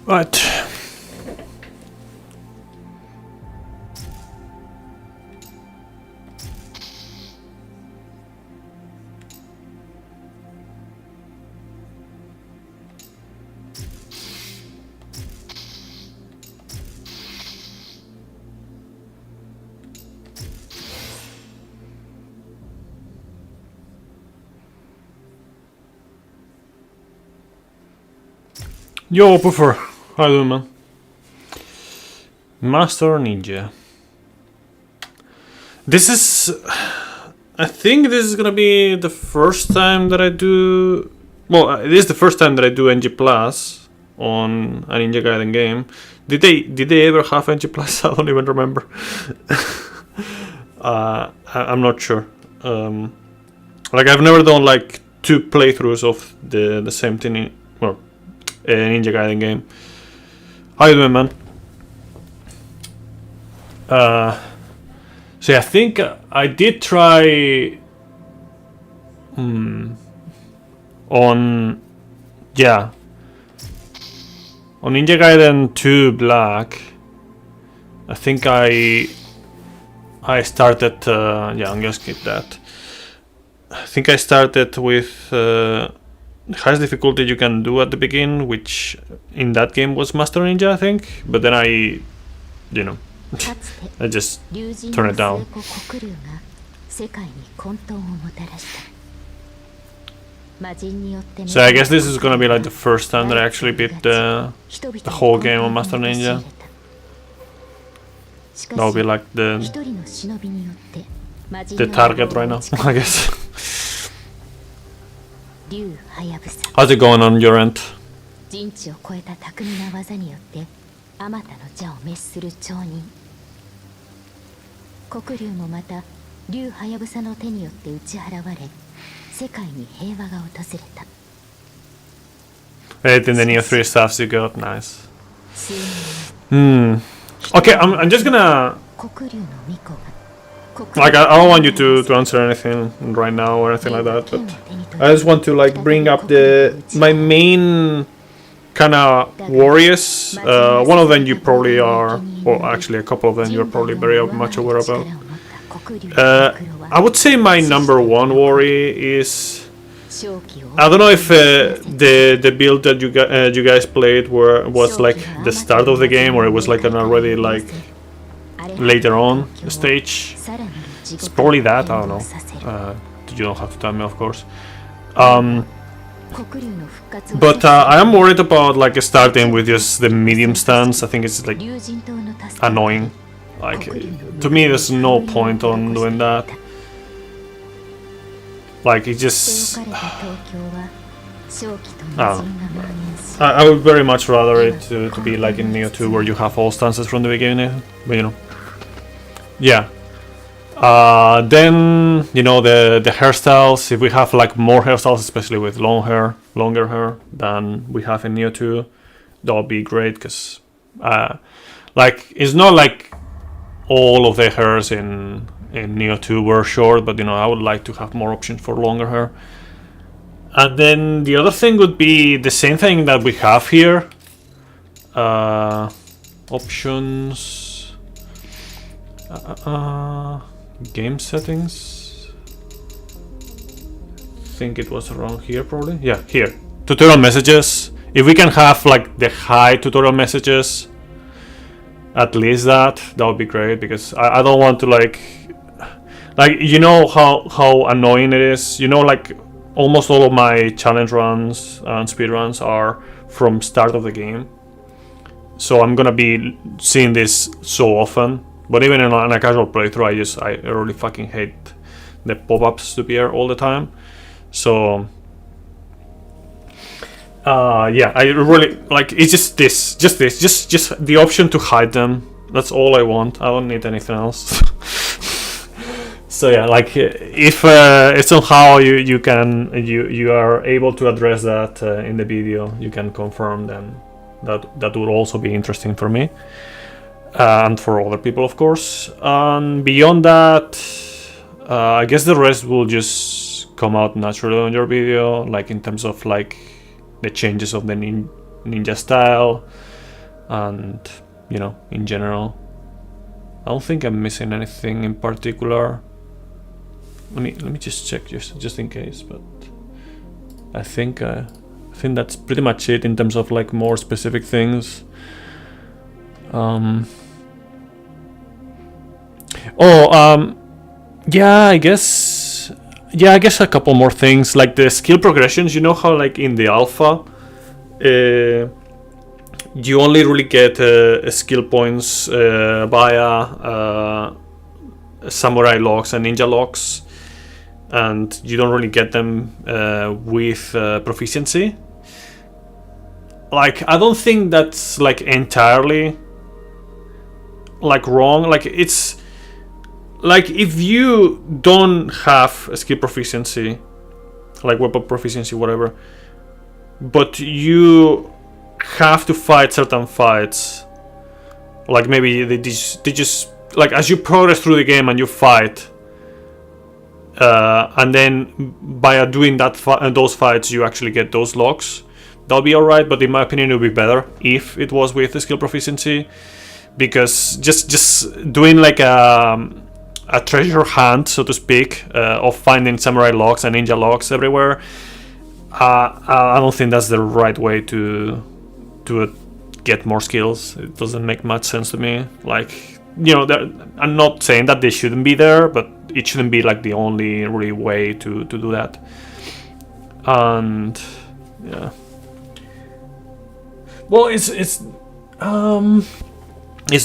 Right. Yo, Puffer. How you doing, man? Master Ninja. This is... I think this is gonna be the first time that I do... Well, it is the first time that I do NG Plus on a Ninja Gaiden game. Did they ever have NG Plus? I don't even remember. I'm not sure. Like, I've never done like 2 playthroughs of the same thing. Well, Ninja Gaiden game. How you doing, man? So yeah, I think I did try on Ninja Gaiden 2 Black. I think I started yeah, I'm gonna skip that. I think I started with the highest difficulty you can do at the beginning, which in that game was Master Ninja, I think. But then I just turn it down. So I guess this is gonna be like the first time that I actually beat the whole game on Master Ninja. That'll be like the target right now, I guess. How's it going on your end? 人知を超えた巧みな技によってあまたの邪を滅する町人。黒龍もまた竜はやぶさの手によって打ち払われ、世界に平和が訪れた。Right, in the Neo 3 stuffs you got, nice. Okay, I'm just gonna... Like, I don't want you to answer anything right now or anything like that, but I just want to like bring up my main kind of worries. One of them you probably are, or actually a couple of them you're probably very much aware about. I would say my number one worry is... I don't know if the build that you guys played was like the start of the game, or it was like an already like later on stage. It's probably that, I don't know. You don't have to tell me, of course. But I am worried about like starting with just the medium stance. I think it's like annoying. Like, to me there's no point on doing that. Like, it just... I would very much rather it to be like in Neo 2 where you have all stances from the beginning, but you know. Yeah. Then, you know, the hairstyles, if we have like more hairstyles, especially with longer hair than we have in Neo 2, that would be great, because like, it's not like all of the hairs in Neo 2 were short, but you know, I would like to have more options for longer hair. And then the other thing would be the same thing that we have here. Options. Game settings. I think it was around here probably. Yeah, here. Tutorial messages. If we can have like the high tutorial messages, at least that would be great, because I don't want to like you know how annoying it is. You know, like almost all of my challenge runs and speed runs are from start of the game, so I'm gonna be seeing this so often. But even in a casual playthrough, I really fucking hate the pop-ups to appear all the time. So yeah, I really like, it's just the option to hide them. That's all I want. I don't need anything else. So yeah, like if somehow you are able to address that in the video, you can confirm, then that would also be interesting for me. And for other people, of course. And beyond that, I guess the rest will just come out naturally on your video, like in terms of like the changes of the ninja style, and in general. I don't think I'm missing anything in particular. Let me just check just in case, but I think that's pretty much it in terms of like more specific things. Yeah, I guess a couple more things, like the skill progressions. You know how like in the alpha, you only really get skill points via samurai locks and ninja locks, and you don't really get them with proficiency. Like, I don't think that's like entirely like wrong. Like, it's like if you don't have a skill proficiency, like weapon proficiency, whatever, but you have to fight certain fights, like maybe they just like as you progress through the game and you fight, and then by doing those fights you actually get those locks, that'll be alright. But in my opinion, it would be better if it was with the skill proficiency, because just doing like a treasure hunt, so to speak, of finding samurai locks and ninja locks everywhere, I don't think that's the right way to get more skills. It doesn't make much sense to me. Like, I'm not saying that they shouldn't be there, but it shouldn't be like the only really way to do that. And yeah, well, it's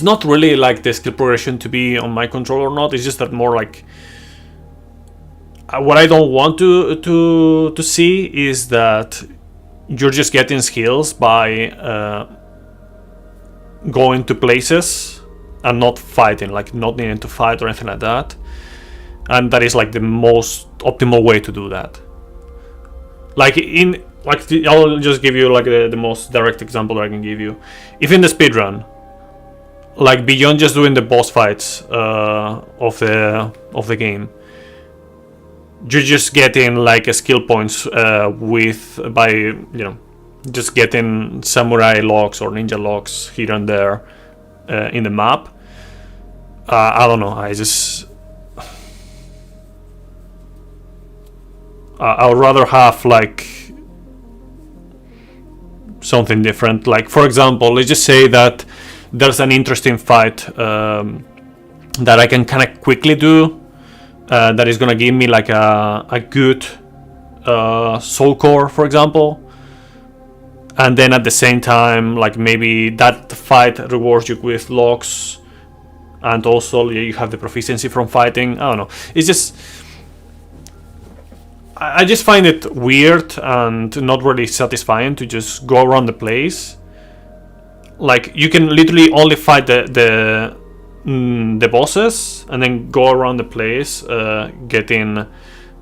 not really like the skill progression to be on my control or not. It's just that more like what I don't want to see is that you're just getting skills by going to places and not fighting, like not needing to fight or anything like that. And that is like the most optimal way to do that. I'll just give you like the most direct example that I can give you. If in the speedrun, like beyond just doing the boss fights of the game, you're just getting like a skill points by just getting samurai locks or ninja locks here and there in the map. I don't know. I would rather have like something different. Like, for example, let's just say that there's an interesting fight that I can kind of quickly do, that is gonna give me like a good soul core, for example, and then at the same time, like maybe that fight rewards you with locks, and also you have the proficiency from fighting. I don't know. It's just, I just find it weird and not really satisfying to just go around the place. Like, you can literally only fight the bosses and then go around the place getting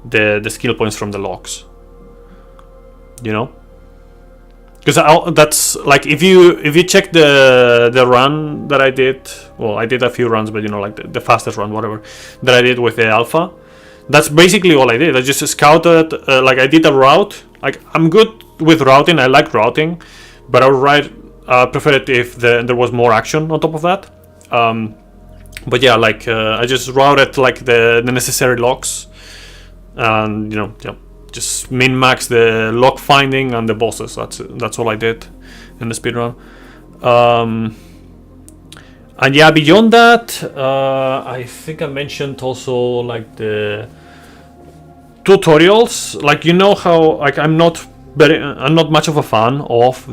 the skill points from the locks, because that's like, if you check the run that I did, well, I did a few runs, but like the fastest run, whatever, that I did with the alpha, that's basically all I did. I just scouted, like I did a route. Like, I'm good with routing, I like routing, but I would prefer it if there was more action on top of that. But yeah, like I just routed like the necessary locks, and just min-max the lock finding and the bosses. That's all I did in the speedrun. And yeah, beyond that, I think I mentioned also like the tutorials. Like, how like I'm not much of a fan of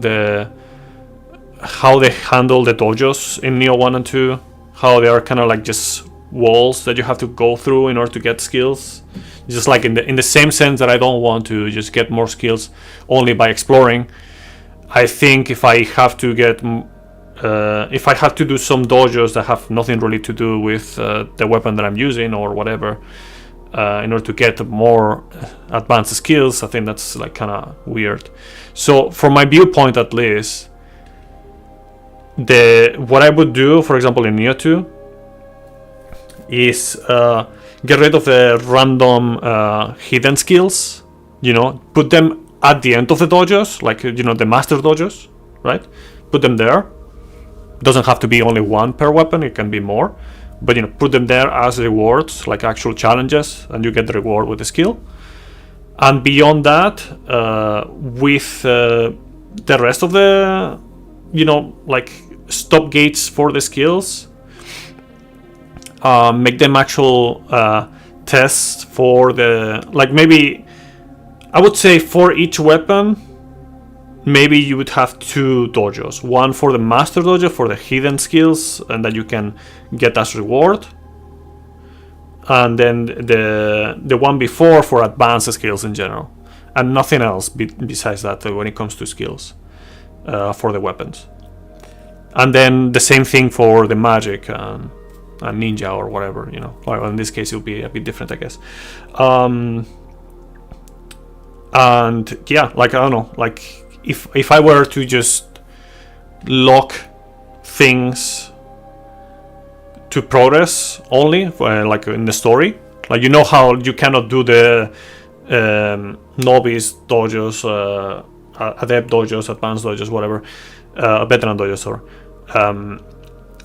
how they handle the dojos in Nioh 1 and 2. How they are kind of like just walls that you have to go through in order to get skills. Just like in the same sense that I don't want to just get more skills only by exploring. I think if I have to do some dojos that have nothing really to do with the weapon that I'm using or whatever, in order to get more advanced skills, I think that's like kind of weird. So from my viewpoint, at least, what I would do, for example, in Nioh 2, is get rid of the random hidden skills. Put them at the end of the dojos, like the master dojos, right? Put them there, Doesn't have to be only one per weapon, it can be more. But you know, put them there as rewards, like actual challenges, and you get the reward with the skill. And beyond that, with the rest of the, you know, like stop gates for the skills, make them actual tests for the, like maybe, I would say for each weapon, maybe you would have 2 dojos. One for the master dojo for the hidden skills and that you can get as reward. And then the one before for advanced skills in general. And nothing else besides that when it comes to skills for the weapons. And then the same thing for the magic and ninja or whatever, you know. Well, in this case it will be a bit different, I guess. And yeah, like I don't know, like if I were to just lock things to progress only, like in the story, like you know how you cannot do the novice dojos, adept dojos, advanced dojos, whatever, veteran dojos, or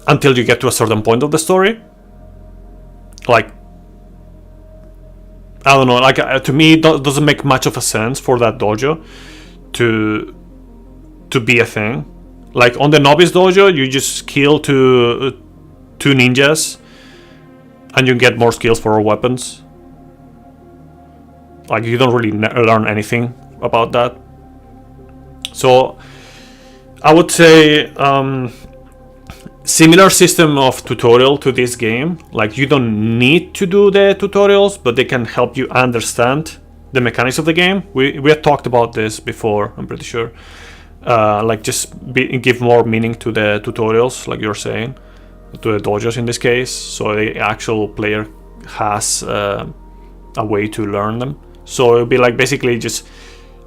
until you get to a certain point of the story. Like, I don't know, like to me it doesn't make much of a sense for that dojo to be a thing. Like on the novice dojo, you just kill two ninjas and you get more skills for weapons. Like you don't really learn anything about that. So I would say similar system of tutorial to this game. Like you don't need to do the tutorials, but they can help you understand the mechanics of the game. We had talked about this before, I'm pretty sure. Like just give more meaning to the tutorials, like you're saying, to the dojos in this case, so the actual player has a way to learn them. So it'll be like basically just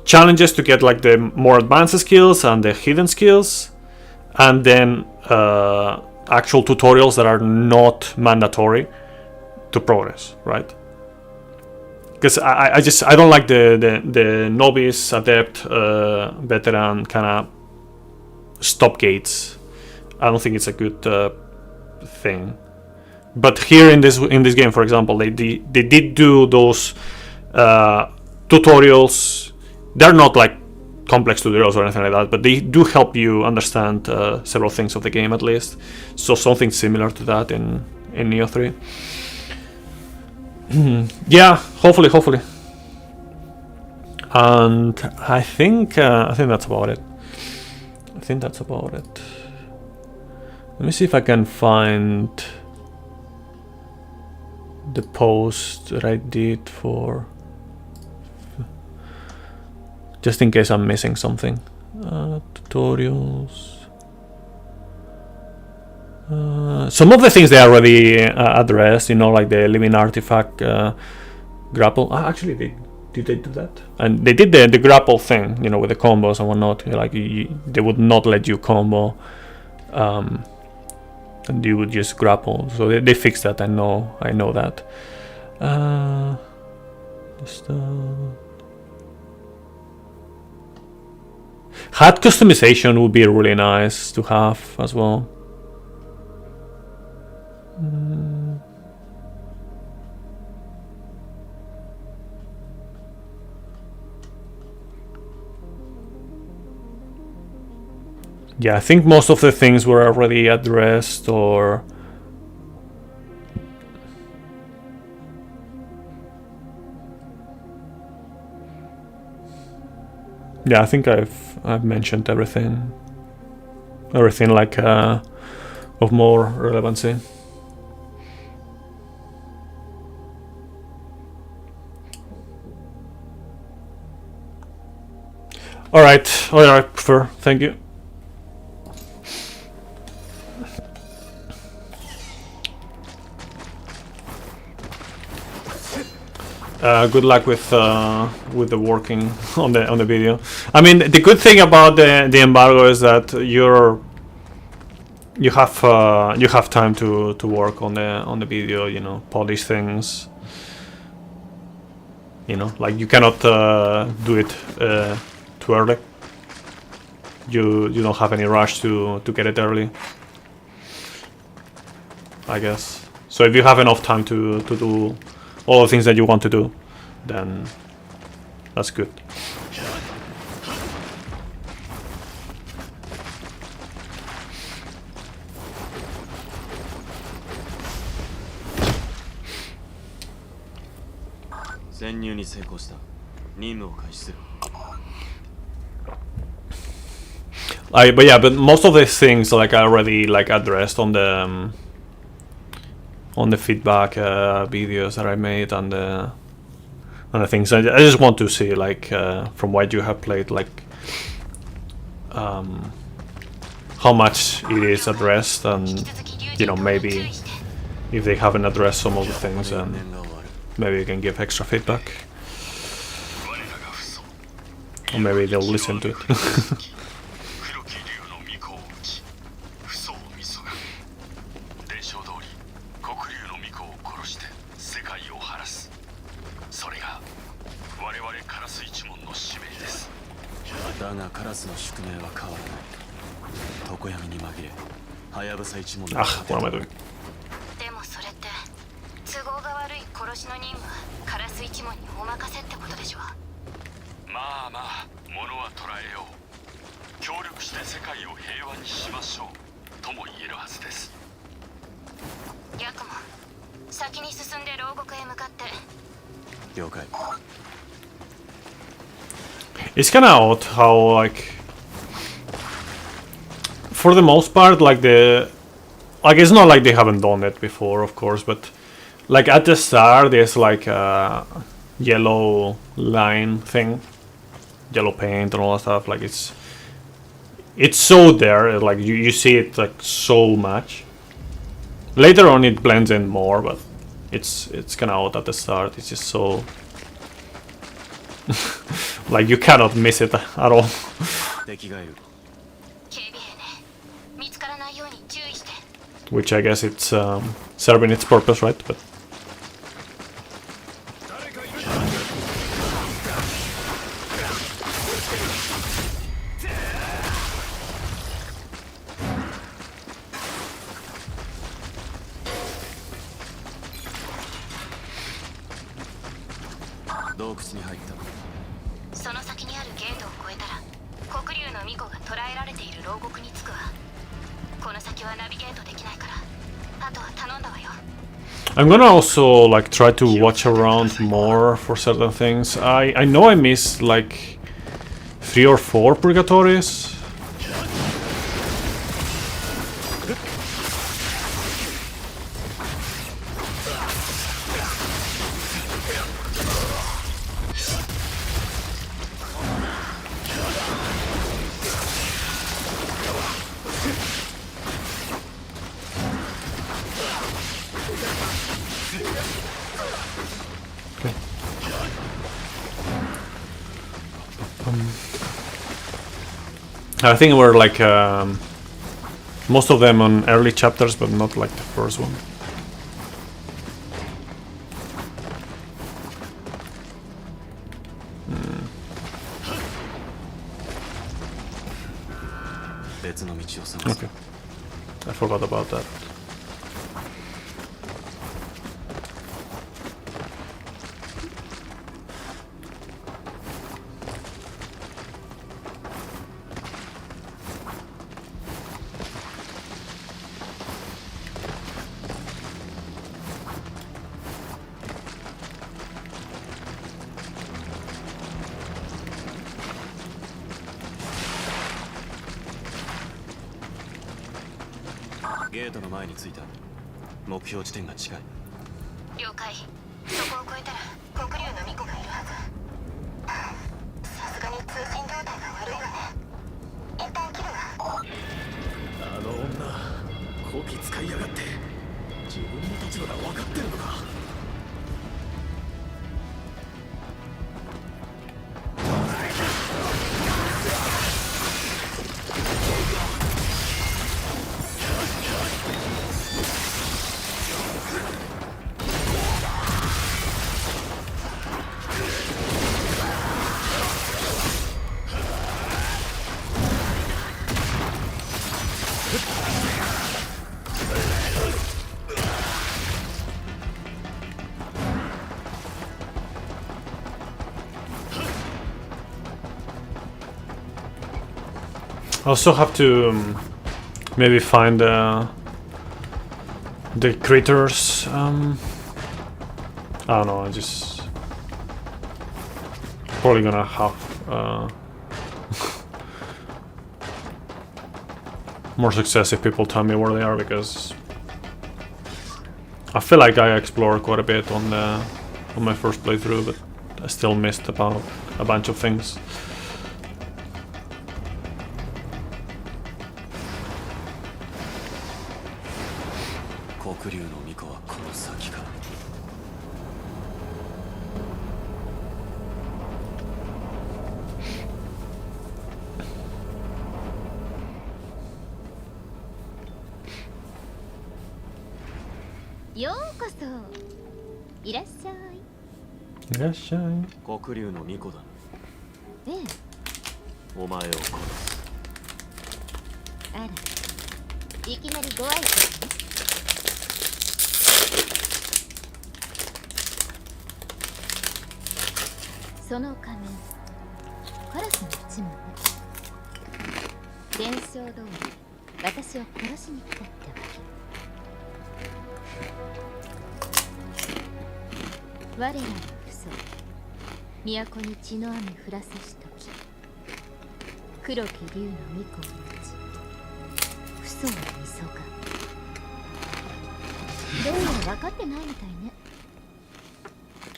challenges to get like the more advanced skills and the hidden skills, and then actual tutorials that are not mandatory to progress, right? Because I don't like the novice, adept, veteran kind of stop gates. I don't think it's a good thing. But here in this game, for example, they did do those tutorials. They're not like complex tutorials or anything like that, but they do help you understand several things of the game at least. So something similar to that in Nioh 3. Yeah, hopefully. And I think that's about it. Let me see if I can find the post that I did for, just in case I'm missing something. Tutorials. Some of the things they already addressed, you know, like the living artifact grapple. Actually, did they do that? And they did the grapple thing, you know, with the combos and whatnot. Like they would not let you combo, and you would just grapple. So they fixed that. I know that. Hat customization would be really nice to have as well. Yeah, I think most of the things were already addressed, or yeah, I think I've mentioned everything like of more relevancy. All right, Fur, thank you. Good luck with the working on the video. I mean, the good thing about the embargo is that you have time to work on the video. You know, polish things. You know, like you cannot do it too early. You don't have any rush to get it early. I guess. So if you have enough time to do all the things that you want to do, then that's good. 潜入に成功した。任務を開始する。But yeah, but most of these things like I already like addressed on the feedback videos that I made and the things. I just want to see like from what you have played, like how much it is addressed, and you know, maybe if they haven't addressed some of the things, then maybe you can give extra feedback, or maybe they'll listen to it. だがカラスの宿命は変わらない。常闇に紛れ、ハヤブサ一門の What am I doing? でもそれって都合が悪い殺しの任務はカラス一門にお任せってことでしょ。まあまあ、物は捉えよう。協力して世界を平和にしましょうとも言えるはずです。ヤクモ、先に進んで牢獄へ向かって。了解。 It's kind of odd how like for the most part like it's not like they haven't done it before, of course, but like at the start there's like a yellow line thing, yellow paint and all that stuff. Like it's so there, like you see it like so much. Later on it blends in more, but it's kind of odd at the start. It's just so like you cannot miss it at all. 敵がいる。 Which I guess it's serving its purpose, right? But I'm gonna also like try to watch around more for certain things. I know I missed like 3 or 4 purgatories. I think we're like most of them on early chapters, but not like the first one. Okay, I forgot about that. I also have to maybe find the critters. I don't know. I just probably gonna have more success if people tell me where they are, because I feel like I explored quite a bit on my first playthrough, but I still missed about a bunch of things. 黒竜の巫女はこの先か。ようこそ。いらっしゃい。いらっしゃい。黒竜の巫女だ。ええ。お前を殺す。あら、いきなりご挨拶ね。その仮面、カラスの一門ね。伝承通り、私を殺しに来たってわけ。我らの父祖、都に血の雨降らせしとき、黒き竜の巫女を打ち、父祖を見そが。どうやら分かってないみたいね。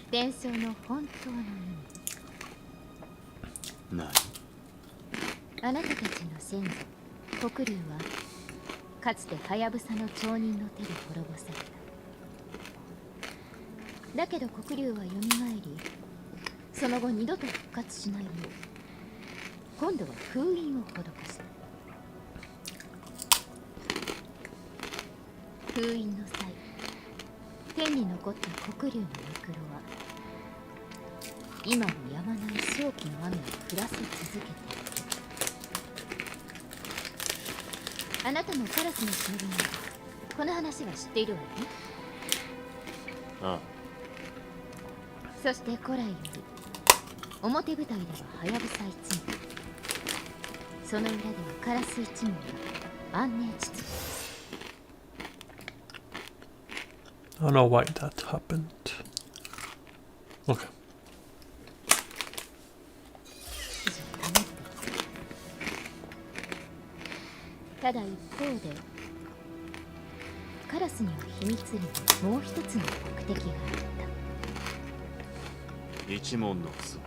伝承の本当の意味。何？あなたたちの先祖黒竜はかつてハヤブサの町人の手で滅ぼされた。だけど黒竜はよみがえり、その後二度と復活しないよう今度は封印を施した。封印の際、天に残った黒竜のミクロは今もやまない正気の雨を降らせ続けている。あなたもカラスの忍びもこの話は知っているわよね。ああ。そして古来より表舞台ではハヤブサ一門、その裏ではカラス一門が安寧秩序です。 I don't know why that happened. Okay. ただ一方でカラスには秘密裏にもう一つの目的があった。一門の父祖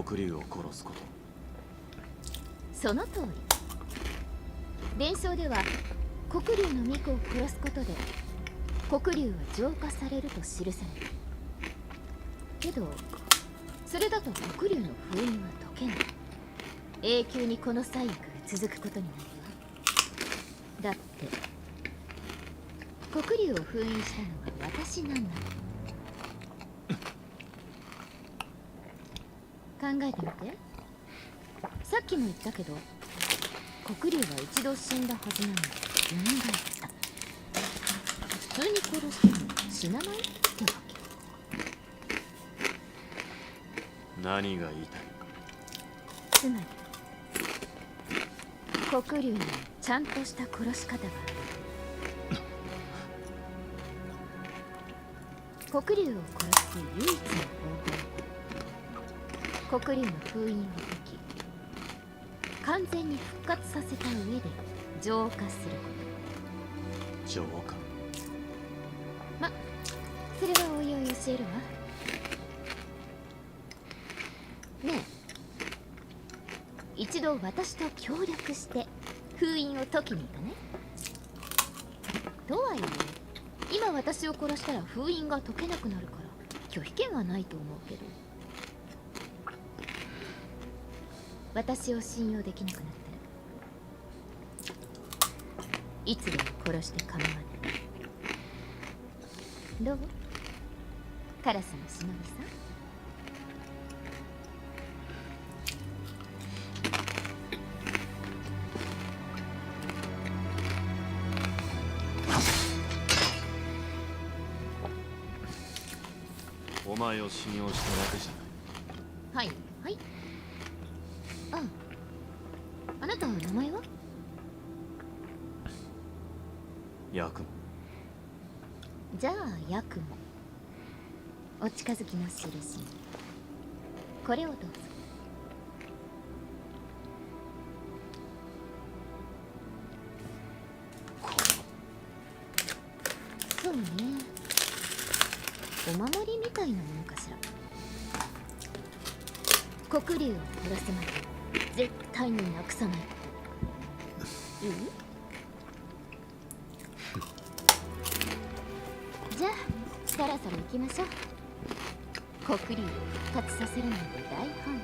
黒竜を殺すこと。その通り。伝承では黒竜の巫女を殺すことで黒竜は浄化されると記された。けどそれだと黒竜の封印は解けない。永久にこの災厄が続くことになるわ。だって黒竜を封印したのは私なんだ。考えてみて。さっきも言ったけど黒竜は一度死んだはずなのに蘇った。普通に殺しても死なないってわけ。何が言いたい？つまり黒竜にはちゃんとした殺し方がある。黒竜を殺す唯一の方法、黒竜の封印を解き完全に復活させた上で浄化すること。浄化？ま、それはおいおい教えるわ。ねえ、一度私と協力して封印を解きに行かね。とはいえ今私を殺したら封印が解けなくなるから拒否権はないと思うけど。私を信用できなくなったらいつでも殺して構わない。どう？カラスの忍びさん。お前を信用しただけじゃない。はいはい。あなたは何名前は？ヤクモ。じゃあヤクモ。お近づきの印。これをどうぞ。そうね。お守りみたいなものかしら。黒竜を殺すまで絶対になくさない。いい？じゃあそろそろ行きましょう。黒竜を復活させるなんて大犯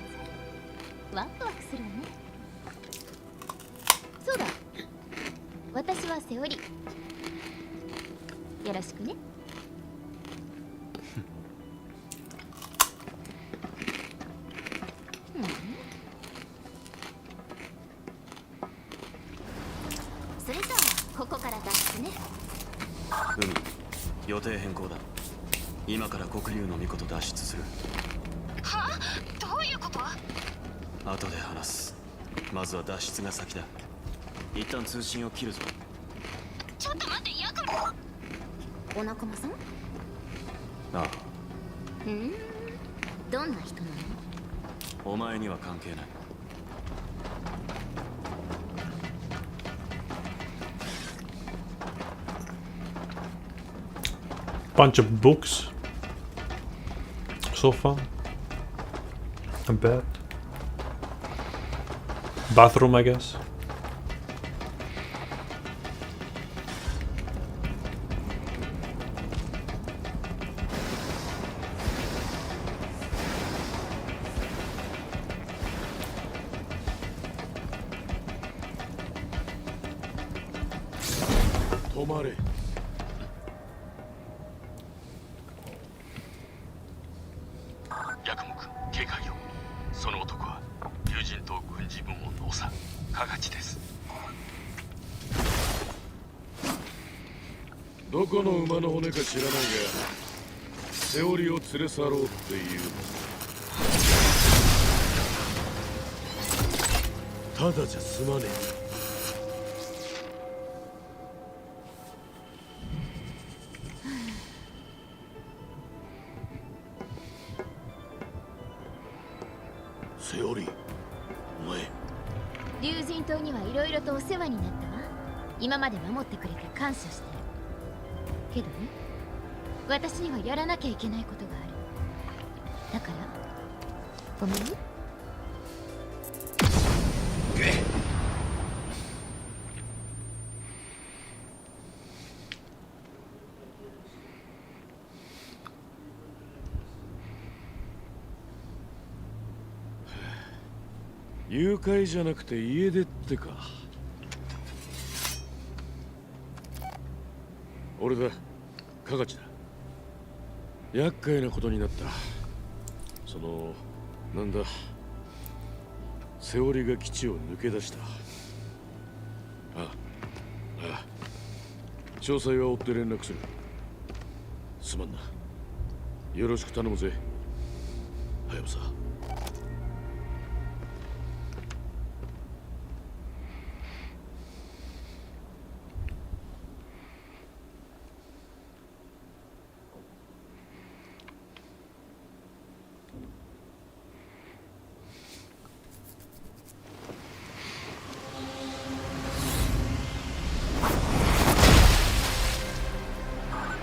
罪。ワクワクするわね。そうだ、私はセオリ。よろしくね。それじゃあここから脱出ね。海、予定変更だ。今から黒竜の巫女と脱出する。はあ？どういうこと？後で話す。まずは脱出が先だ。一旦通信を切るぞ。ちょっと待って、ヤクモ。お仲間さん？ああ、どんな人なの？お前には関係ない。Bunch of books. Sofa. A bed. Bathroom, I guess. Tomare. ヤクモ君、警戒を。その男は友人と軍事部門の長、カガチです。どこの馬の骨か知らないが、セオリを連れ去ろうっていうの。ただじゃ済まねえ。セオリ、お前。竜神島にはいろいろとお世話になったわ。今まで守ってくれて感謝してる。けどね、私にはやらなきゃいけないことがある。だからごめんね。誘拐じゃなくて家出ってか。俺だ、カガチだ。厄介なことになった。その、なんだ、セオリが基地を抜け出した。ああ、詳細は追って連絡する。すまんな。よろしく頼むぜ、ハヤブサ。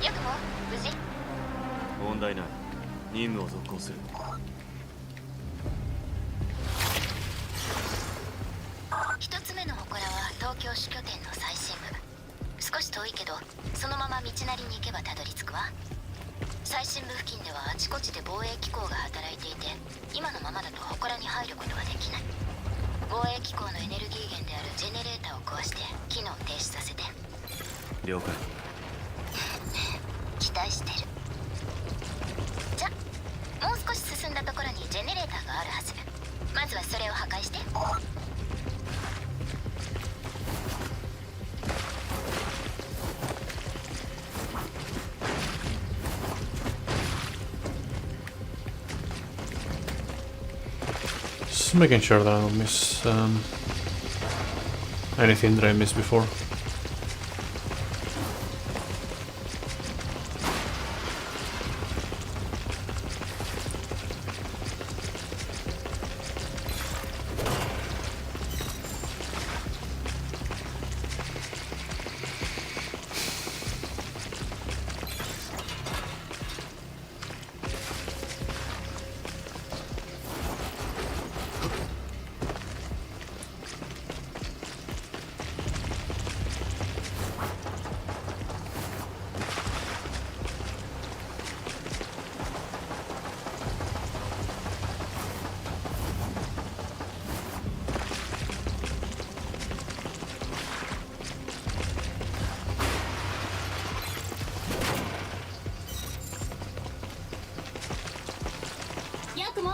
ヤクモ、無事？問題ない。任務を続行する。一つ目の祠は東京主拠点の最深部。少し遠いけどそのまま道なりに行けばたどり着くわ。最深部付近ではあちこちで防衛機構が働いていて、今のままだと祠に入ることはできない。防衛機構のエネルギー源であるジェネレーターを壊して機能停止させて。了解。期待してる。じゃ、もう少し進んだところにジェネレーターがあるはず。まずはそれを破壊して。Just making sure that I don't miss anything that I missed before.ヤクモ、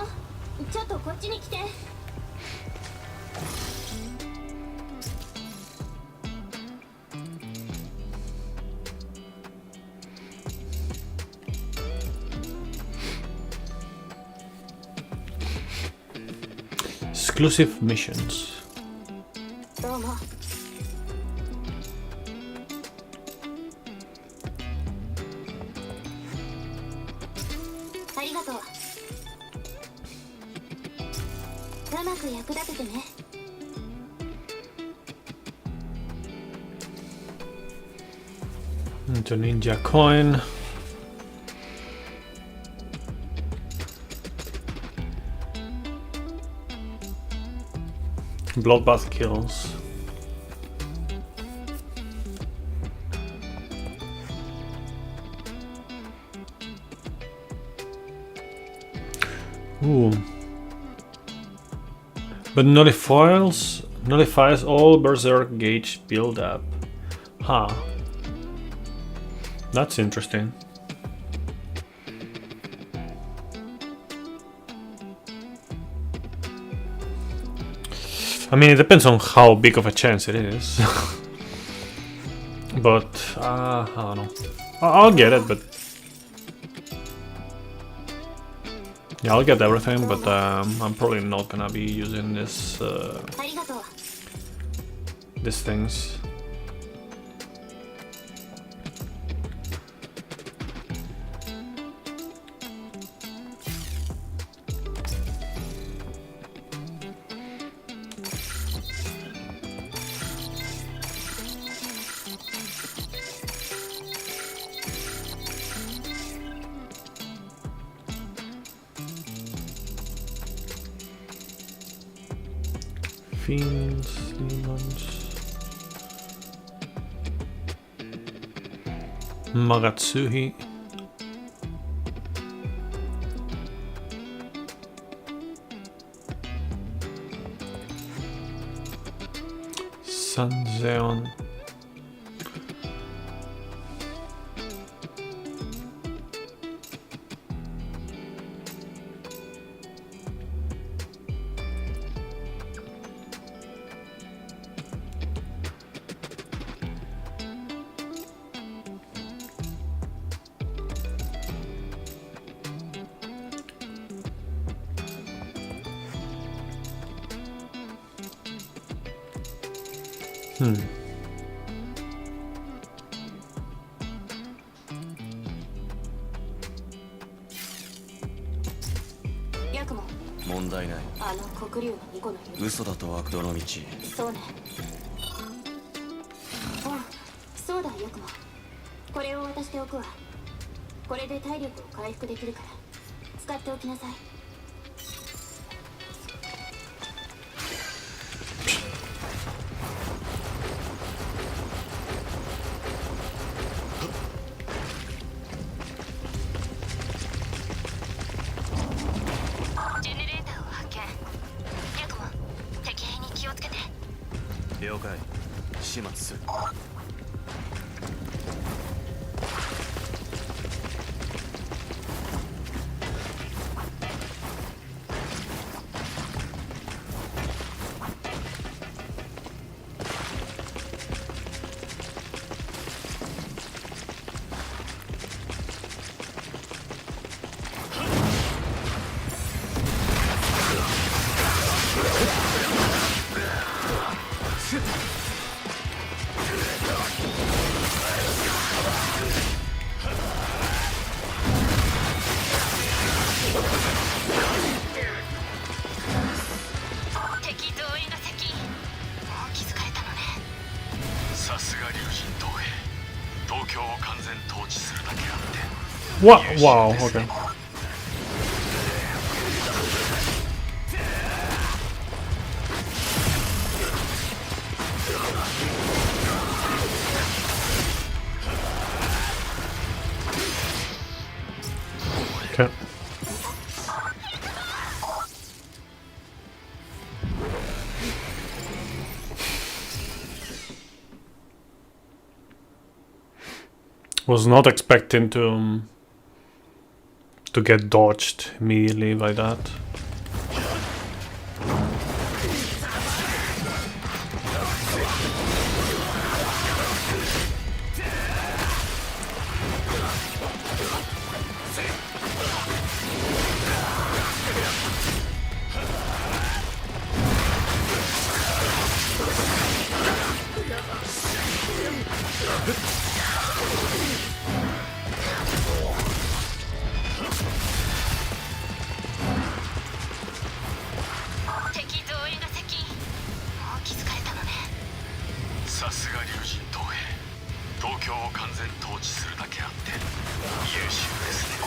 ちょっとこっちに来て。Exclusive missions. どうも。ありがとう。うまく役立ててね。Into Ninja Coin. Bloodbath kills. Ooh. But nullifies all Berserk gauge build-up. Huh. That's interesting. I mean, it depends on how big of a chance it is. But, I don't know. I'll get it, but... Yeah, I'll get everything, but I'm probably not gonna be using this, these things. Fiends, demons. Magatsuhi. Sanzeon.ヤクモ、問題ない。あの黒竜の巫女の言う。嘘だと悪道の道。そうね。あ、そうだヤクモ。これを渡しておくわ。これで体力を回復できるから使っておきなさい。ジェネレーターを発見。ヤクモ、敵兵に気をつけて。了解。始末する。さすが龍神東兵、東京を完全統治するだけあって What? Wow, okay. Okay. Was not expecting to get dodged immediately by that.さすが龍神東兵、東京を完全統治するだけあって優秀ですね。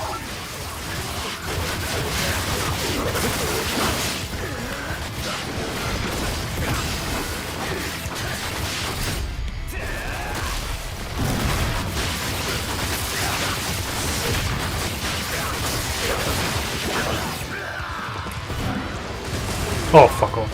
Oh, fuck off.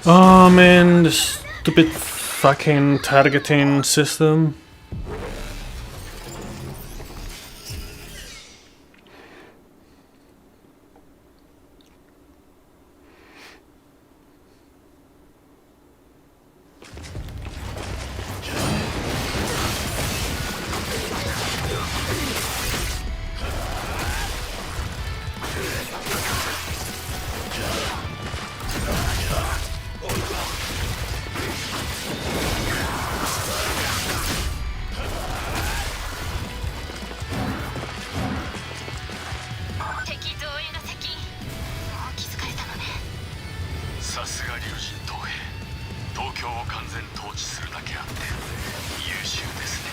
Oh man, this stupid fucking targeting system.さすが龍神東兵、東京を完全統治するだけあって優秀ですね。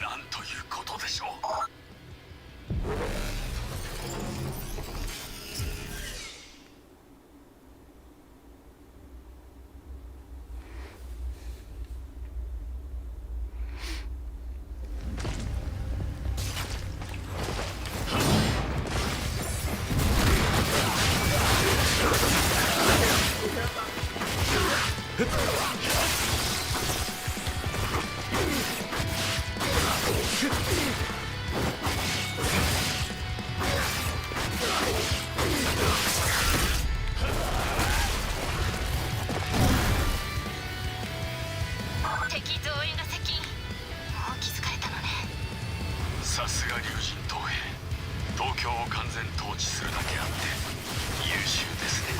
なんということでしょう。さすが龍神東兵、東京を完全統治するだけあって優秀ですね。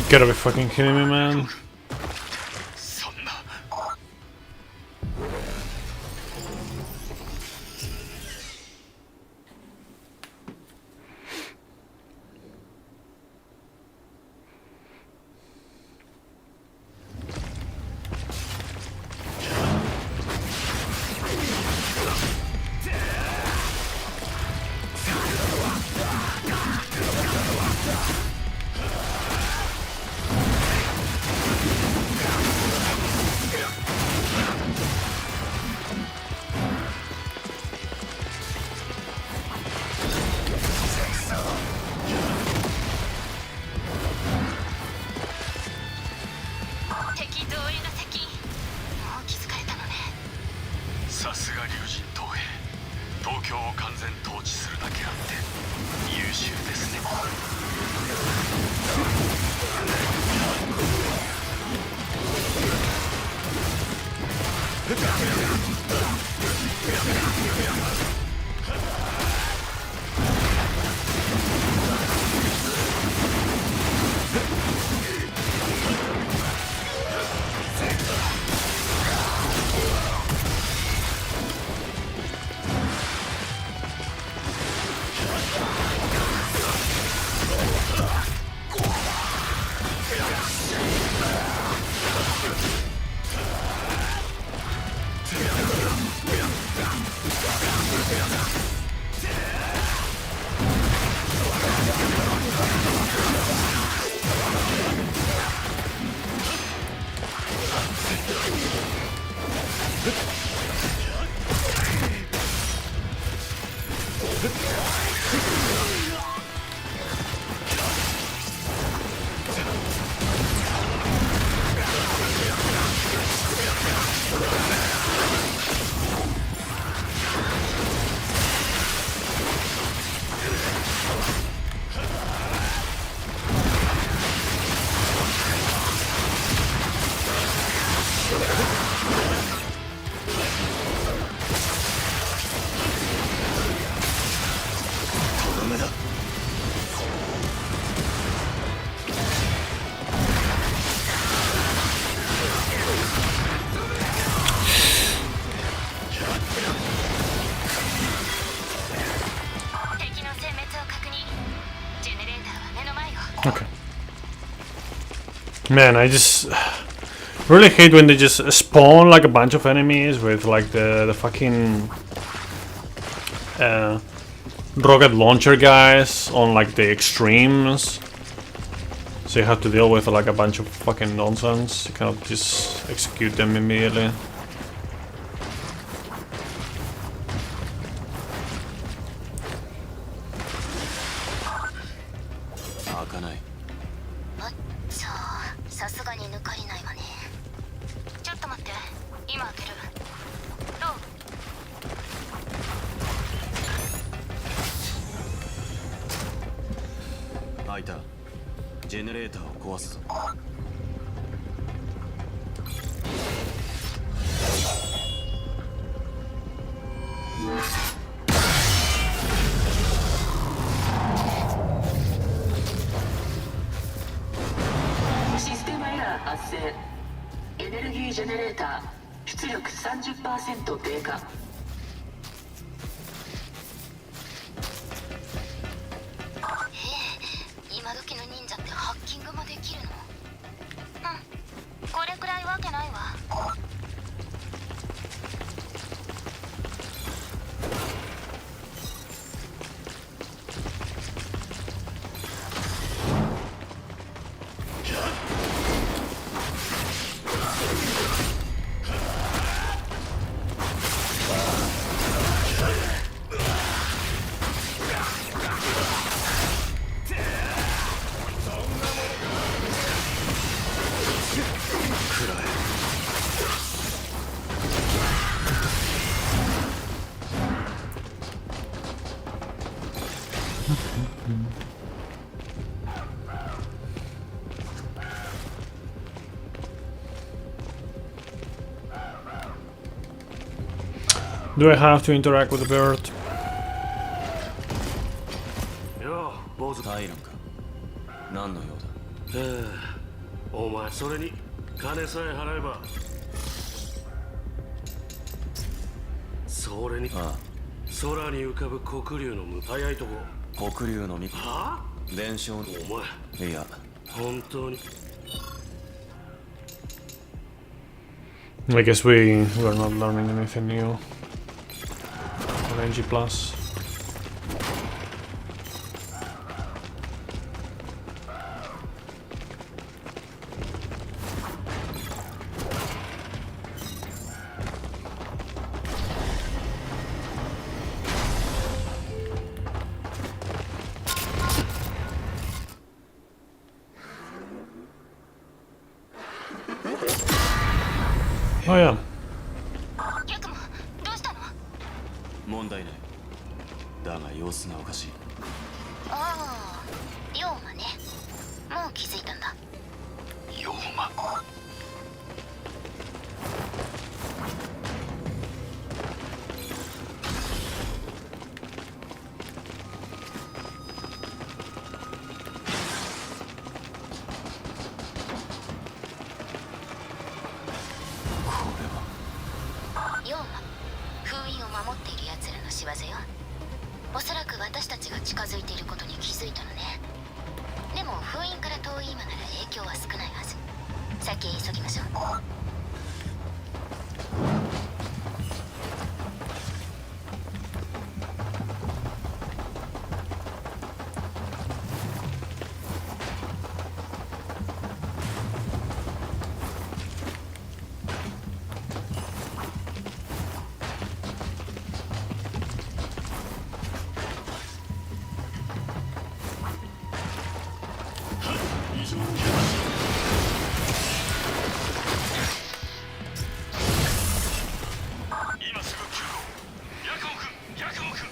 Gotta be fucking kidding me, man. そんな。敵同意の敵。もう気づかれたのね。さすが龍神東兵。東京を完全統治するだけあって優秀ですね。敵の殲滅を確認。ジェネレーターは目の前よ。 Okay. Man, I just really hate when they just spawn like a bunch of enemies with like the fucking rocket launcher guys on like the extremes. So you have to deal with like a bunch of fucking nonsense. You cannot just execute them immediately. 開かない。さあ、さすがに抜かりないわね。ちょっと待って、今開ける。どう？開いた。ジェネレーターを壊すぞ。システムエラー発生。エネルギージェネレーター出力 30% 低下。今時の忍者ってハッキングもできるの？うん、これくらいわけないわ。Do I have to interact with the bird? よう坊主タイランか。何の用だ。お前それに金さえ払えば。それにあ空に浮かぶ黒竜の早いとこ。あ、黒竜の巫は女伝承のお前いや本当に。 I guess we're not learning anything new on NG Plus. Oh yeah. ヤクモどうしたの？問題ない。だが様子がおかしい。ああ、龍馬ね。もう気づいたんだ。龍馬。龍馬、封印を守っている奴らの仕業よ。おそらく私たちが近づいていることに気づいたのね。でも封印から遠い今なら影響は少ないはず。先へ急ぎましょう。今すぐ急行。ヤクモ君、ヤクモ君。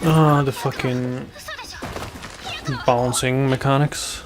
Ah, the fucking bouncing mechanics.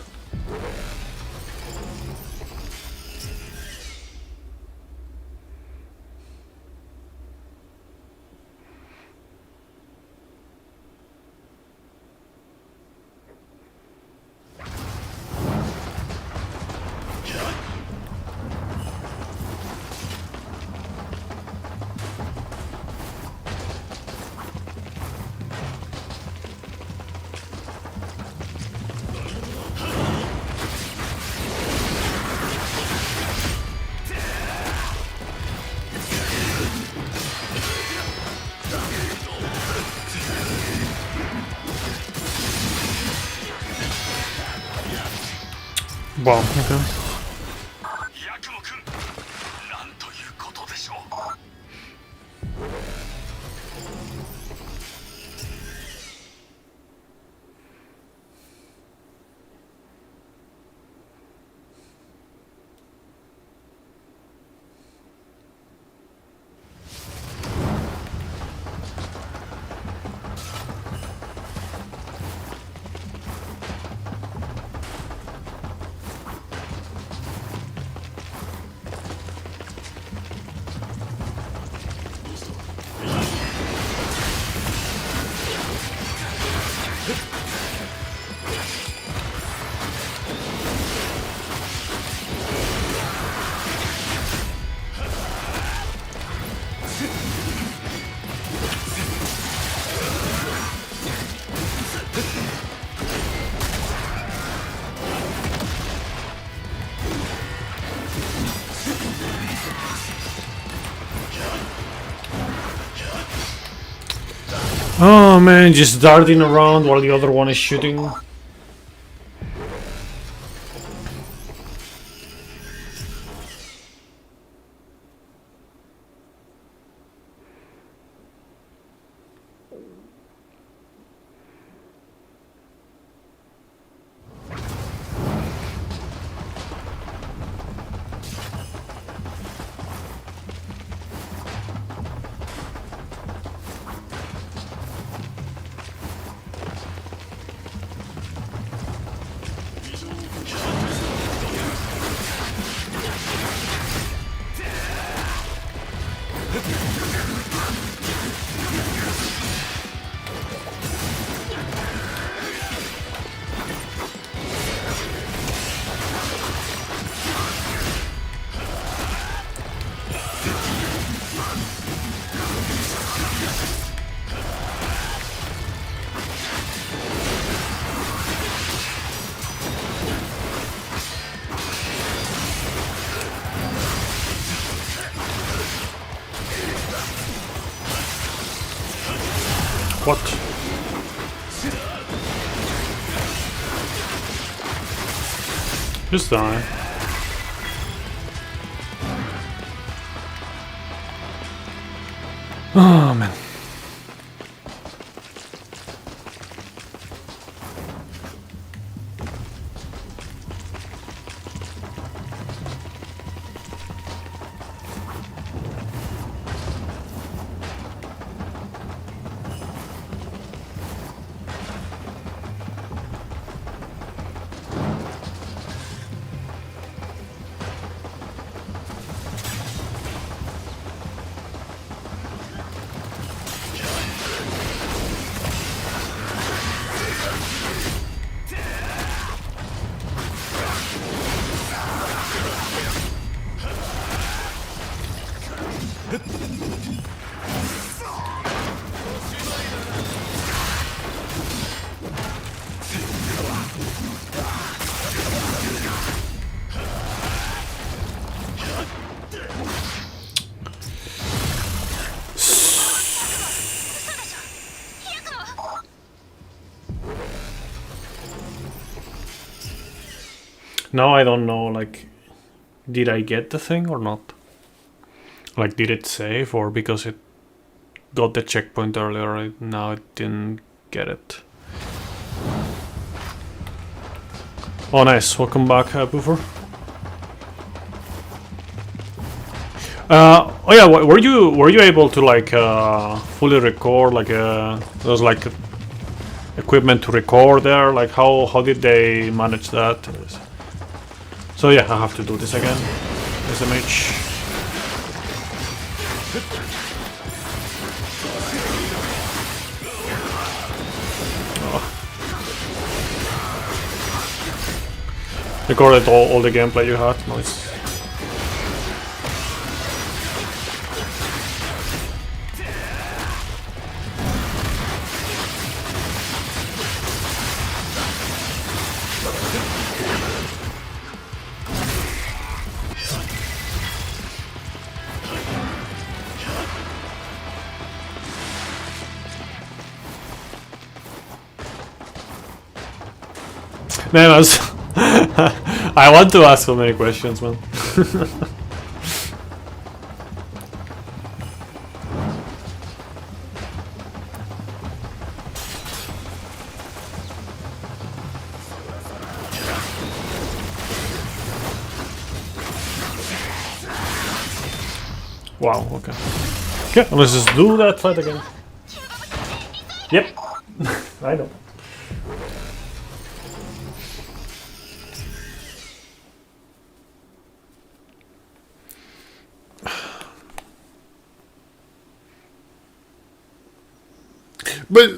Wow, okay. ヤクモ君、なんということでしょう。Oh man, just darting around while the other one is shooting. What? Just die. Oh man. Now I don't know, like, did I get the thing or not? Like, did it save, or because it got the checkpoint earlier, now it didn't get it? Oh, nice. Welcome back, Buffer. Oh yeah, were you able to like fully record, like there was like equipment to record there? Like how did they manage that? So yeah, I have to do this again. SMH. Recorded all the gameplay you had. Nice. Man, I want to ask so many questions, man. Wow, okay. Okay, let's just do that fight again. Yep. I know. But,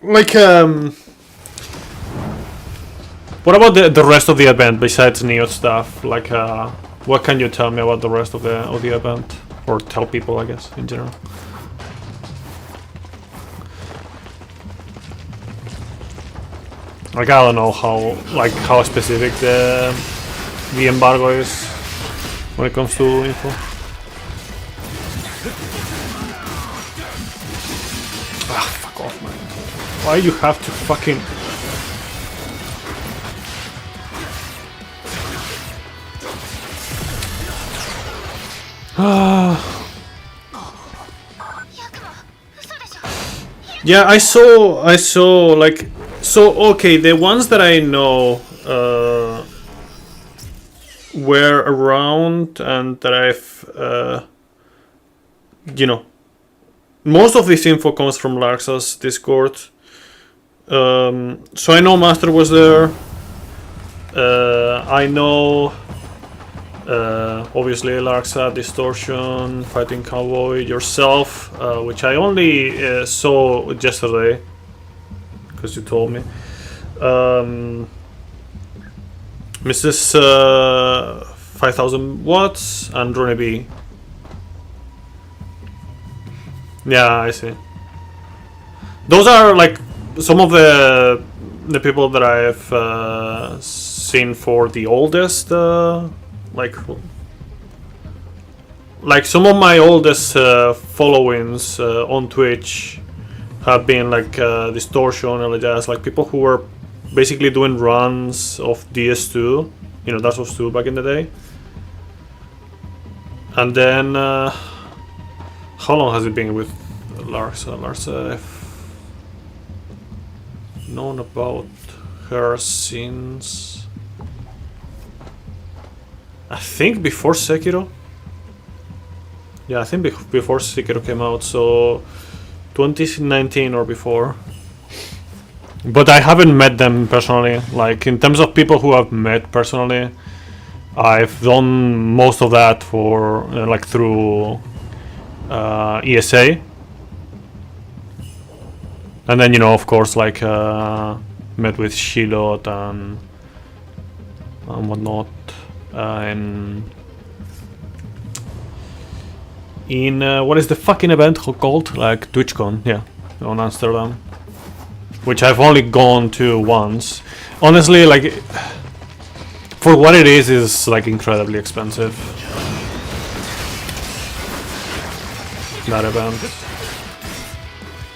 like, what about the rest of the event besides Neo stuff? Like, what can you tell me about the rest of the event, or tell people, I guess, in general? Like, I don't know how specific the embargo is when it comes to info. Why you have to fucking... Yeah, I saw like... So, okay, the ones that I know were around and that I've... you know, most of this info comes from Larxa's Discord. So I know Master was there. I know Obviously, Larxa, Distortion, Fighting Cowboy, yourself, which I only saw yesterday because you told me. Mrs. 5000 watts and Ronnie B. Yeah, I see. Those are like some of the people that I've seen for the oldest, like some of my oldest followings on Twitch have been like Distortion, LJS, like people who were basically doing runs of DS2, you know, Dark Souls 2 back in the day. And then, how long has it been with Larsa? Larsa, I've known about her since, I think before Sekiro. Yeah, I think before Sekiro came out, so 2019 or before. But I haven't met them personally. Like, in terms of people who I've met personally, I've done most of that for like through ESA, and then, you know, of course, like met with Shilot and whatnot in what is the fucking event called? Like TwitchCon, yeah, on Amsterdam, which I've only gone to once. Honestly, like, for what it is like incredibly expensive. That event.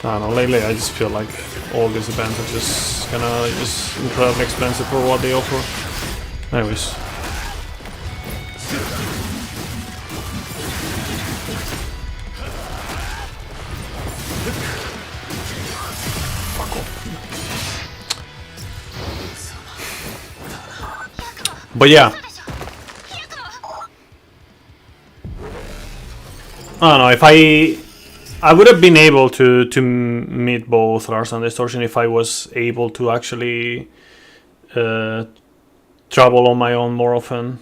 I don't know, lately I just feel like all these events are just kinda just incredibly expensive for what they offer. Anyways. But yeah, I don't know, if I would have been able to meet both Lars and Distortion if I was able to actually travel on my own more often.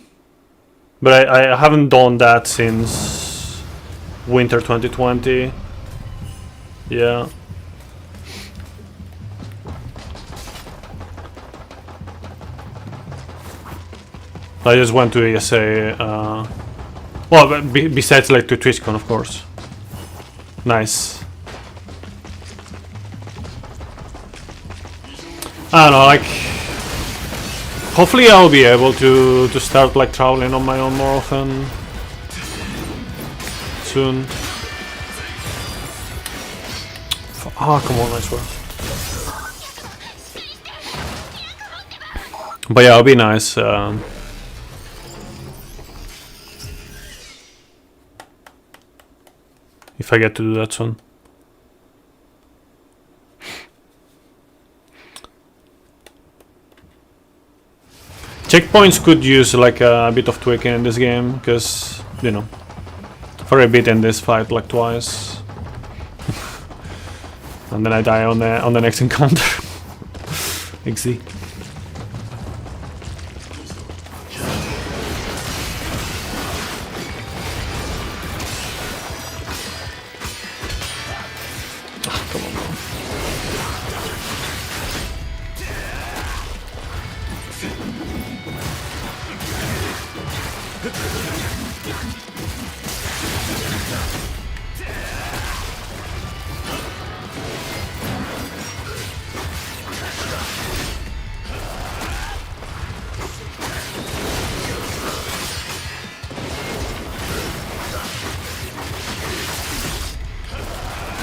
But I haven't done that since winter 2020. Yeah. I just went to ESA, well, but besides like to TwitchCon, of course. Nice. I don't know, like, hopefully I'll be able to start like traveling on my own more often soon. Ah, come on, I swear. But yeah, it'll be nice. If I get to do that soon. Checkpoints could use like a bit of tweaking in this game, because, you know, for a bit in this fight like twice. And then I die on the next encounter. XZ.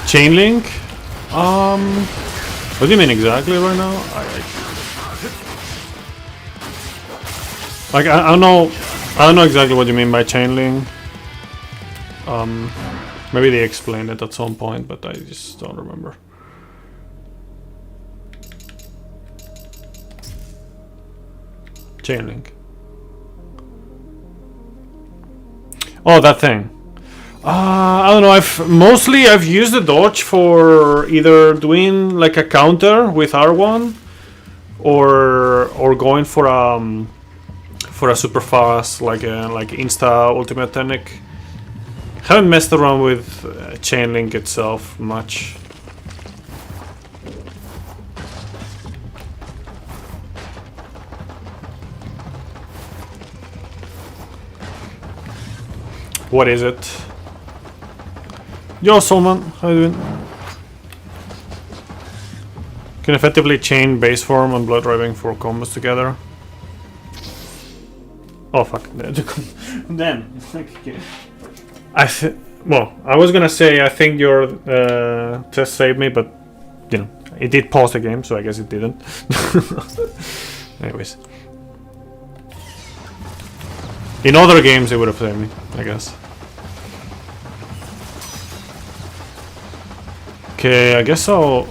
Chainlink? What do you mean exactly right now? I don't know exactly what you mean by chainlink. Maybe they explained it at some point, but I just don't remember. Chainlink. Oh, that thing. I don't know. I've used the dodge for either doing like a counter with R1, or going for for a super fast like insta ultimate technique. Haven't messed around with chain link itself much. What is it? Yo, Solman, how you doing? Can effectively chain base form and blood driving for combos together. Oh fuck! Damn. Okay. Well, I was gonna say I think your test saved me, but you know it did pause the game, so I guess it didn't. Anyways, in other games it would have saved me, I guess. Okay, I guess I'll.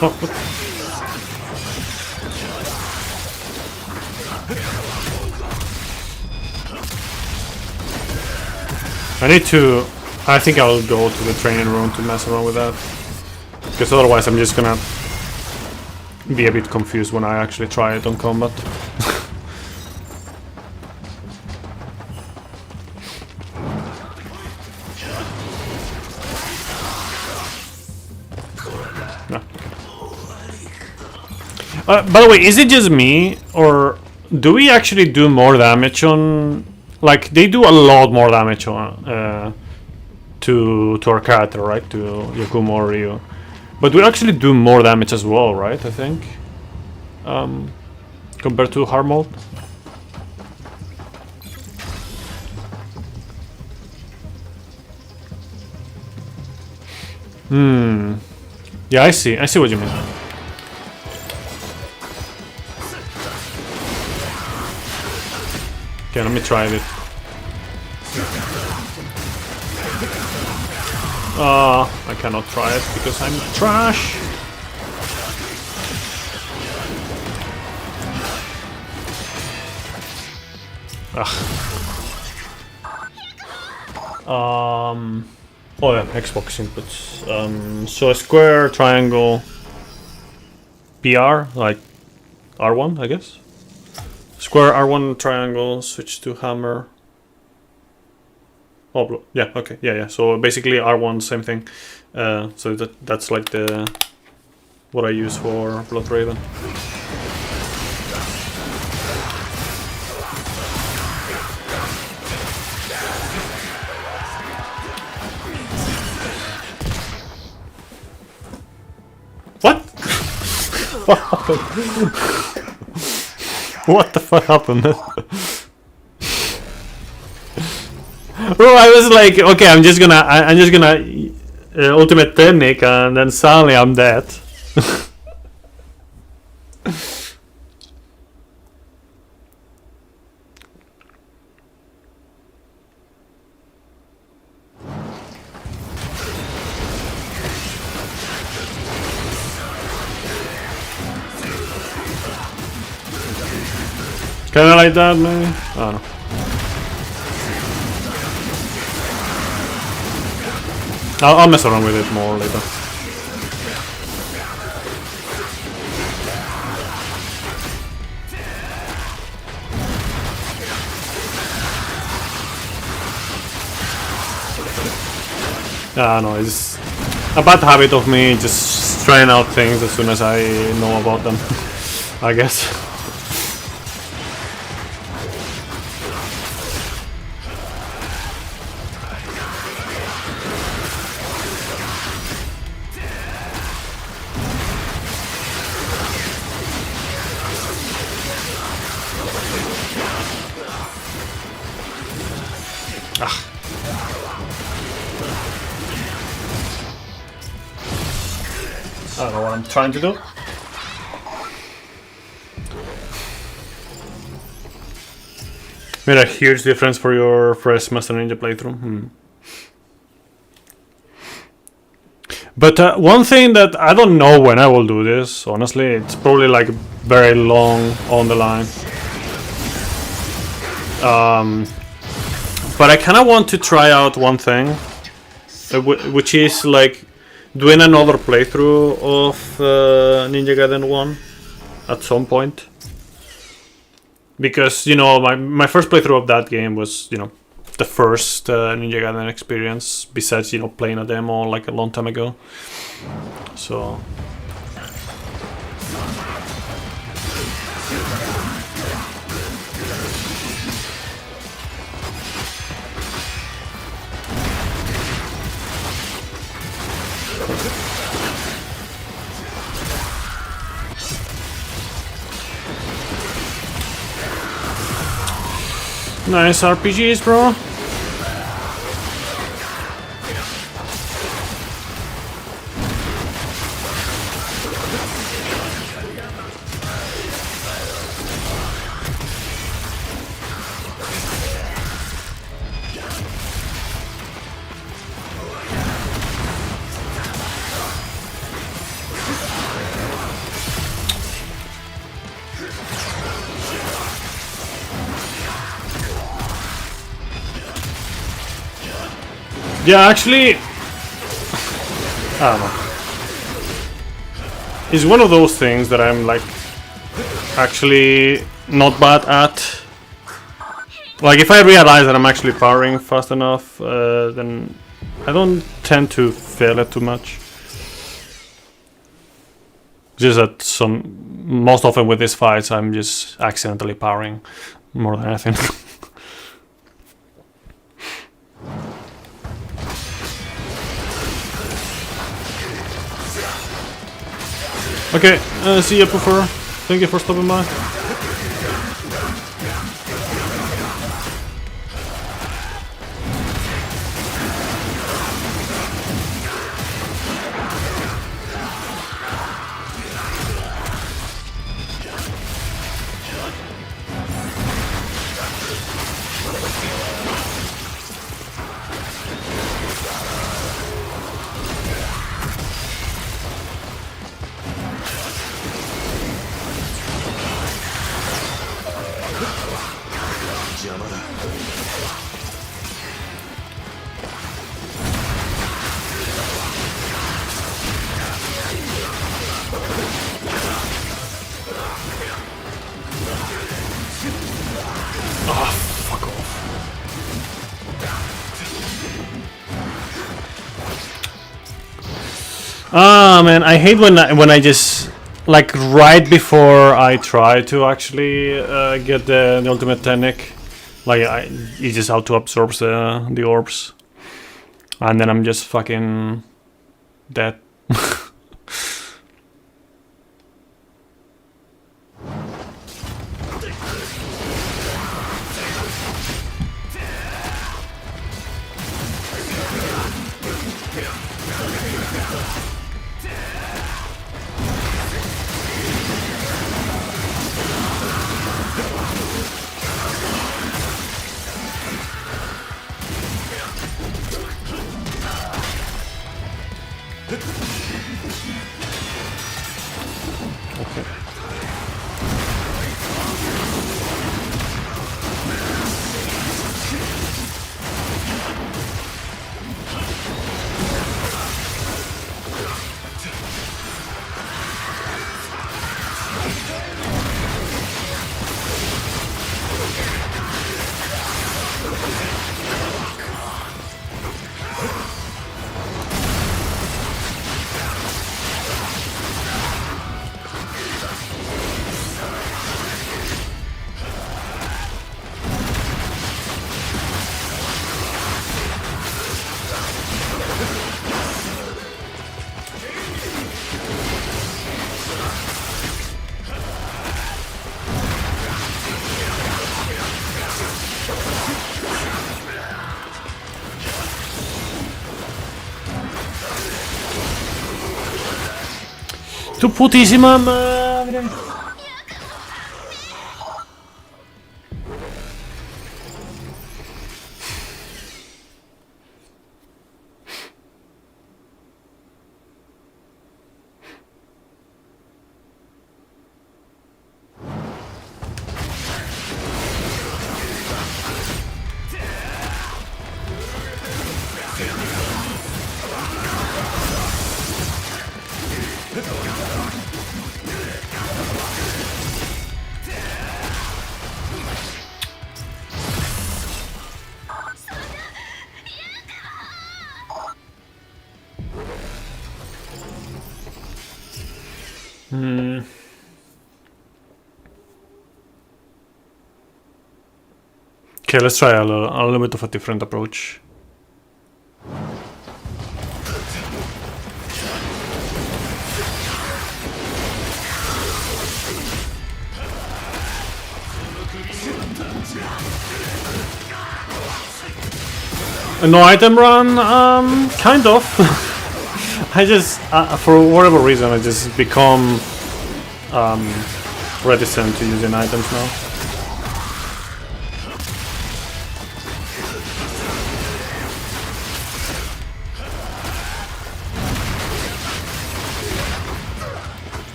Oh, what? I think I'll go to the training room to mess around with that. Because otherwise I'm just gonna be a bit confused when I actually try it on combat. No. By the way, is it just me, or do we actually do more damage on... Like, they do a lot more damage on to our character, right? To Yakumo or Ryu. But we actually do more damage as well, right? I think. Compared to hard mode. Yeah, I see what you mean. Okay, let me try it. I cannot try it because I'm trash. Oh yeah, Xbox inputs. So a square, triangle, PR, like R1, I guess. Square, R1, triangle, switch to hammer. Oh, yeah, okay, yeah. So basically R1, same thing. So that's like the what I use for Blood Raven. What? What happened? What the fuck happened? Bro, I was like, okay, I'm just gonna ultimate technique, and then suddenly I'm dead. Kinda like that, maybe? I don't know. I'll mess around with it more later. No, it's a bad habit of me just trying out things as soon as I know about them, I guess. I don't know what I'm trying to do. Made a huge difference for your first Master Ninja playthrough. But one thing that I don't know when I will do this, honestly, it's probably like very long on the line. But I kind of want to try out one thing, which is like doing another playthrough of Ninja Gaiden 1 at some point. Because, you know, my first playthrough of that game was, you know, the first Ninja Gaiden experience, besides, you know, playing a demo like a long time ago. So... Nice RPGs, bro. Yeah, actually, I don't know. It's one of those things that I'm like actually not bad at. Like if I realize that I'm actually powering fast enough, then I don't tend to fail it too much. Just that most often with these fights, I'm just accidentally powering more than anything. Okay, see you, Puffer. Thank you for stopping by. Ah, man, I hate when I just like right before I try to actually get the ultimate technique, like it just auto absorbs the orbs, and then I'm just fucking dead. Tu putísima madre. Okay, let's try a little bit of a different approach. No item run, kind of. I just, for whatever reason, I just become reticent to using items now.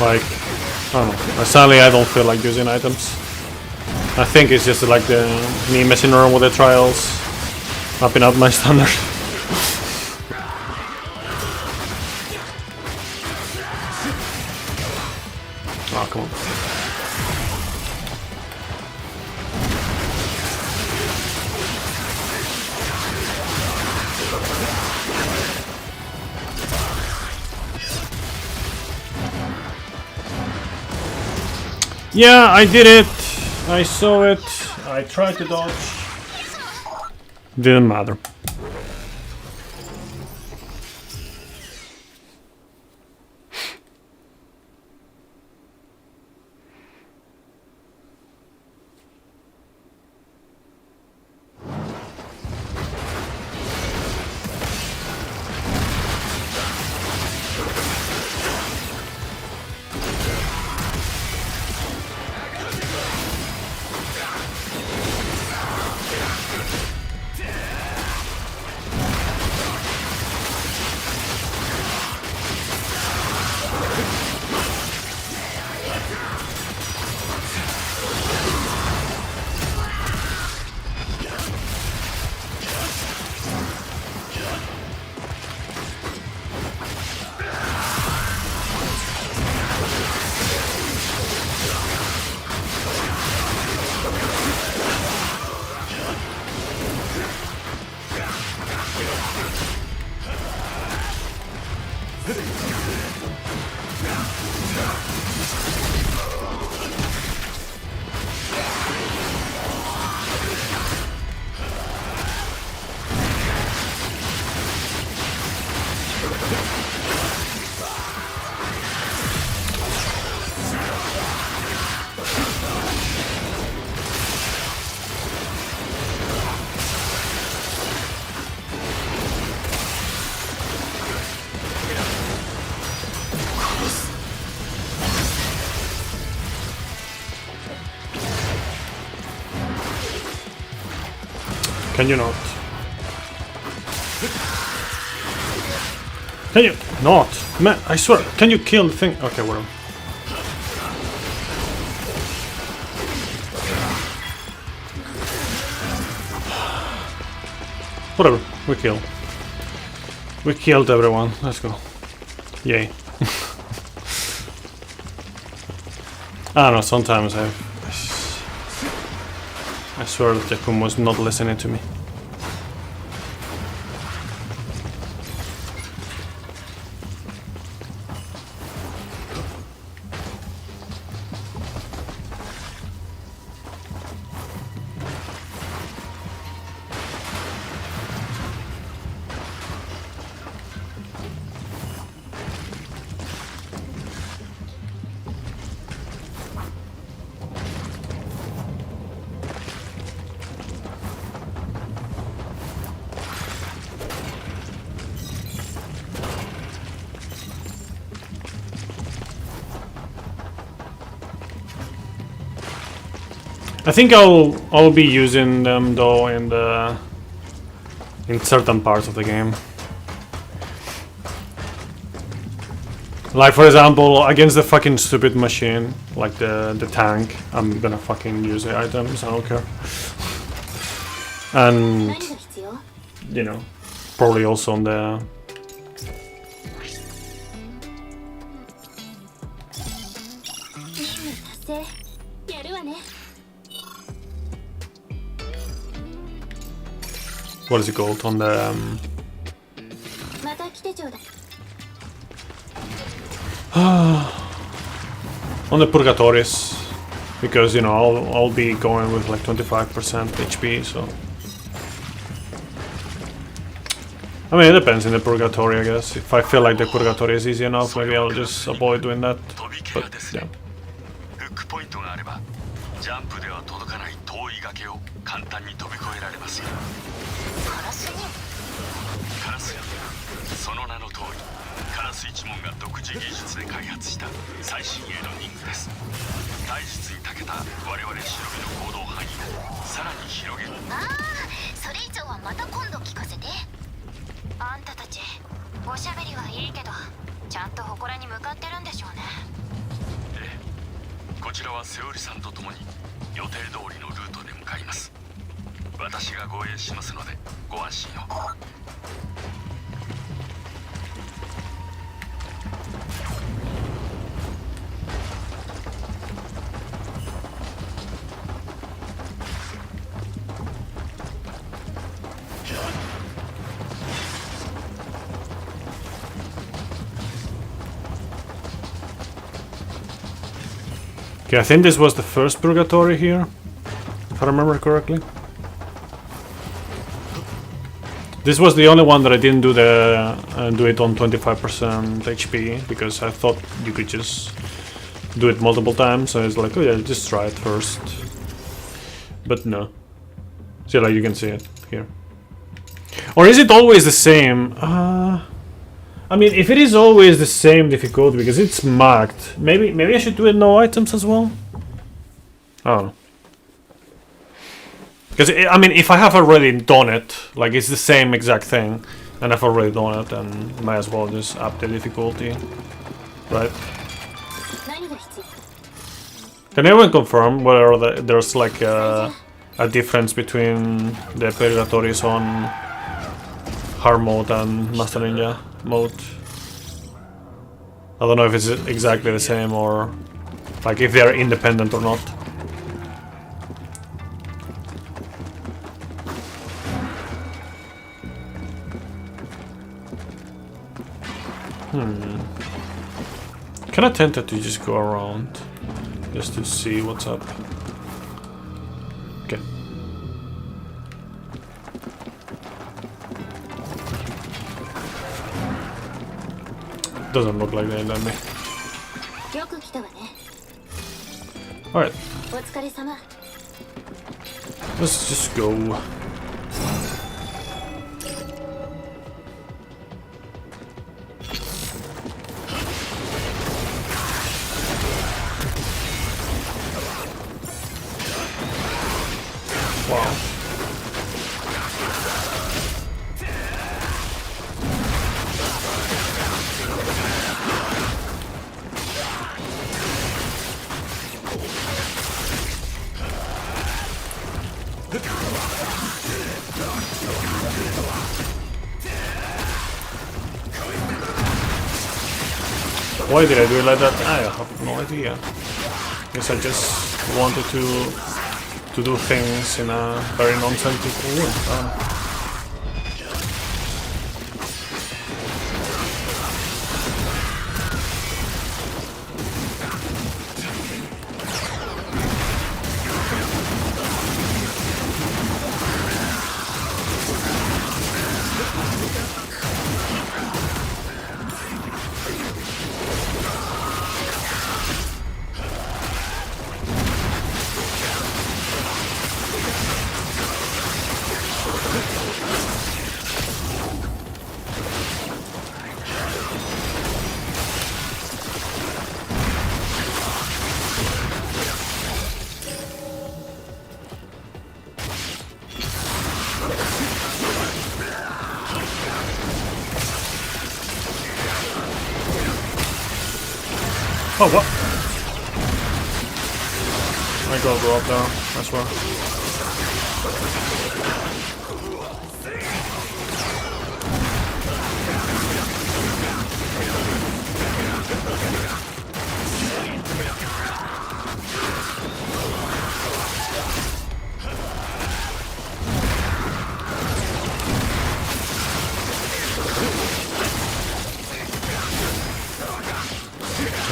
Like, I don't know. Sadly, I don't feel like using items. I think it's just like me messing around with the trials, mapping out my standard. Oh, come on. Yeah, I did it. I saw it. I tried to dodge. Didn't matter. Can you not? Can you not? Man, I swear, can you kill the thing? Okay, whatever. Whatever, we kill. We killed everyone, let's go. Yay. I don't know, sometimes I swear that Jakun was not listening to me. I think I'll be using them though in certain parts of the game. Like for example, against the fucking stupid machine, like the tank, I'm gonna fucking use the items, I don't care. And you know, probably also on the what is it called on the また来てちょうだい on the purgatories, because you know I'll be going with like 25% HP, so I mean it depends in the purgatory, I guess. If I feel like the purgatory is easy enough, maybe I'll just avoid doing that. 飛びケ But アですね yeah. フックポイントがあればジャンプでは届かない遠い崖を簡単に飛び越えられますよカラスその名の通りカラス一門が独自技術で開発した最新鋭の任務です体術に長けた我々忍びの行動範囲をさらに広げるああそれ以上はまた今度聞かせてあんたたちおしゃべりはいいけどちゃんと祠に向かってるんでしょうねええこちらはセオリさんと共に予定通りのルートで向かいます私が護衛しますのでご安心を Okay, I think this was the first purgatory here, if I remember correctly. This was the only one that I didn't do the do it on 25% HP because I thought you could just do it multiple times. So it's like, oh yeah, just try it first. But no. See, like you can see it here. Or is it always the same? I mean, if it is always the same difficulty because it's marked, maybe I should do it no items as well. I don't know. Because I mean, if I have already done it, like it's the same exact thing, and I've already done it, then might as well just up the difficulty, right? 何が必要 Can anyone confirm whether there's like a difference between the purgatories on hard mode and Master Ninja mode? I don't know if it's exactly the same or like if they're independent or not. Kinda tempted to just go around just to see what's up. Okay. Doesn't look like they let me. よく来たわね Alright, お疲れ様 let's just go. Wow. Why did I do it like that? I have no idea. Guess I just wanted to do things in a very nonsensical way. Oh, what? I gotta go up there, I swear.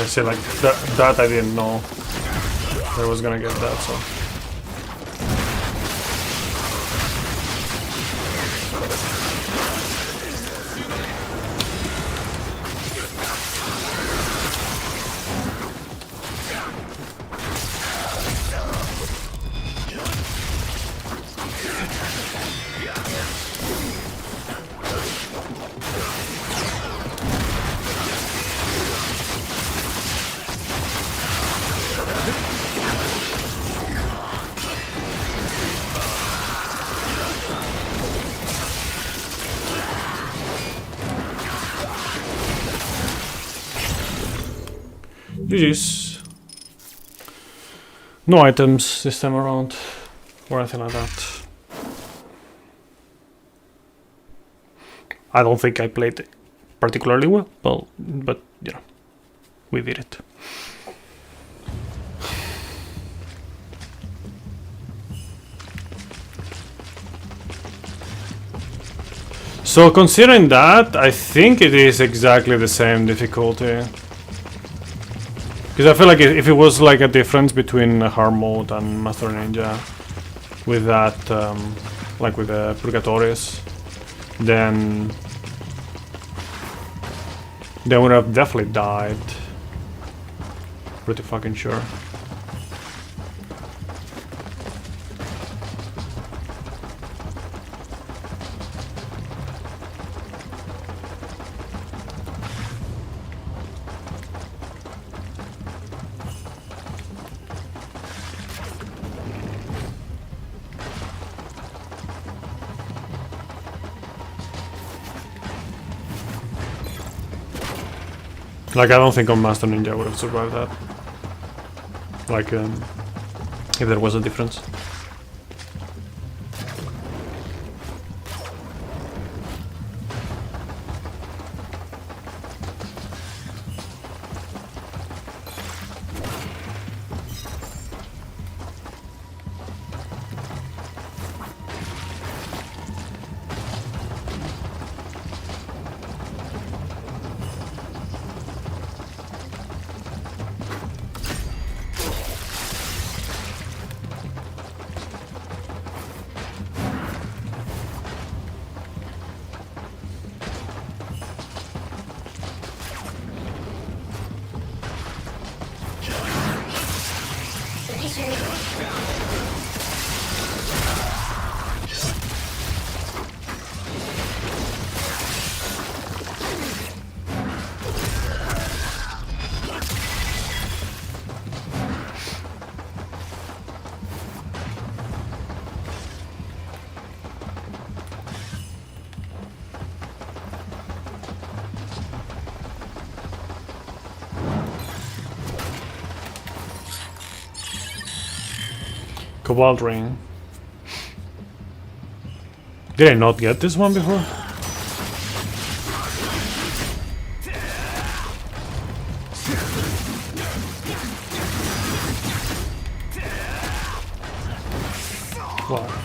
I say like that I didn't know I was gonna get that, so. GG's. No items this time around, or anything like that. I don't think I played particularly well, but you know, we did it. So considering that, I think it is exactly the same difficulty. Because I feel like if it was like a difference between hard mode and Master Ninja, with that, like with the Purgatorius, then they would have definitely died. Pretty fucking sure. Like, I don't think on Master Ninja would have survived that. Like, if there was a difference. Cobalt Ring. Did I not get this one before? Wow.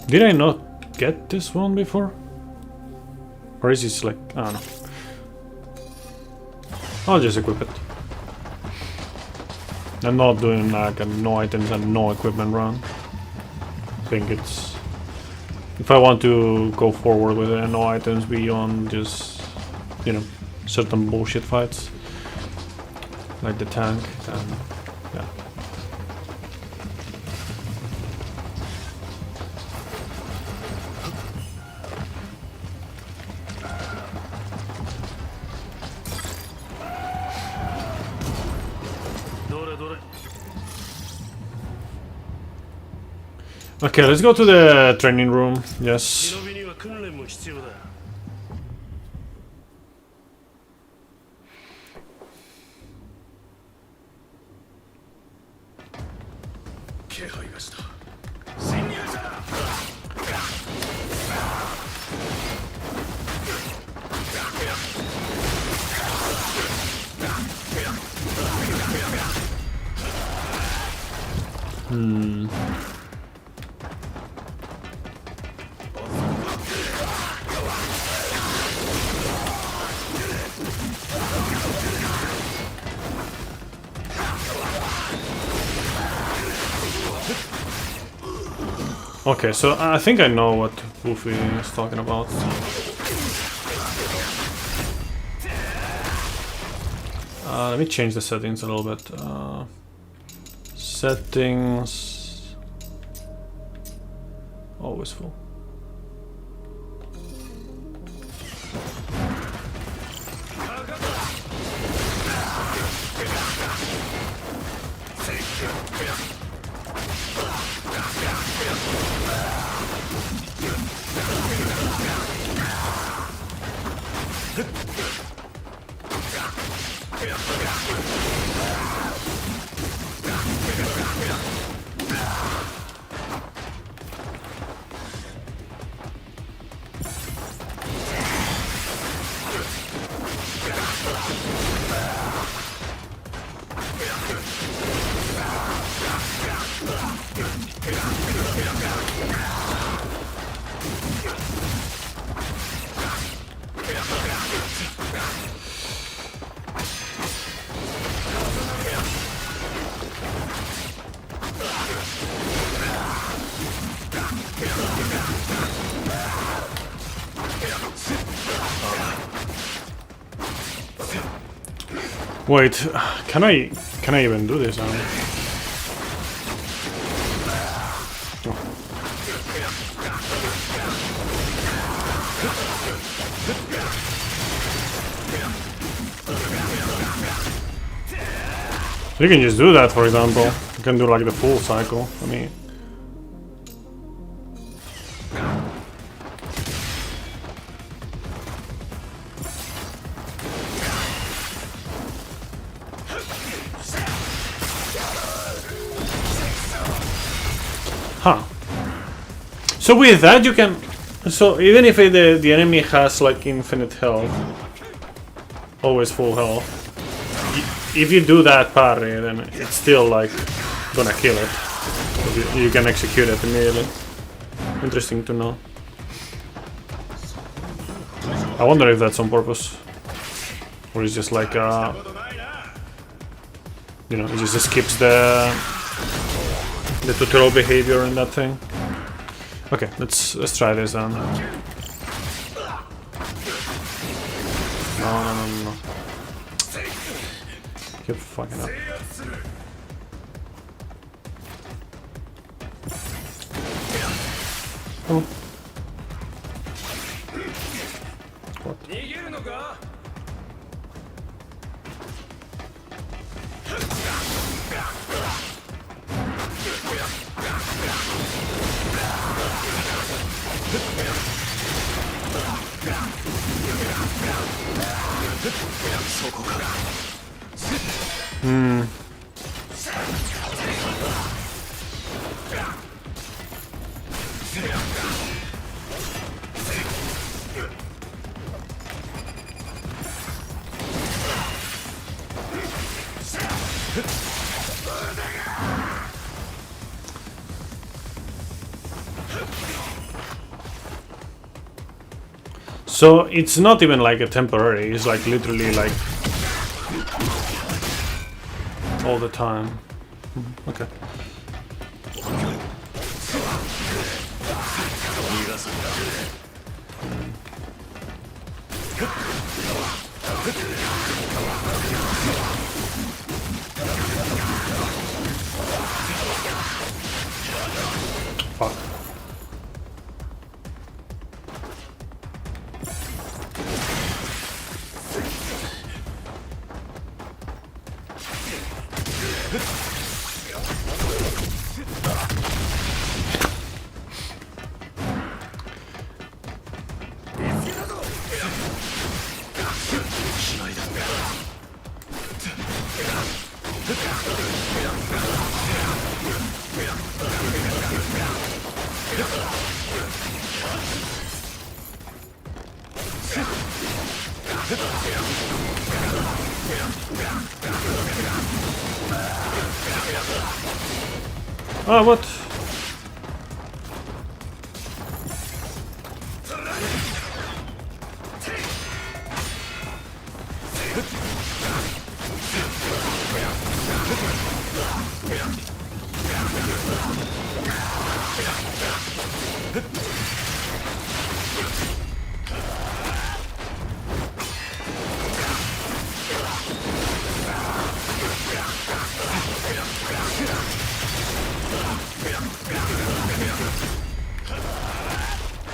Did I not get this one before? Or is this like, I don't know. I'll just equip it. I'm not doing like a no items and no equipment run. I think it's... If I want to go forward with it, no items beyond just, you know, certain bullshit fights. Like the tank, and yeah. Okay, let's go to the training room. Yes. 忍びには訓練も必要だ。気配がした。侵入者だ。Okay, so I think I know what Goofy is talking about. Let me change the settings a little bit. Settings. Always full. Wait, can I even do this? You can just do that, for example. You can do like the full cycle. I mean. Huh. So with that you can... So even if the enemy has like infinite health, always full health, if you do that parry, then it's still like gonna kill it. You can execute it immediately. Interesting to know. I wonder if that's on purpose. Or it's just like, you know, it just skips the tutorial behavior in that thing. Okay, let's try this then. No. Keep fucking up. Come on. What? So it's not even like a temporary, it's like literally like all the time. Okay. Fuck. Oh, what?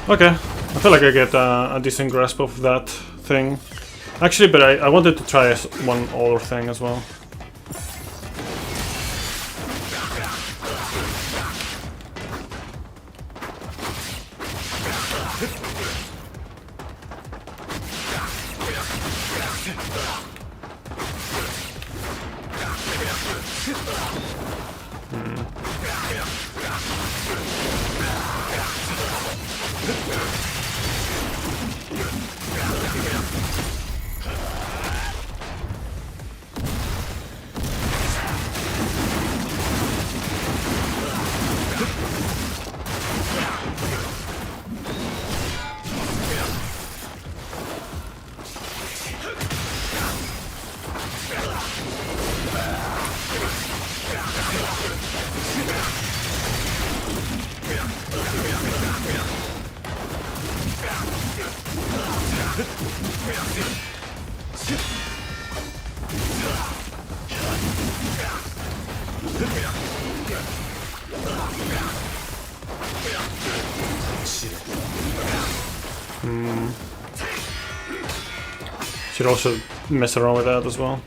Okay, I feel like I get a decent grasp of that thing. Actually, but I wanted to try one other thing as well. Should also mess around with that as well.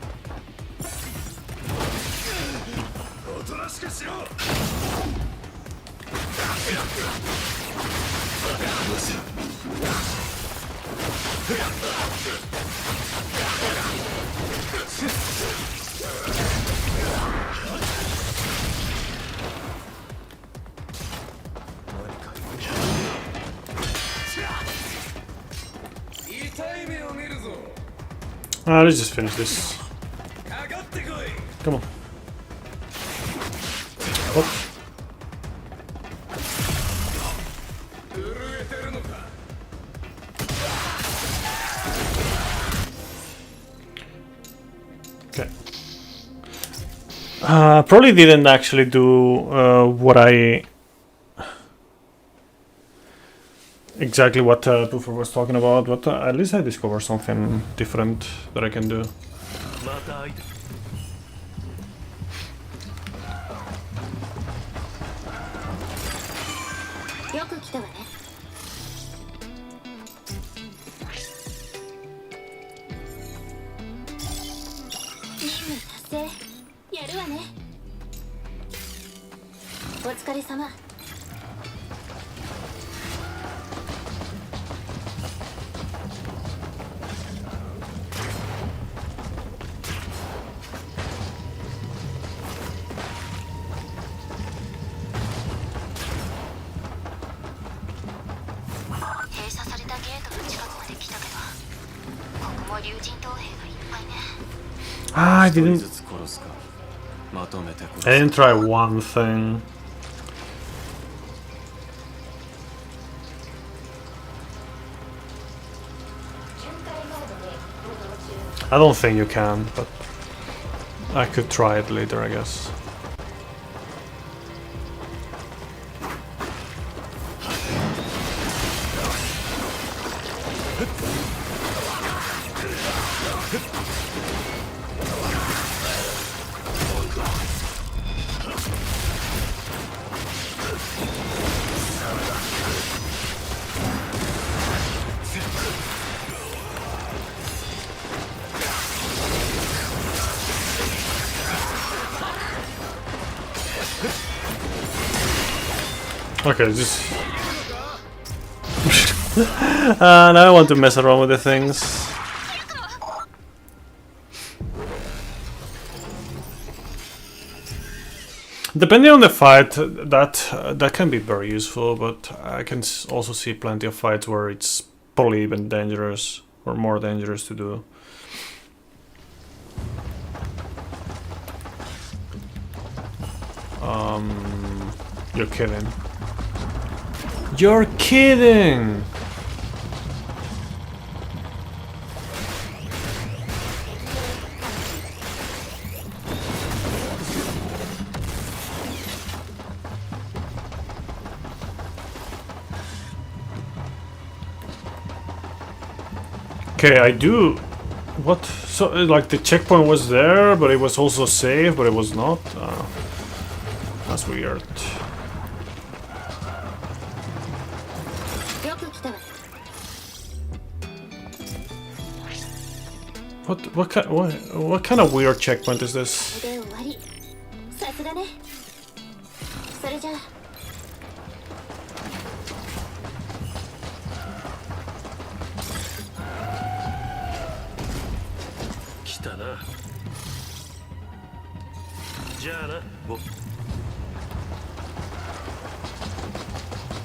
Let's just finish this. Come on. What? Okay. Probably didn't actually do what I... exactly what Puffer was talking about, but at least I discovered something different that I can do. I didn't try one thing. I don't think you can, but I could try it later, I guess. Okay, just... now I want to mess around with the things. Depending on the fight, that can be very useful, but I can also see plenty of fights where it's probably even dangerous. or more dangerous to do. You're kidding. You're kidding! Okay, I do... What? So, like, the checkpoint was there, but it was also safe, but it was not? That's weird. What kind of weird checkpoint is this? で終わり。さすがね。それじゃあ。来たな。じゃあな。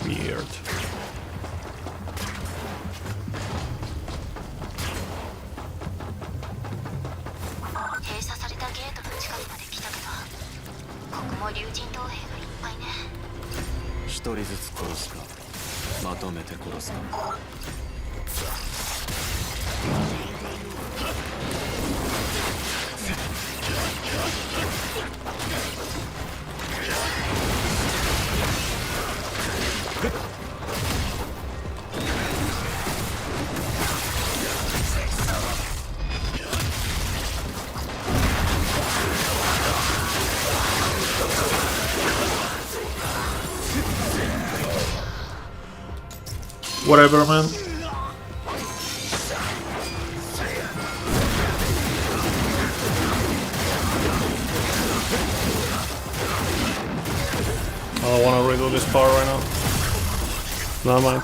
Weird. 閉鎖されたゲートの近くまで来たけど、ここも竜神島兵がいっぱいね。一人ずつ殺すかまとめて殺すか。Whatever, man. I don't want to redo this part right now. Never mind.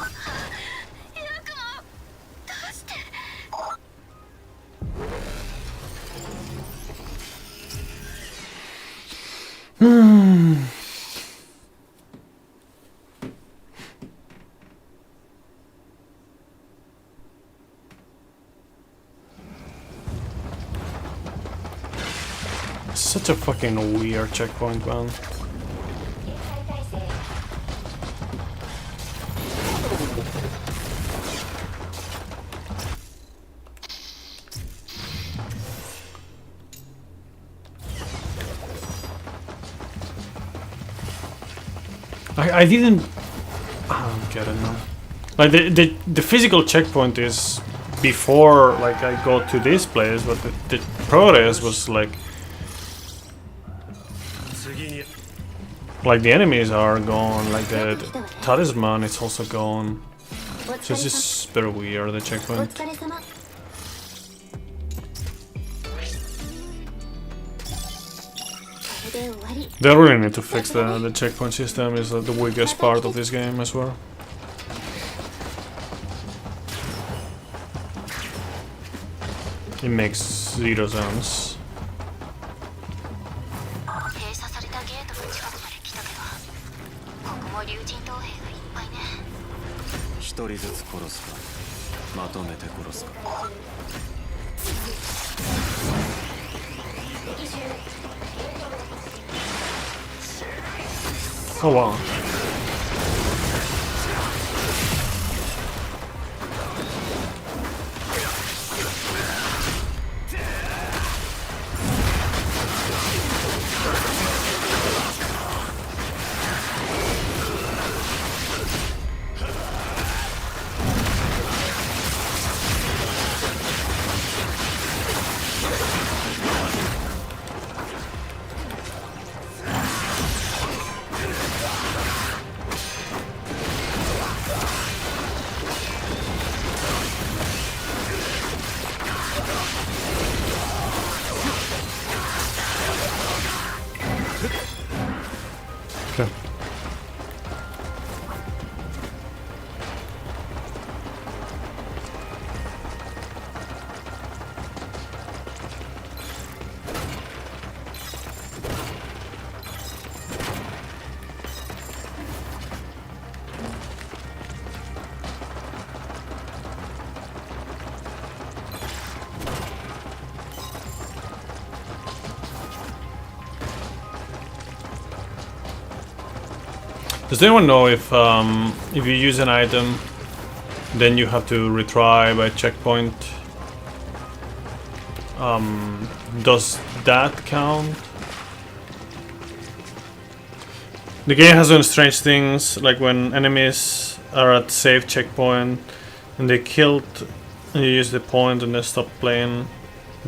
Such a fucking weird checkpoint, man. I didn't... I don't get it now. Like, the physical checkpoint is before, like, I go to this place, but the progress was, like... Like, the enemies are gone, like, the talisman is also gone. So it's just very weird, the checkpoint. お疲れ様。 で終わり。 They really need to fix the checkpoint system, is the weakest part of this game as well. It makes zero sense. 閉鎖されたゲートの近くまで来たけど、ここも竜神島兵がいっぱいね。一人ずつ殺すかまとめて殺すか。 Oh wow. Does anyone know if you use an item, then you have to retry by checkpoint? Does that count? The game has done strange things, like when enemies are at safe checkpoint and they killed, and you use the point and they stop playing.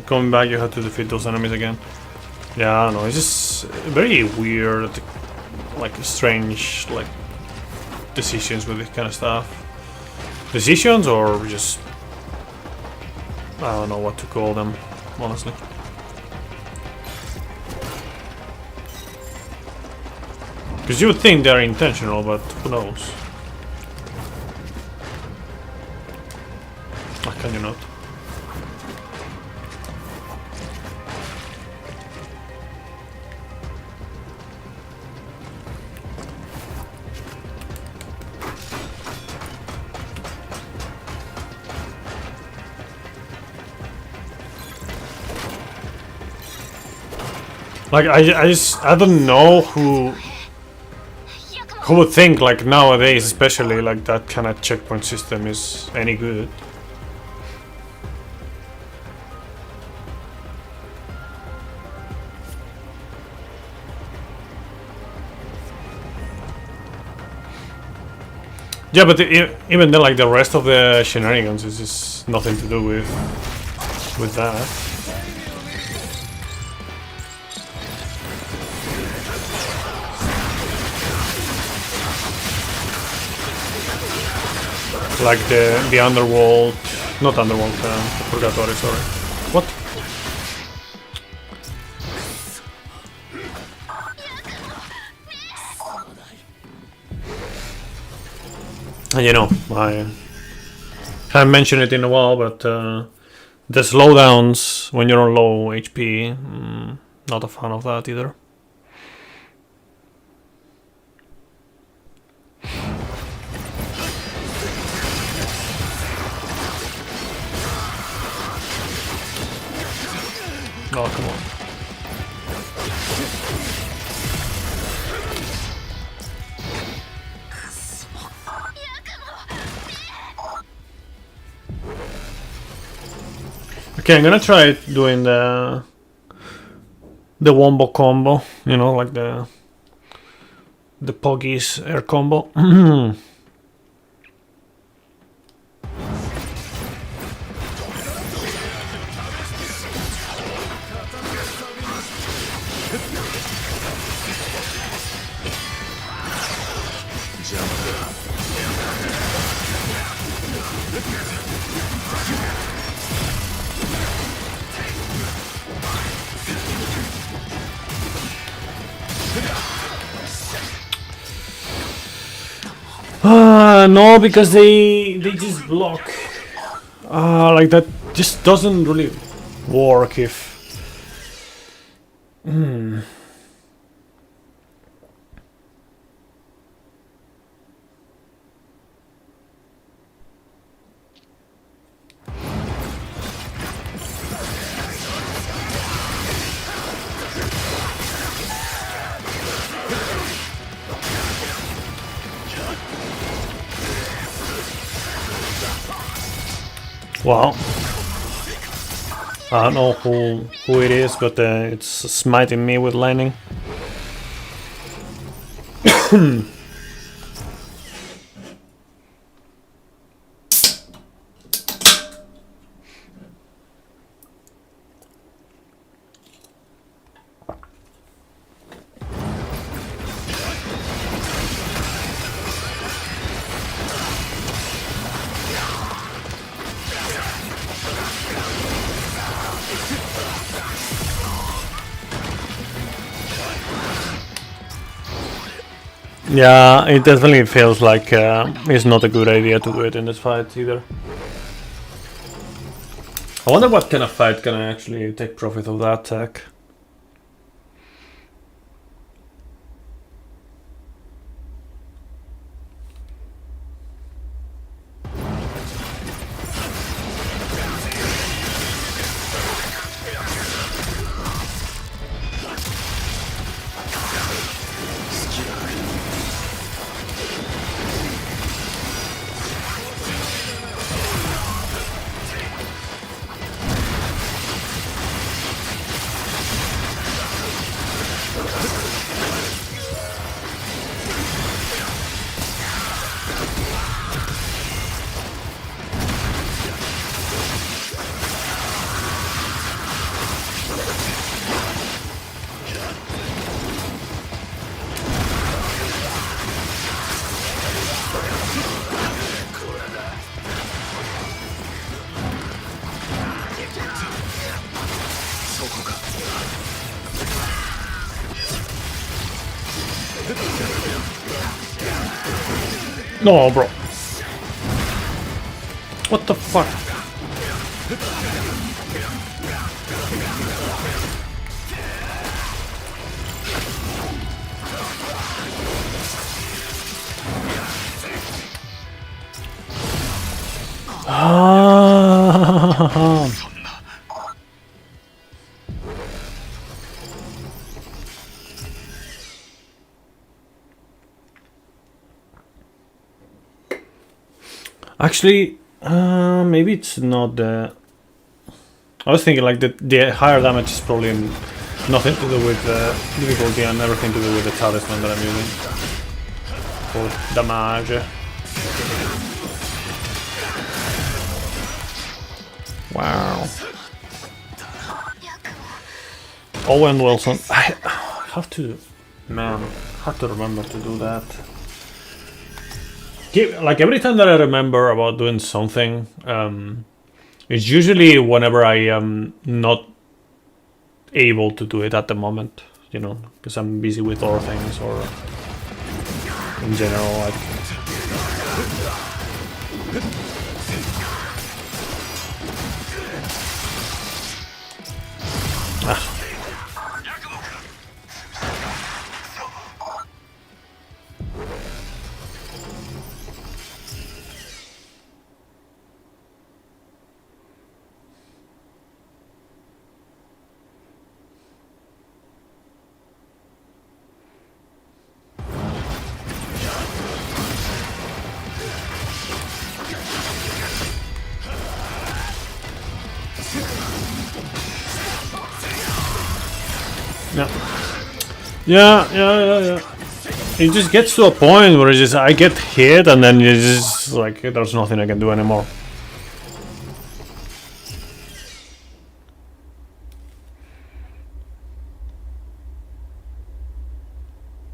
Coming back, you have to defeat those enemies again. Yeah, I don't know. It's just very weird, like strange, like decisions with this kind of stuff. Decisions, or just I don't know what to call them, honestly. Because you would think they're intentional, but who knows? How can you not? Like I don't know who would think, like nowadays especially, like that kind of checkpoint system is any good. Yeah, but even then, like the rest of the shenanigans is just nothing to do with that. Like the underworld, not underworld, purgatory. Sorry. What? And you know, I haven't mentioned it in a while, but the slowdowns when you're on low HP, not a fan of that either. Oh, come on. Okay, I'm gonna try doing the wombo combo, you know, like the Poggies air combo. No, because they just block. Like that just doesn't really work if. Wow. I don't know who it is, but it's smiting me with lightning. Yeah, it definitely feels like it's not a good idea to do it in this fight either. I wonder what kind of fight can I actually take profit of that tech. No, bro. What the fuck? Ah. Actually, maybe it's not the. I was thinking like the higher damage is probably nothing to do with the difficulty and everything to do with the talisman that I'm using for damage. Wow. Owen Wilson. I have to, man, have to remember to do that. Like every time that I remember about doing something, it's usually whenever I am not able to do it at the moment, you know, because I'm busy with other things or in general, like. Yeah. It just gets to a point where it's just I get hit and then it's just like there's nothing I can do anymore.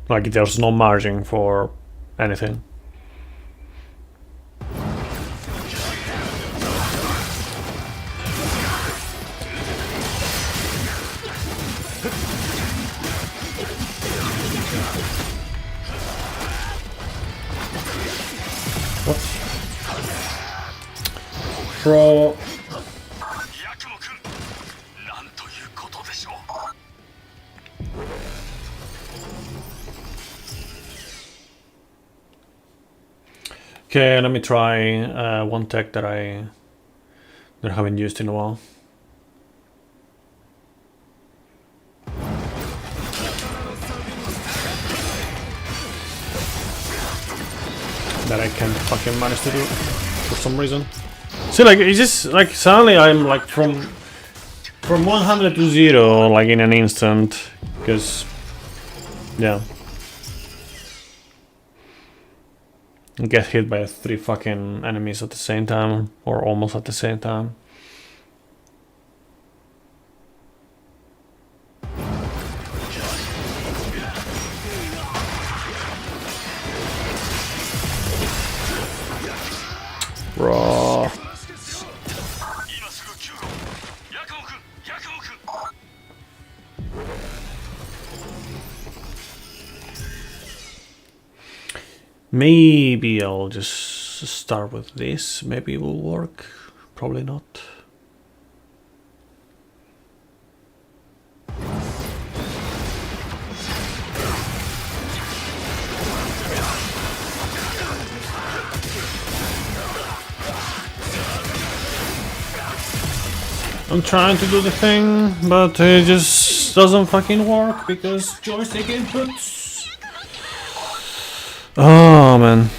Like there's no margin for anything. Bro. Okay, let me try one tech that I haven't used in a while. That I can't fucking manage to do for some reason. See, like it's just like suddenly I'm like from 100 to 0 like in an instant, because yeah, I get hit by 3 fucking enemies at the same time or almost at the same time. Bro. Maybe I'll just start with this. Maybe it will work. Probably not. I'm trying to do the thing, but it just doesn't fucking work because joystick inputs. Oh man.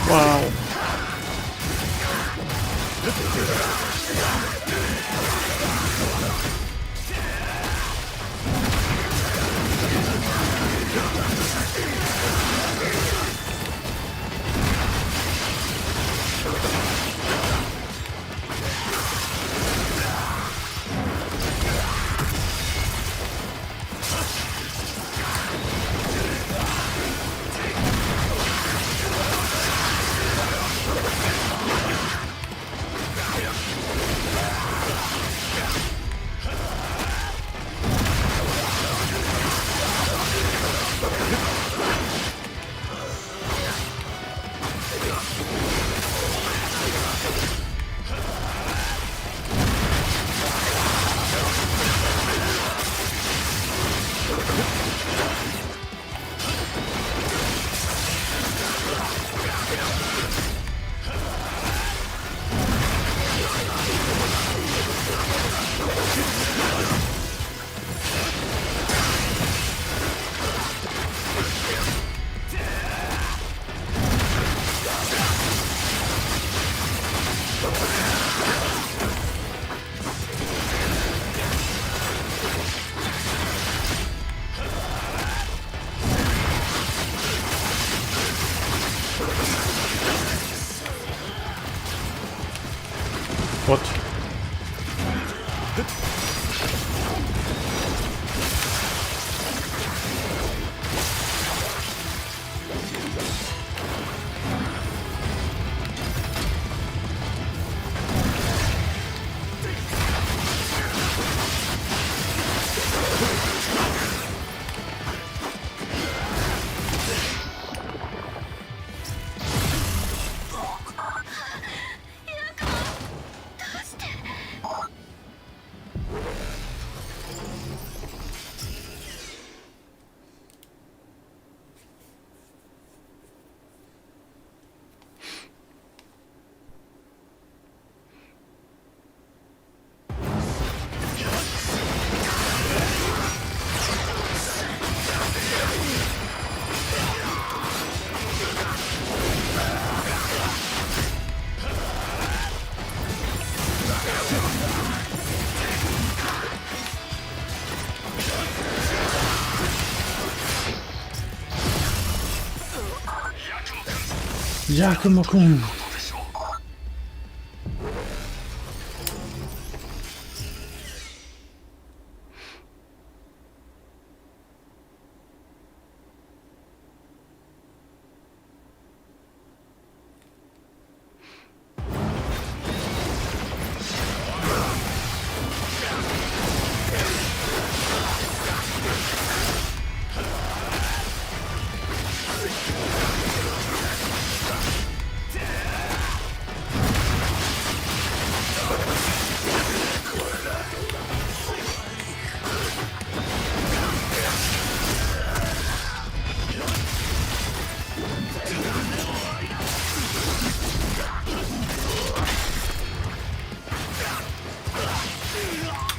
Wow. What? Yakumo-kun.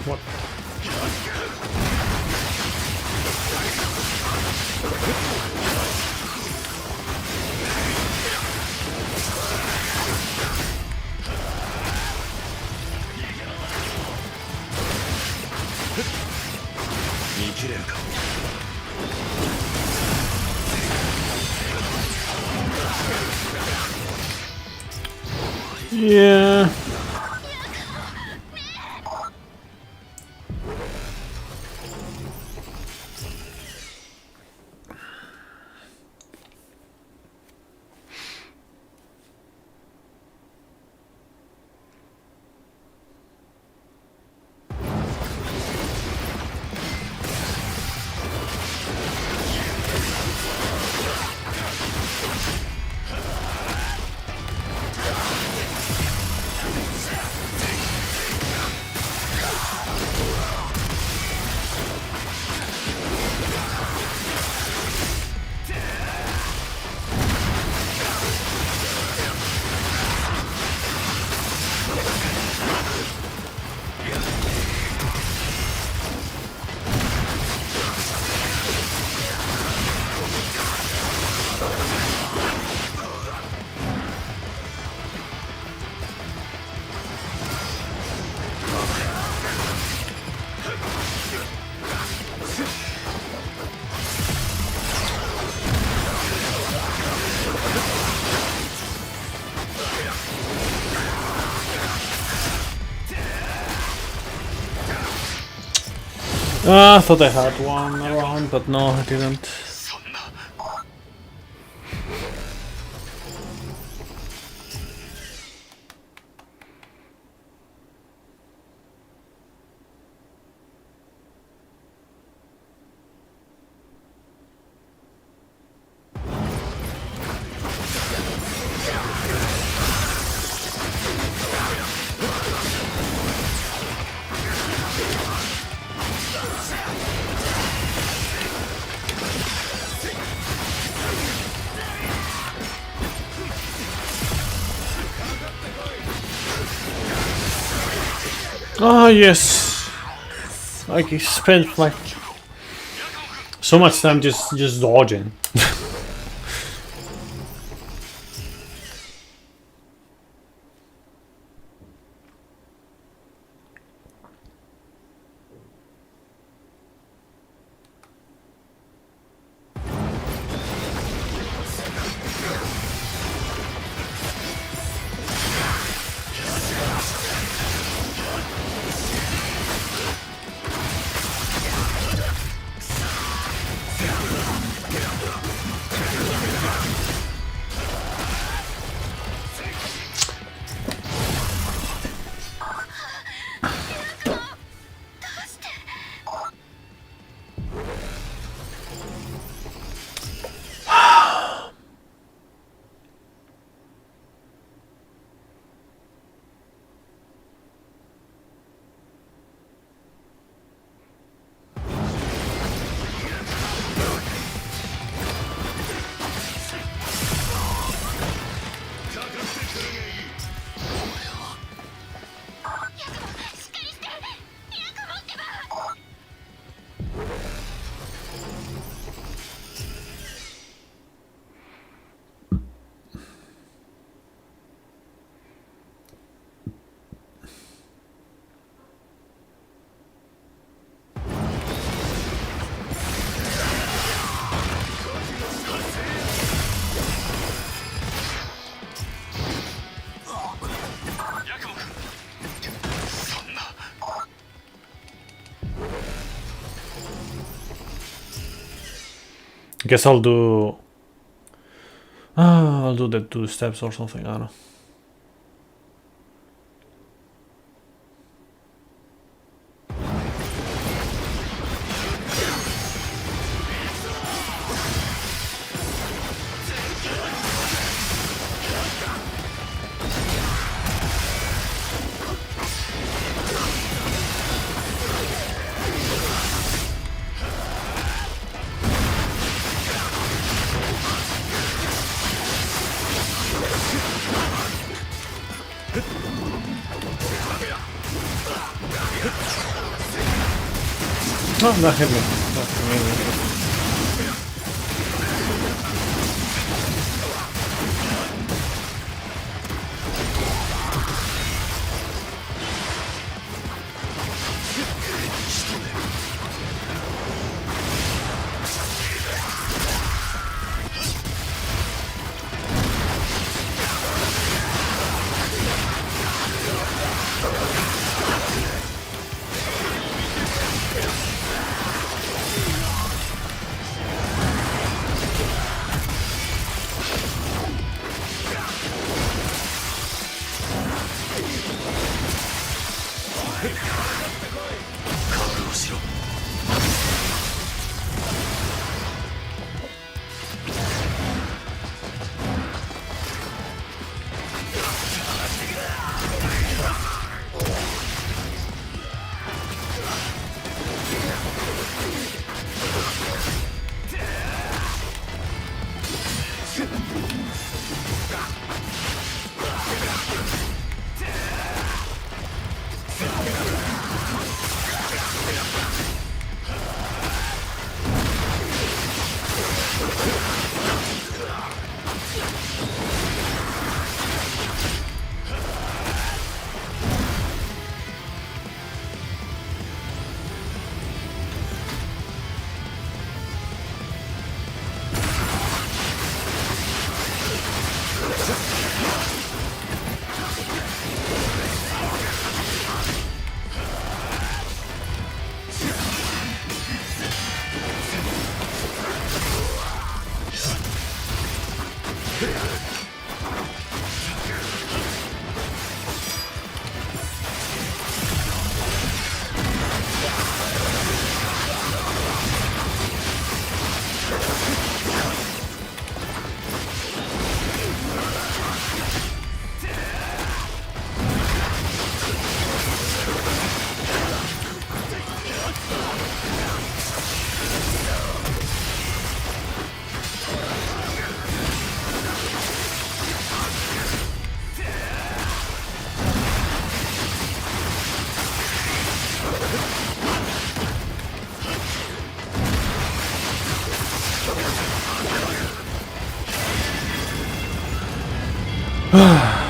What? Yeah. I thought I had one around, but no, I didn't. そんな What? Ah, yes. Like he spent like so much time just dodging. I guess I'll do the 2 steps or something, I don't know. Oh, that hit me. That's amazing.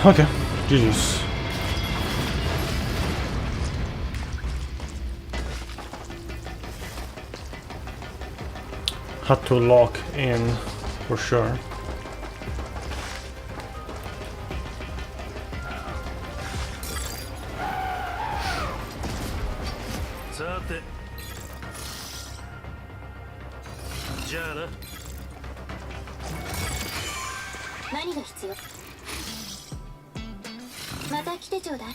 Okay, GG's. Had to lock in for sure. What? 何が必要？また来てちょうだい。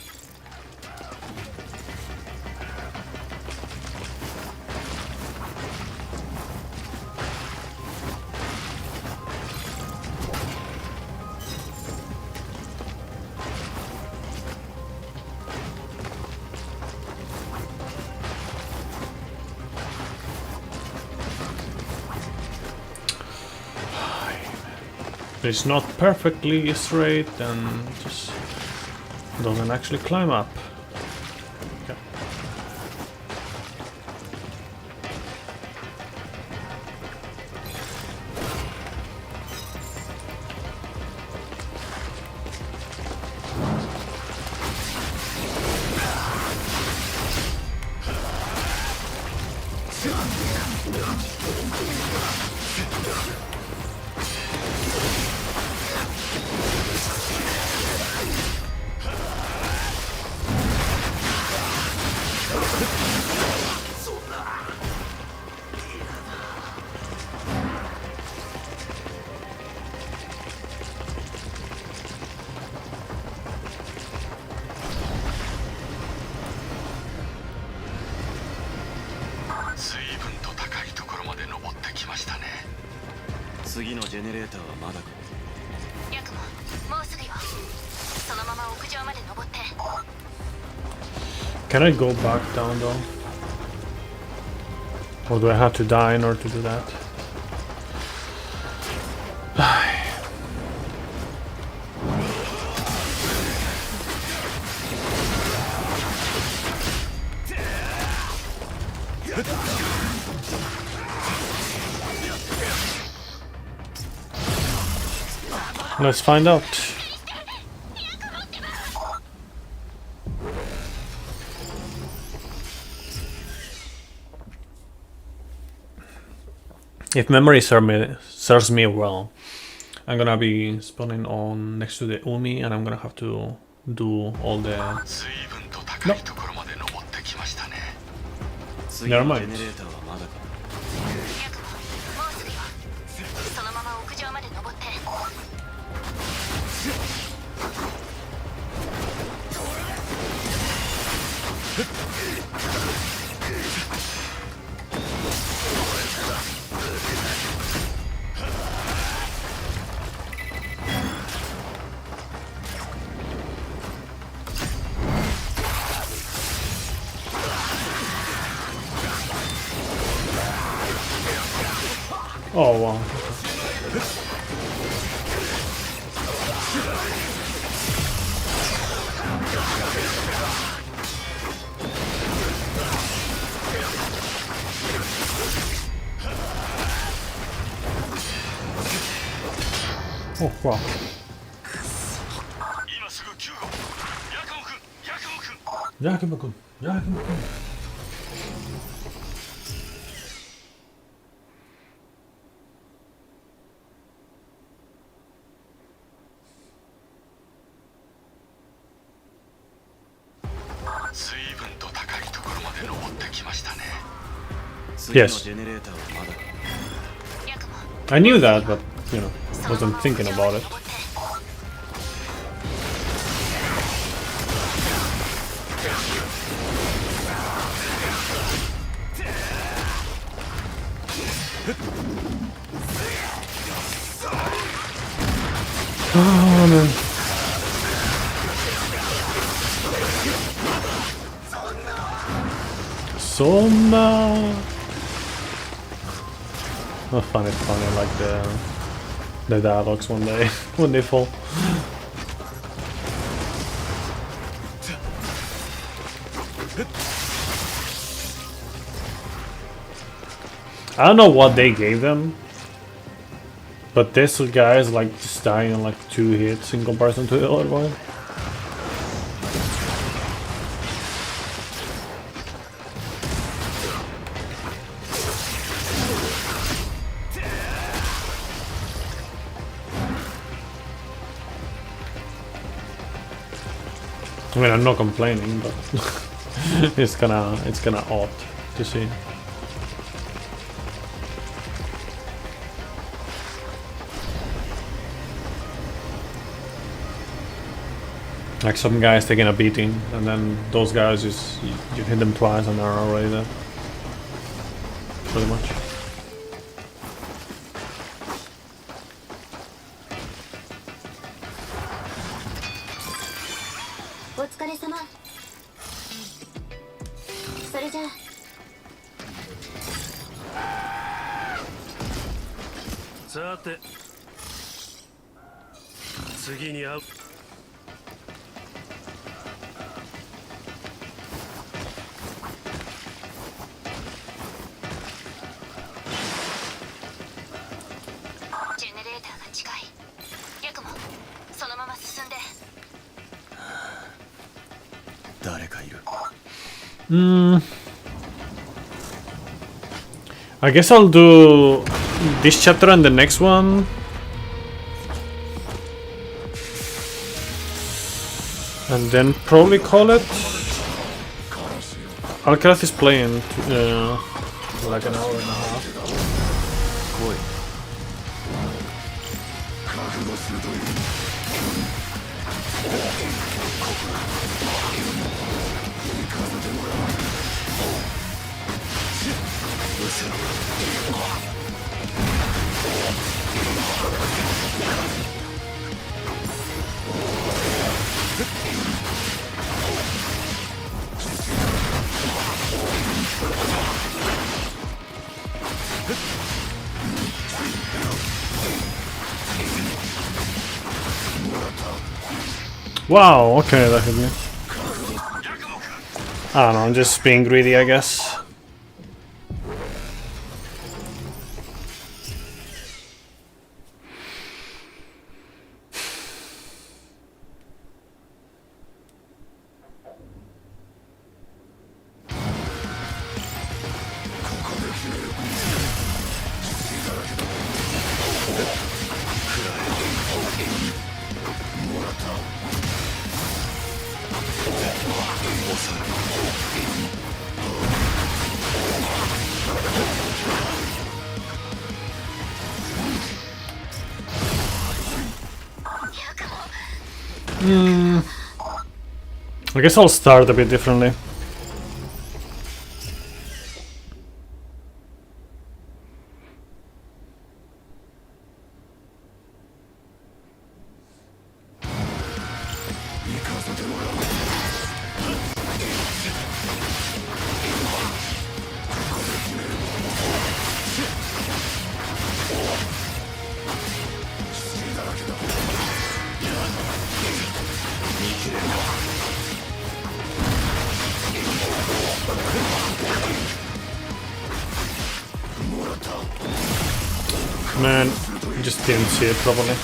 It's not perfectly straight and just doesn't actually climb up. Okay. Can I go back down though? Or do I have to die in order to do that? Let's find out. If memory serves me well, I'm gonna be spawning on next to the Umi, and I'm gonna have to do all the. No. Never mind. Oh wow. Oh wow. Yakumo-kun. Yakumo-kun. Yes. I knew that, but you know, wasn't thinking about it. Oh man. Soma. I find it funny, like the dialogues when they fall. I don't know what they gave them, But this guy is like just dying in like 2 hits in comparison to the other one. I mean, I'm not complaining, but it's kinda odd to see. Like some guys taking a beating, and then those guys just you hit them twice and they're already dead. Pretty much. お疲れ様。それじゃあ。さて次に会う。ジェネレーターが近い。ヤクモ、そのまま進んで。誰かいる。I guess I'll do this chapter and the next one. And then probably call it. Alcaraz is playing like an hour and a half. 来い。Wow, okay, that hit me. I don't know, I'm just being greedy, I guess. I guess I'll start a bit differently. Man, just didn't see it properly.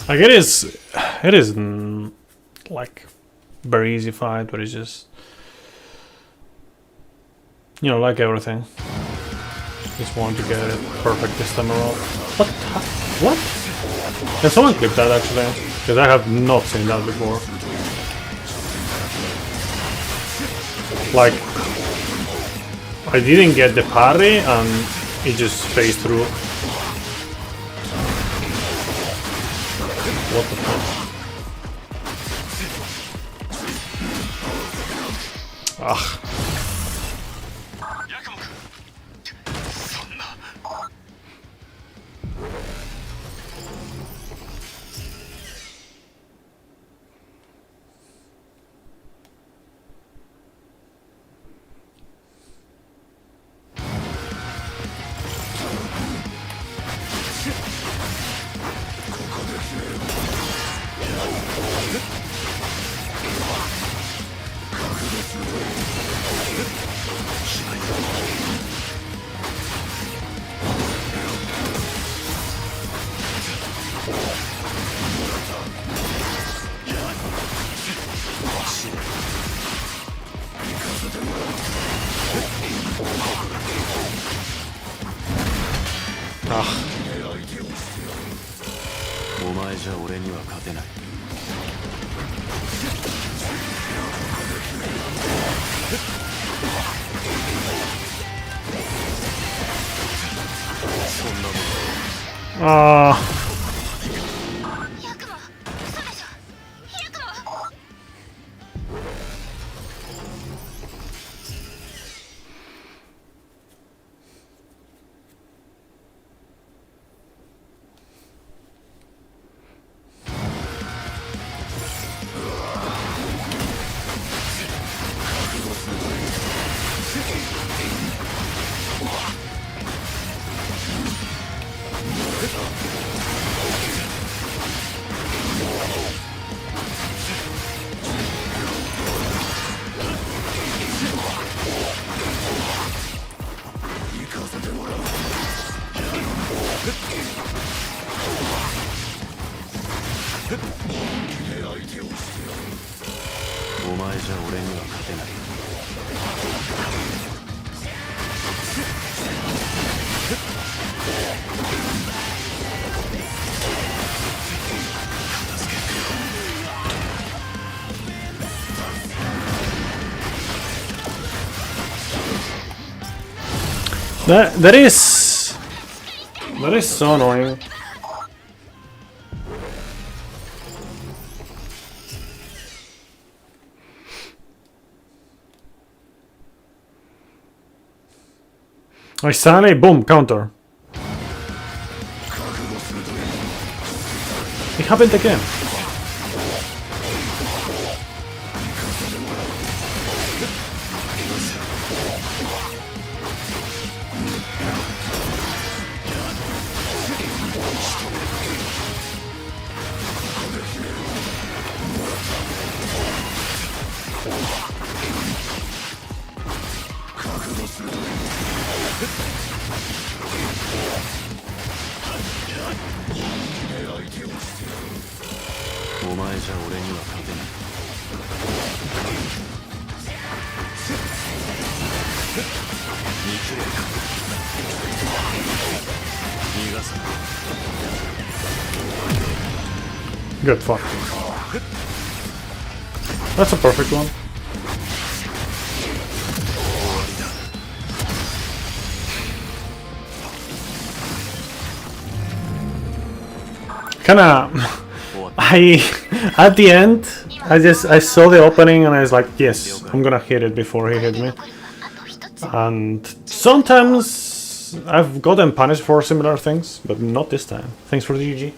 Like it is like very easy fight, but it's just, you know, like everything. Just want to get it perfect this time around. What? Can someone clip that actually? Because I have not seen that before. Like, I didn't get the parry and it just phased through. What the fuck? Ugh. Ah.お前じゃ俺には勝てない。That is so annoying. I suddenly boom counter. It happened again. Good fuck. That's a perfect one. Kinda at the end I saw the opening and I was like, yes, I'm gonna hit it before he hit me. And sometimes I've gotten punished for similar things, but not this time. Thanks for the GG.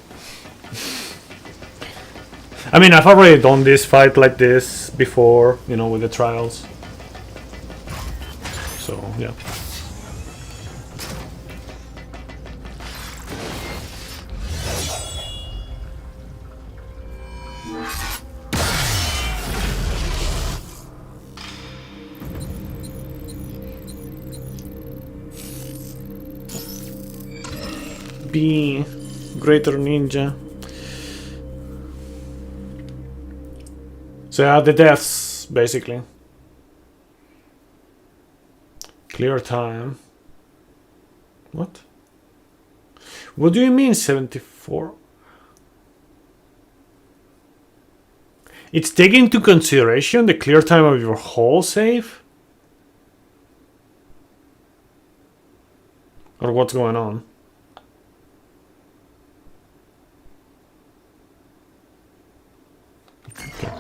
I mean, I've already done this fight like this before, you know, with the trials. So, yeah. Be greater ninja. So yeah, the deaths, basically. Clear time. What? What do you mean 74? It's taking into consideration the clear time of your whole save? Or what's going on? Okay.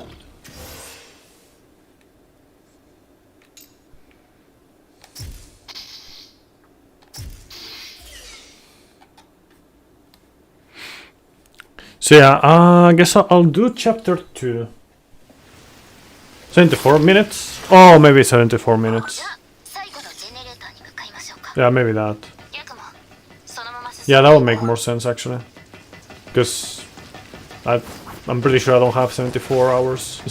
So yeah, I guess I'll do chapter 2. 74 minutes? Oh, maybe 74 minutes. Yeah, maybe that. Yeah, that would make more sense actually. Because I'm pretty sure I don't have 74 hours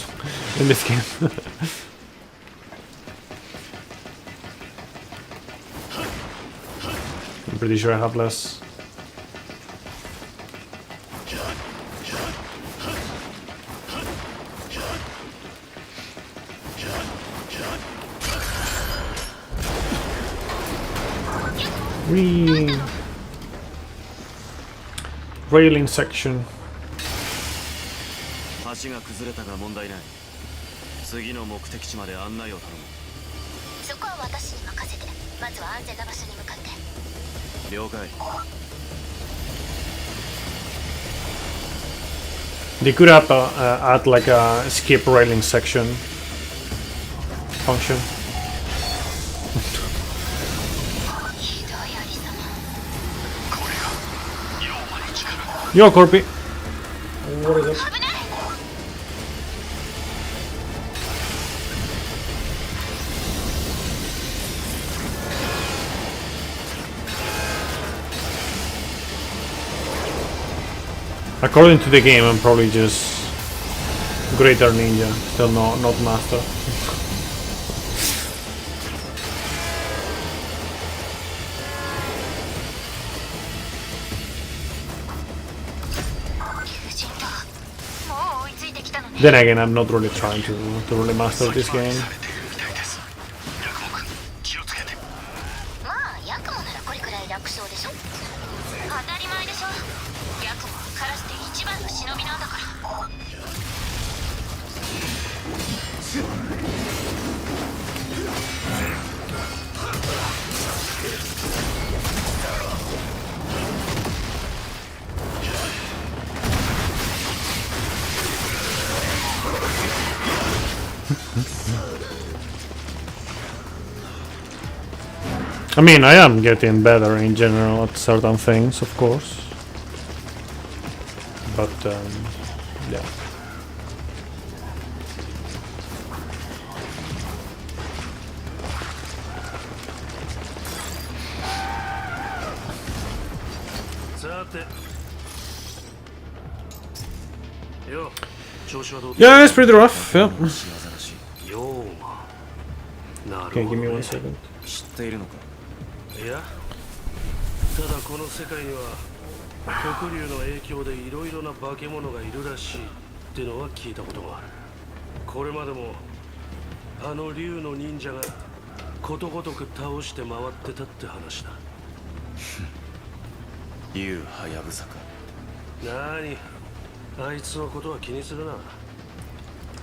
in this game. I'm pretty sure I have less. Railing section. 橋が崩れたが問題ない。次の目的地まで案内を頼む。私に任せて、まずは安全な場所に向かって。了解。 They could have add like a skip railing section function. ひどいありさま。 Yo, Corby. What is it? 危ない。 According to the game, I'm probably just greater ninja, still not master. Then again, I'm not really trying to really master this game. まあヤクモならこれくらい楽勝でしょ。当たり前でしょ。ヤクモはカラスで一番の忍びなんだから。 I mean, I am getting better in general at certain things, of course. But, yeah. Yeah, it's pretty rough, yeah. Okay, give me 1 second. 知っているのか。いや、ただこの世界には黒竜の影響でいろいろな化け物がいるらしいってのは聞いたことがある。これまでもあの竜の忍者がことごとく倒して回ってたって話だ。竜はやぶさか。なに、あいつのことは気にするな。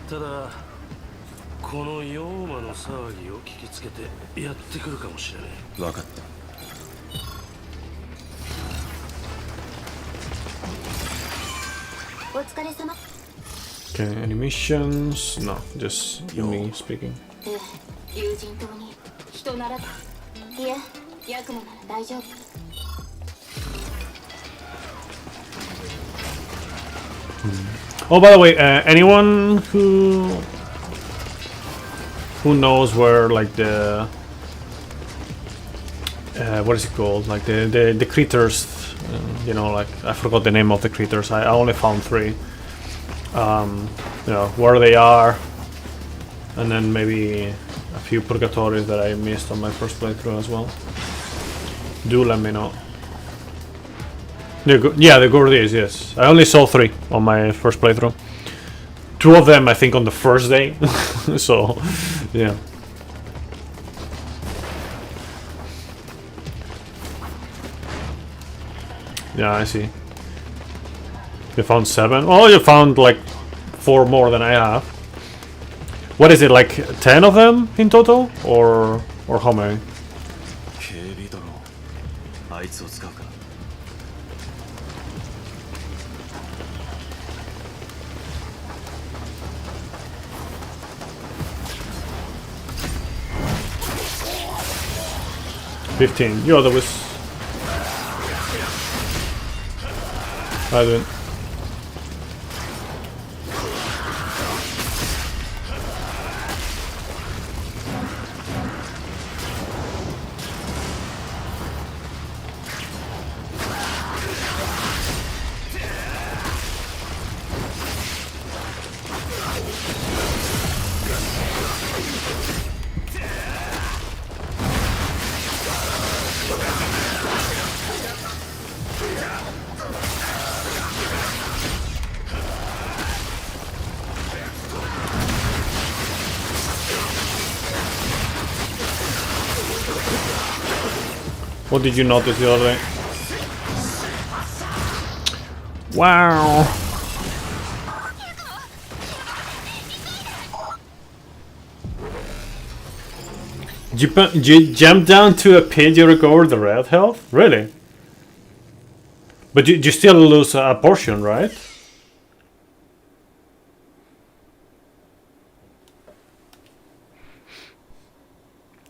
ただこの妖魔の騒ぎを聞きつけてやってくるかもしれない。分かった。お疲れ様。 Okay, any missions? No, just me speaking. 友人島に人ならず。いえ、ヤクモなら大丈夫。 Oh, by the way, anyone who knows where like the what is it called? Like the critters, you know, like I forgot the name of the critters. I only found 3. You know where they are, and then maybe a few purgatories that I missed on my first playthrough as well. Do let me know. Yeah, the Gordies, yes. I only saw 3 on my first playthrough. 2 of them, I think, on the first day. So, yeah. Yeah, I see. You found 7? Oh, you found like 4 more than I have. What is it, like 10 of them in total? Or how many? 警備ドローン。あいつを使うか。 15. Yo, that was... I didn't... What did you notice the other day? Wow! You jump down to a pit, you recover the red health? Really? But you still lose a portion, right?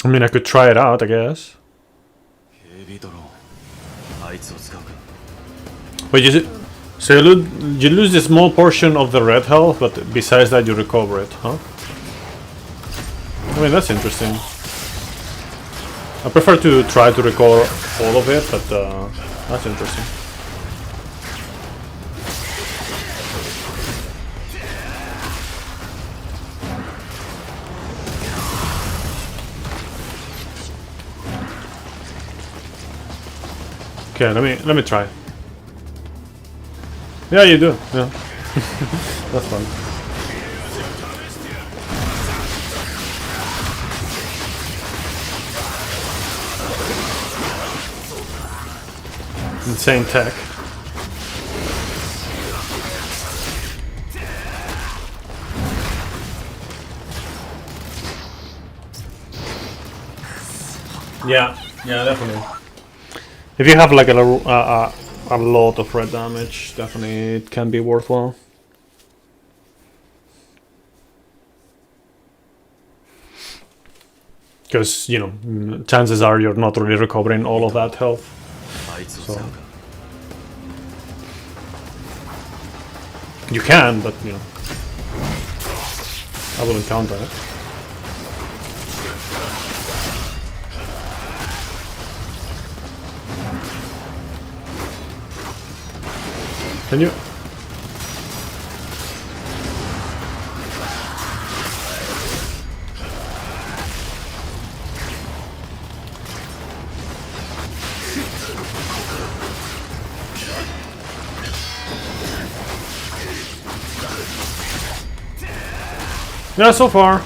I mean, I could try it out, I guess. 警備ドローンあいつを使うか But so you lose a small portion of the red health, but besides that you recover it, huh? I mean, that's interesting. I prefer to try to recover all of it, but that's interesting. Okay, let me try. Yeah, you do. Yeah, that's fun. Insane tech. Yeah, definitely. If you have like a lot of red damage, definitely it can be worthwhile. Because, you know, chances are you're not really recovering all of that health. あいつを使うか You can, but, you know, I wouldn't count on it. Can you? Yeah, so far.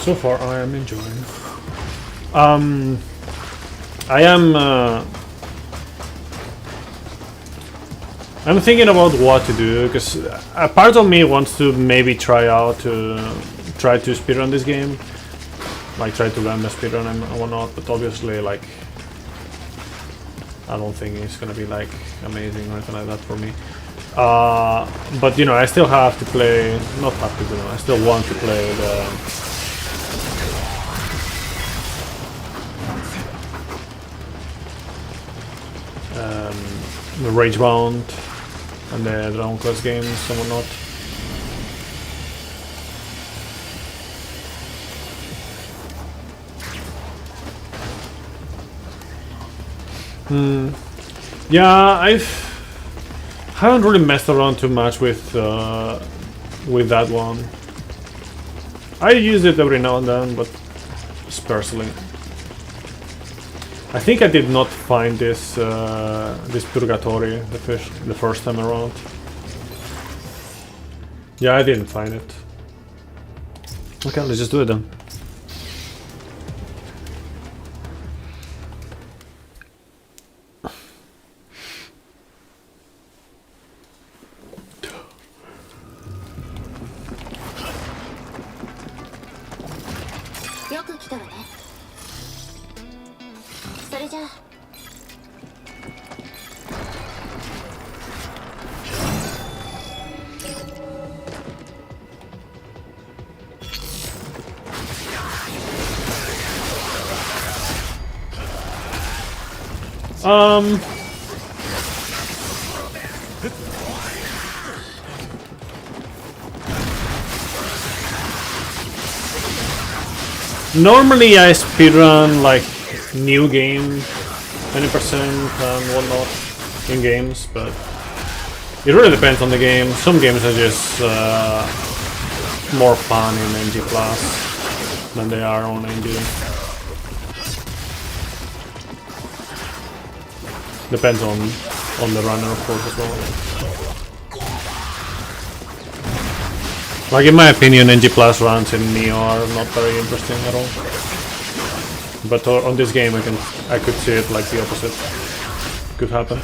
So far, I am enjoying. I am. I'm thinking about what to do because a part of me wants to maybe try to speedrun this game, like try to learn the speedrun and whatnot. But obviously, like, I don't think it's gonna be like amazing or anything like that for me. But you know, I still have to play. Not have to, you know, I still want to play the Ragebound and the Dragon Quest games and whatnot. Yeah, I haven't really messed around too much with that one. I use it every now and then, but sparsely. I think I did not find this this Purgatory the first time around. Yeah, I didn't find it. Okay, let's just do it then. Normally I speedrun like new game 20% and whatnot in games, but it really depends on the game. Some games are just more fun in NG Plus than they are on NG. Depends on the runner, of course, as well. Like, in my opinion, NG Plus runs in Neo are not very interesting at all. But on this game, I could see it like the opposite could happen.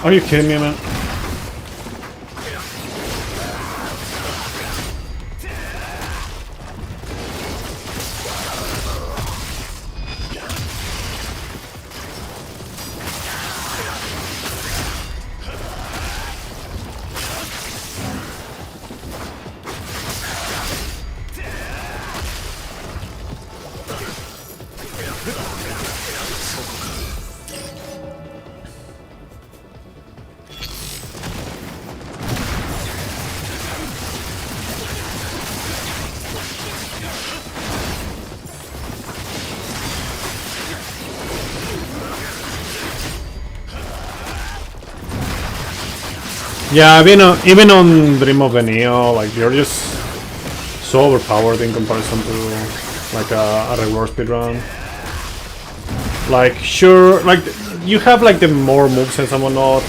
Are you kidding me, man? Yeah, even on Dream of the Neo, like, you're just so overpowered in comparison to like a regular speedrun. Like, sure, like you have like the more movesets and whatnot,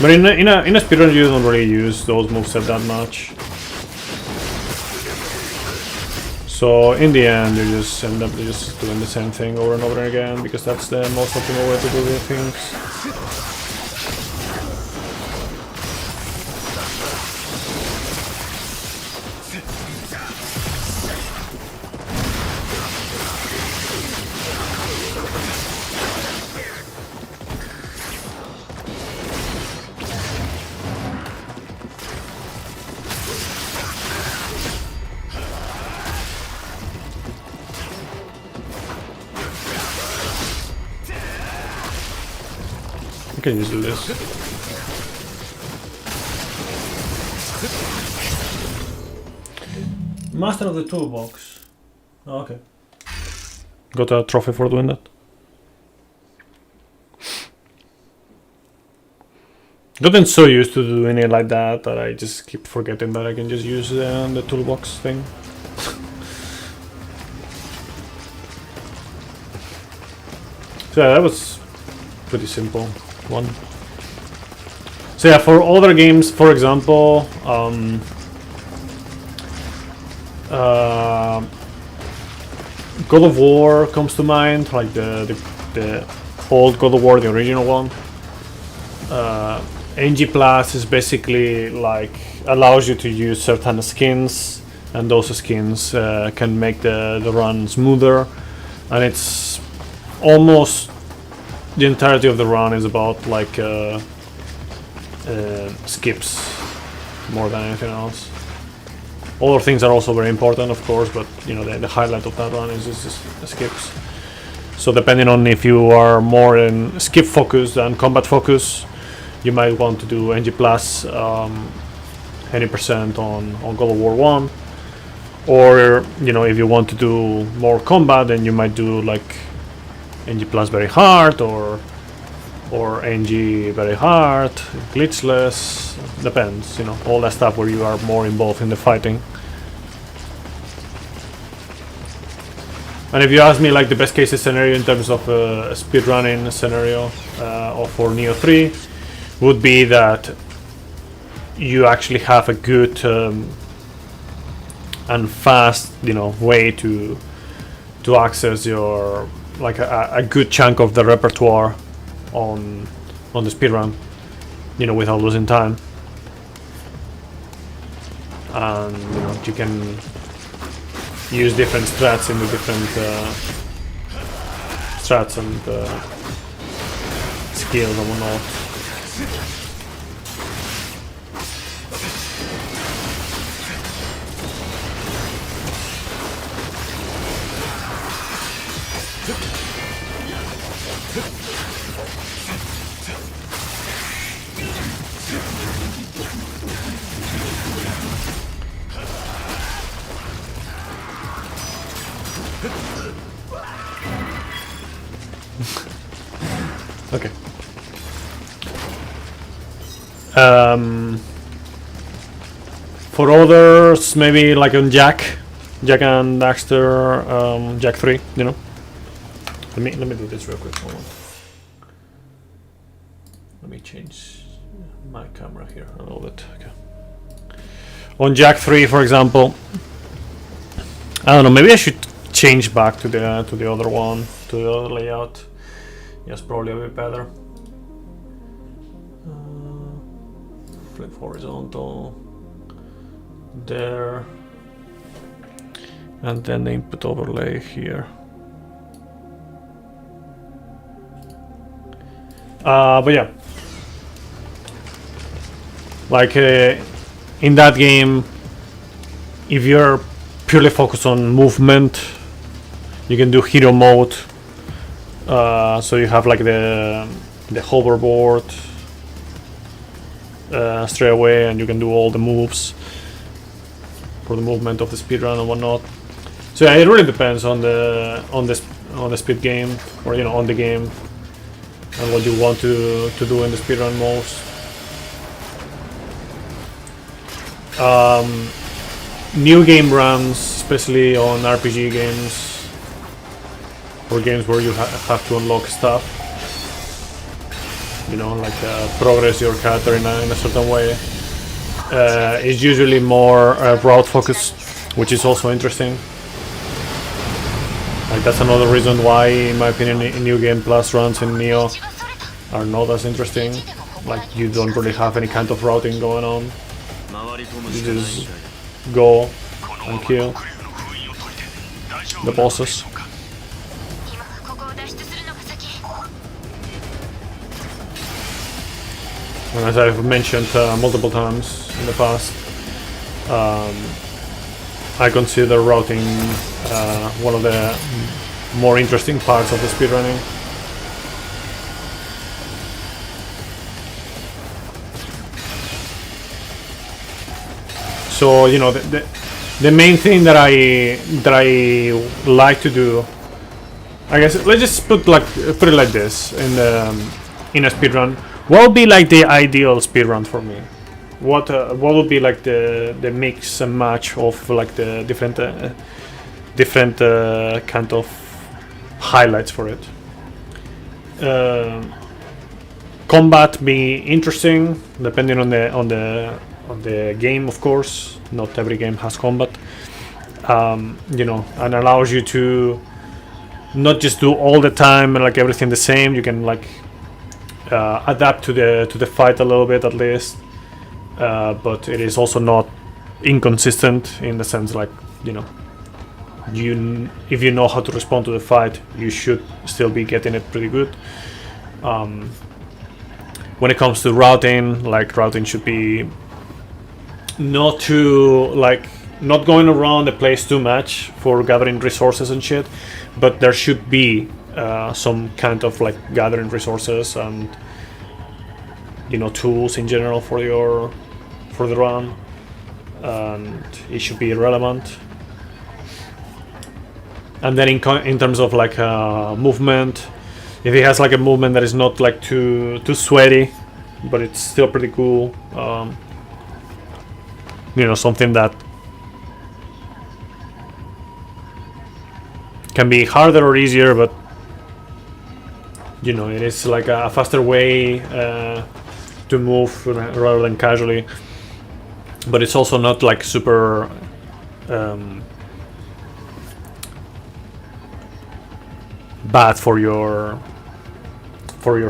but in a speedrun you don't really use those movesets that much. So in the end, you just end up just doing the same thing over and over again because that's the most optimal way to do the things. I can just do this. Master of the Toolbox. Oh, okay. Got a trophy for doing that. Gotten so used to doing it like that I just keep forgetting that I can just use the toolbox thing. So yeah, that was pretty simple one. So yeah, for other games, for example, God of War comes to mind, like the old God of War, the original one. NG Plus is basically like allows you to use certain skins, and those skins can make the run smoother, and it's almost the entirety of the run is about like skips more than anything else. Other things are also very important, of course, but you know the highlight of that run is just skips. So depending on if you are more in skip focus than combat focus, you might want to do NG Plus 20% on God of War 1, or you know if you want to do more combat, then you might do like NG Plus very hard or NG very hard, glitchless, depends, you know, all that stuff where you are more involved in the fighting. And if you ask me, like the best case scenario in terms of a speedrunning scenario for Neo 3 would be that you actually have a good and fast, you know, way to access your like a good chunk of the repertoire on the speedrun, you know, without losing time. And you know, you can use different strats in the different strats and skills and whatnot. For others, maybe like on Jak and Daxter, Jak 3, you know. Let me do this real quick. Hold on. Let me change my camera here a little bit. Okay. On Jak 3, for example, I don't know. Maybe I should change back to the other one, to the other layout. Yes, probably a bit better. Flip horizontal. There. And then the input overlay here. But yeah, like in that game, if you're purely focused on movement, you can do hero mode. So you have like the hoverboard straight away, and you can do all the moves for the movement of the speedrun and whatnot. So yeah, it really depends on the speed game, or you know, on the game, and what you want to do in the speedrun most. New game runs, especially on RPG games or games where you have to unlock stuff, you know, like progress your character in a certain way, is usually more route focused, which is also interesting. Like that's another reason why, in my opinion, New Game Plus runs in Neo are not as interesting. Like you don't really have any kind of routing going on. You just go and kill the bosses. And as I've mentioned multiple times in the past, I consider routing one of the more interesting parts of the speedrunning. So you know, the main thing that I like to do, I guess, let's just put it like this in a speedrun. What would be like the ideal speedrun for me? What would be like the mix and match of like the different kind of highlights for it? Combat be interesting, depending on the game, of course. Not every game has combat, you know, and allows you to not just do all the time and like everything the same. You can like adapt to the fight a little bit at least, but it is also not inconsistent in the sense, like, you know, if you know how to respond to the fight, you should still be getting it pretty good. When it comes to routing, like routing should be not going around the place too much for gathering resources and shit, but there should be some kind of like gathering resources and, you know, tools in general for the run, and it should be relevant. And then in terms of like movement, if it has like a movement that is not like too sweaty, but it's still pretty cool, you know, something that can be harder or easier, but you know, it is like a faster way to move rather than casually, but it's also not like super bad for your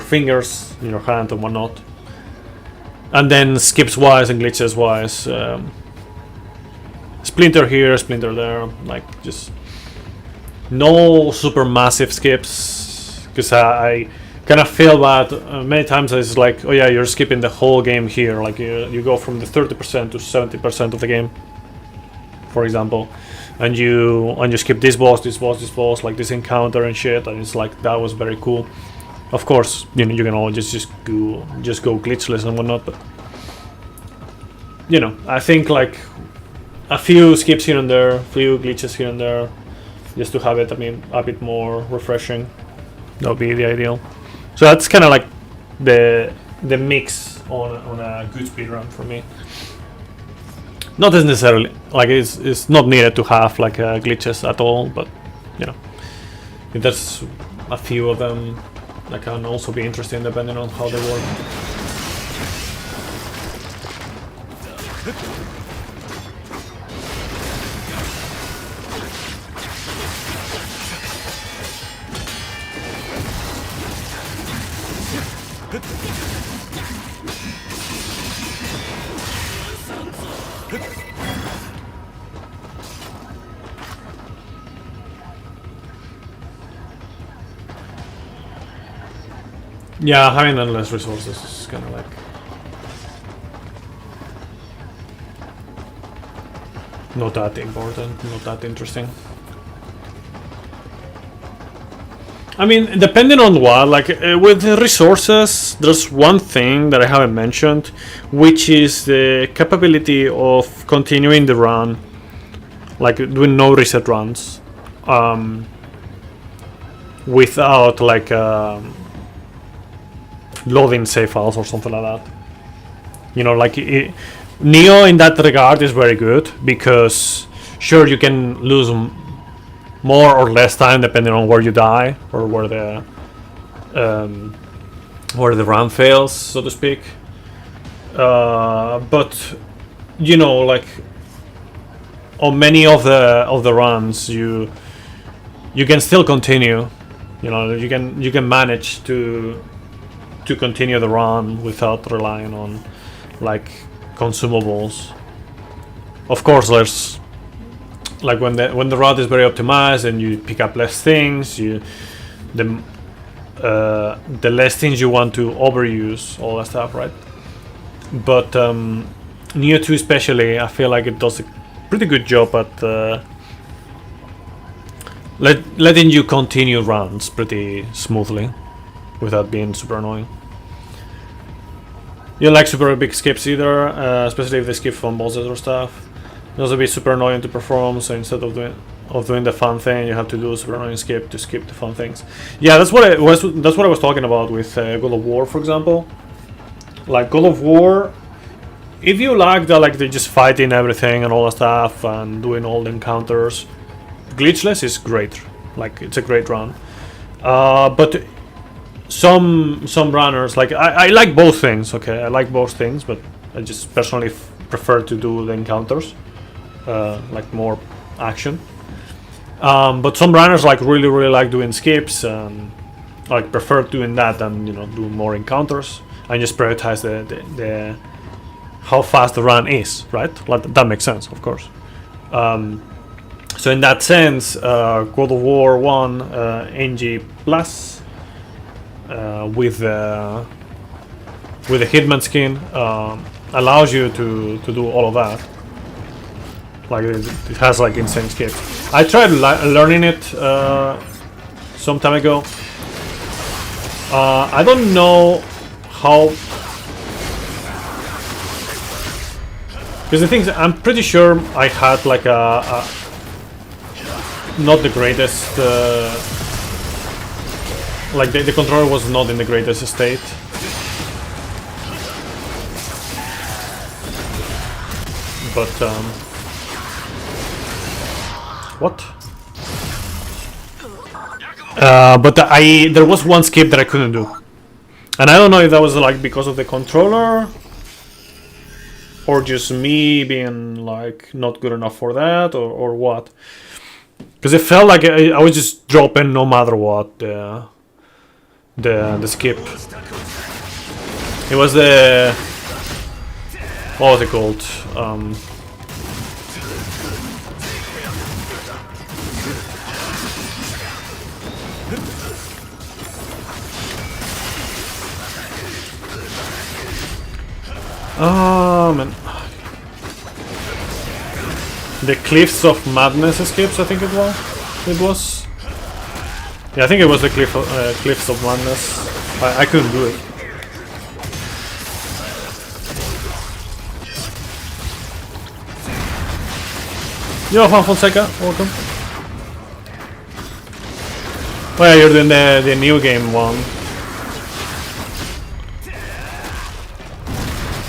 fingers in your hand and whatnot. And then skips wise and glitches wise, splinter here, splinter there, like just no super massive skips, because I kind of feel bad many times. It's like, oh yeah, you're skipping the whole game here, like you go from the 30% to 70% of the game, for example, and you skip this boss, like this encounter and shit, and it's like, that was very cool. Of course, you know, you can always just go glitchless and whatnot, but you know, I think like a few skips here and there, few glitches here and there, just to have it, I mean, a bit more refreshing. That would be the ideal. So that's kind of like the mix on a good speed run for me. Not necessarily like it's not needed to have like glitches at all, but you know, if there's a few of them that can also be interesting depending on how they work. Yeah, having endless resources is kind of like not that important, not that interesting. I mean, depending on what, like with the resources, there's one thing that I haven't mentioned, which is the capability of continuing the run, like doing no reset runs, without like loading save files or something like that. You know, like Neo in that regard is very good because sure you can lose more or less time depending on where you die or where the run fails, so to speak. But you know, like on many of the runs, you can still continue. You know, you can manage to continue the run without relying on like consumables. Of course, there's like when the route is very optimized and you pick up less things, the less things you want to overuse, all that stuff, right? But Neo 2 especially, I feel like it does a pretty good job at letting you continue runs pretty smoothly without being super annoying. You don't like super big skips either, especially if they skip from bosses or stuff. It'll also be super annoying to perform, so instead of doing the fun thing, you have to do a super annoying skip to skip the fun things. Yeah, that's what I was talking about with God of War, for example. Like God of War, if you like that, like they're just fighting everything and all that stuff and doing all the encounters, glitchless is great. Like it's a great run. But some runners, like I like both things. Okay, I like both things, but I just personally prefer to do the encounters, like more action. But some runners like really like doing skips and like prefer doing that than, you know, do more encounters and just prioritize the how fast the run is, right? Like that makes sense, of course. So in that sense, God of War 1 NG Plus with the Hitman skin allows you to do all of that. Like it has like insane skips. I tried learning it some time ago. I don't know how, because the thing is, I'm pretty sure I had like a not the greatest, like the controller was not in the greatest state. But what? But there was one skip that I couldn't do, and I don't know if that was like because of the controller or just me being like not good enough for that, or what. Because it felt like I was just dropping no matter what the skip. It was the, what was it called? Man. The Cliffs of Madness escapes, I think it was. Yeah, I think it was the Cliffs of Madness. I couldn't do it. Yo, Juan Fonseca, welcome. Oh yeah, you're doing the new game one.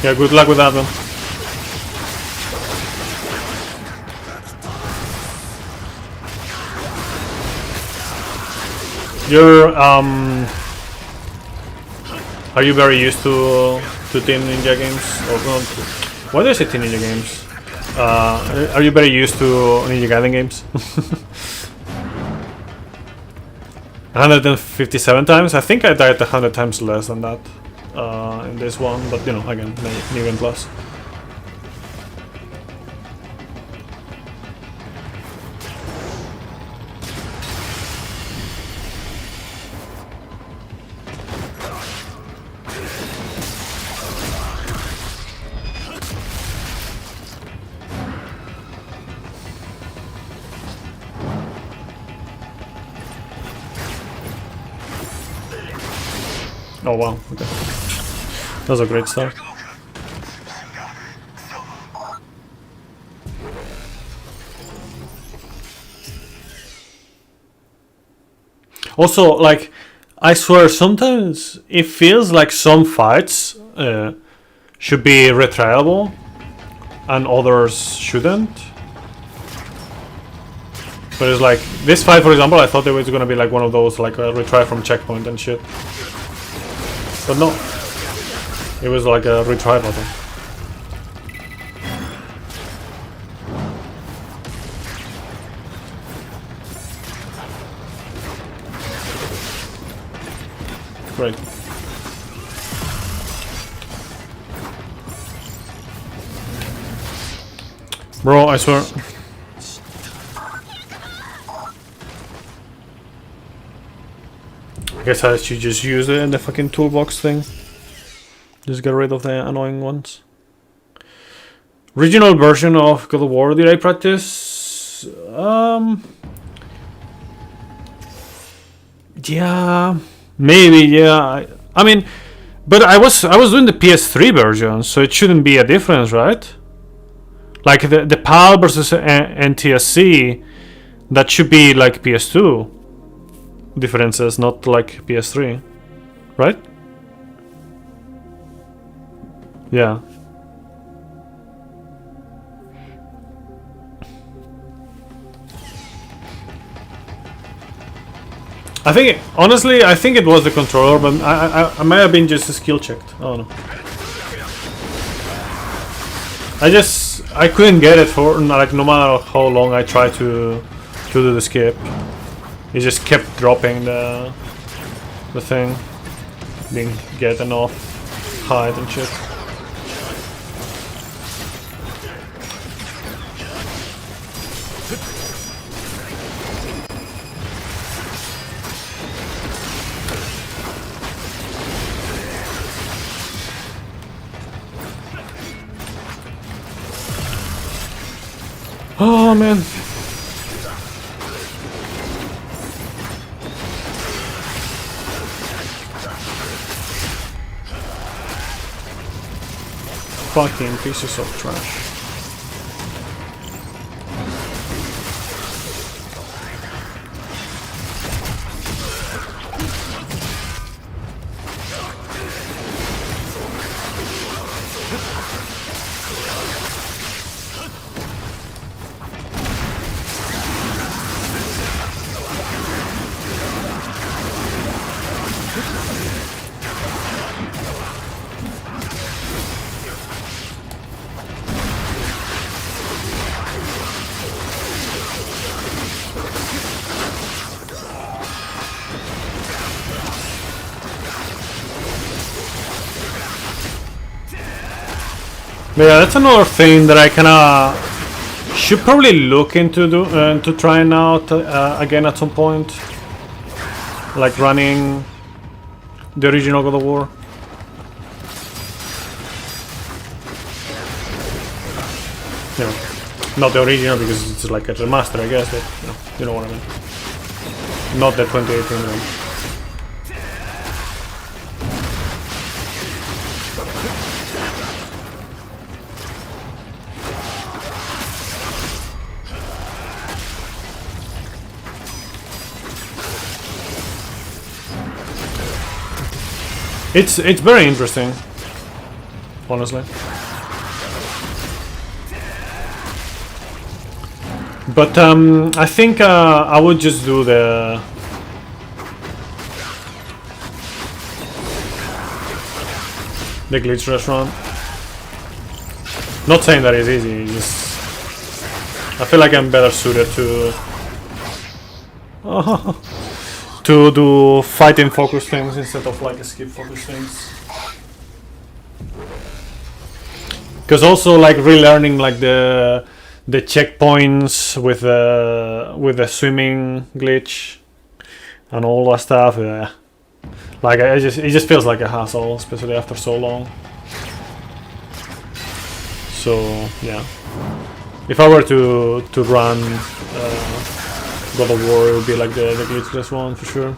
Yeah, good luck with that one. You're are you very used to Team Ninja games? Or not? Why do I say Team Ninja games? Are you very used to Ninja Gaiden games? 157 times? I think I died 100 times less than that in this one, but you know, again, New Game Plus. Oh wow, okay. That was a great start. Also, like, I swear, sometimes it feels like some fights should be retryable and others shouldn't. But it's like, this fight, for example, I thought it was gonna be like one of those, like a retry from checkpoint and shit. But no, it was like a retry button. Great. Bro, I swear. I guess I should just use it in the fucking toolbox thing. Just get rid of the annoying ones. Regional version of God of War, did I practice? Yeah, maybe, yeah. I mean, but I was doing the PS3 version, so it shouldn't be a difference, right? Like the PAL versus NTSC, that should be like PS2 differences, not like PS3, right? Yeah. I think, honestly, I think it was the controller, but I might have been just skill checked. I don't know. I couldn't get it for, like, no matter how long I tried to do the skip. It just kept dropping the thing. Didn't get enough height and shit. Oh man. Fucking pieces of trash. Yeah, that's another thing that I kinda should probably look into to trying out again at some point, like running the original God of War. You know, not the original because it's like a remaster, I guess, but you know what I mean. Not the 2018 one. It's very interesting. honestly. But I think I would just do the glitch restaurant. Not saying that it's easy, just I feel like I'm better suited to to do fighting focus things instead of like escape focus things. Because also like relearning like the checkpoints with the swimming glitch and all that stuff. Yeah. Like it just feels like a hassle, especially after so long. So yeah, if I were to run God of War, it would be like the glitchless one for sure.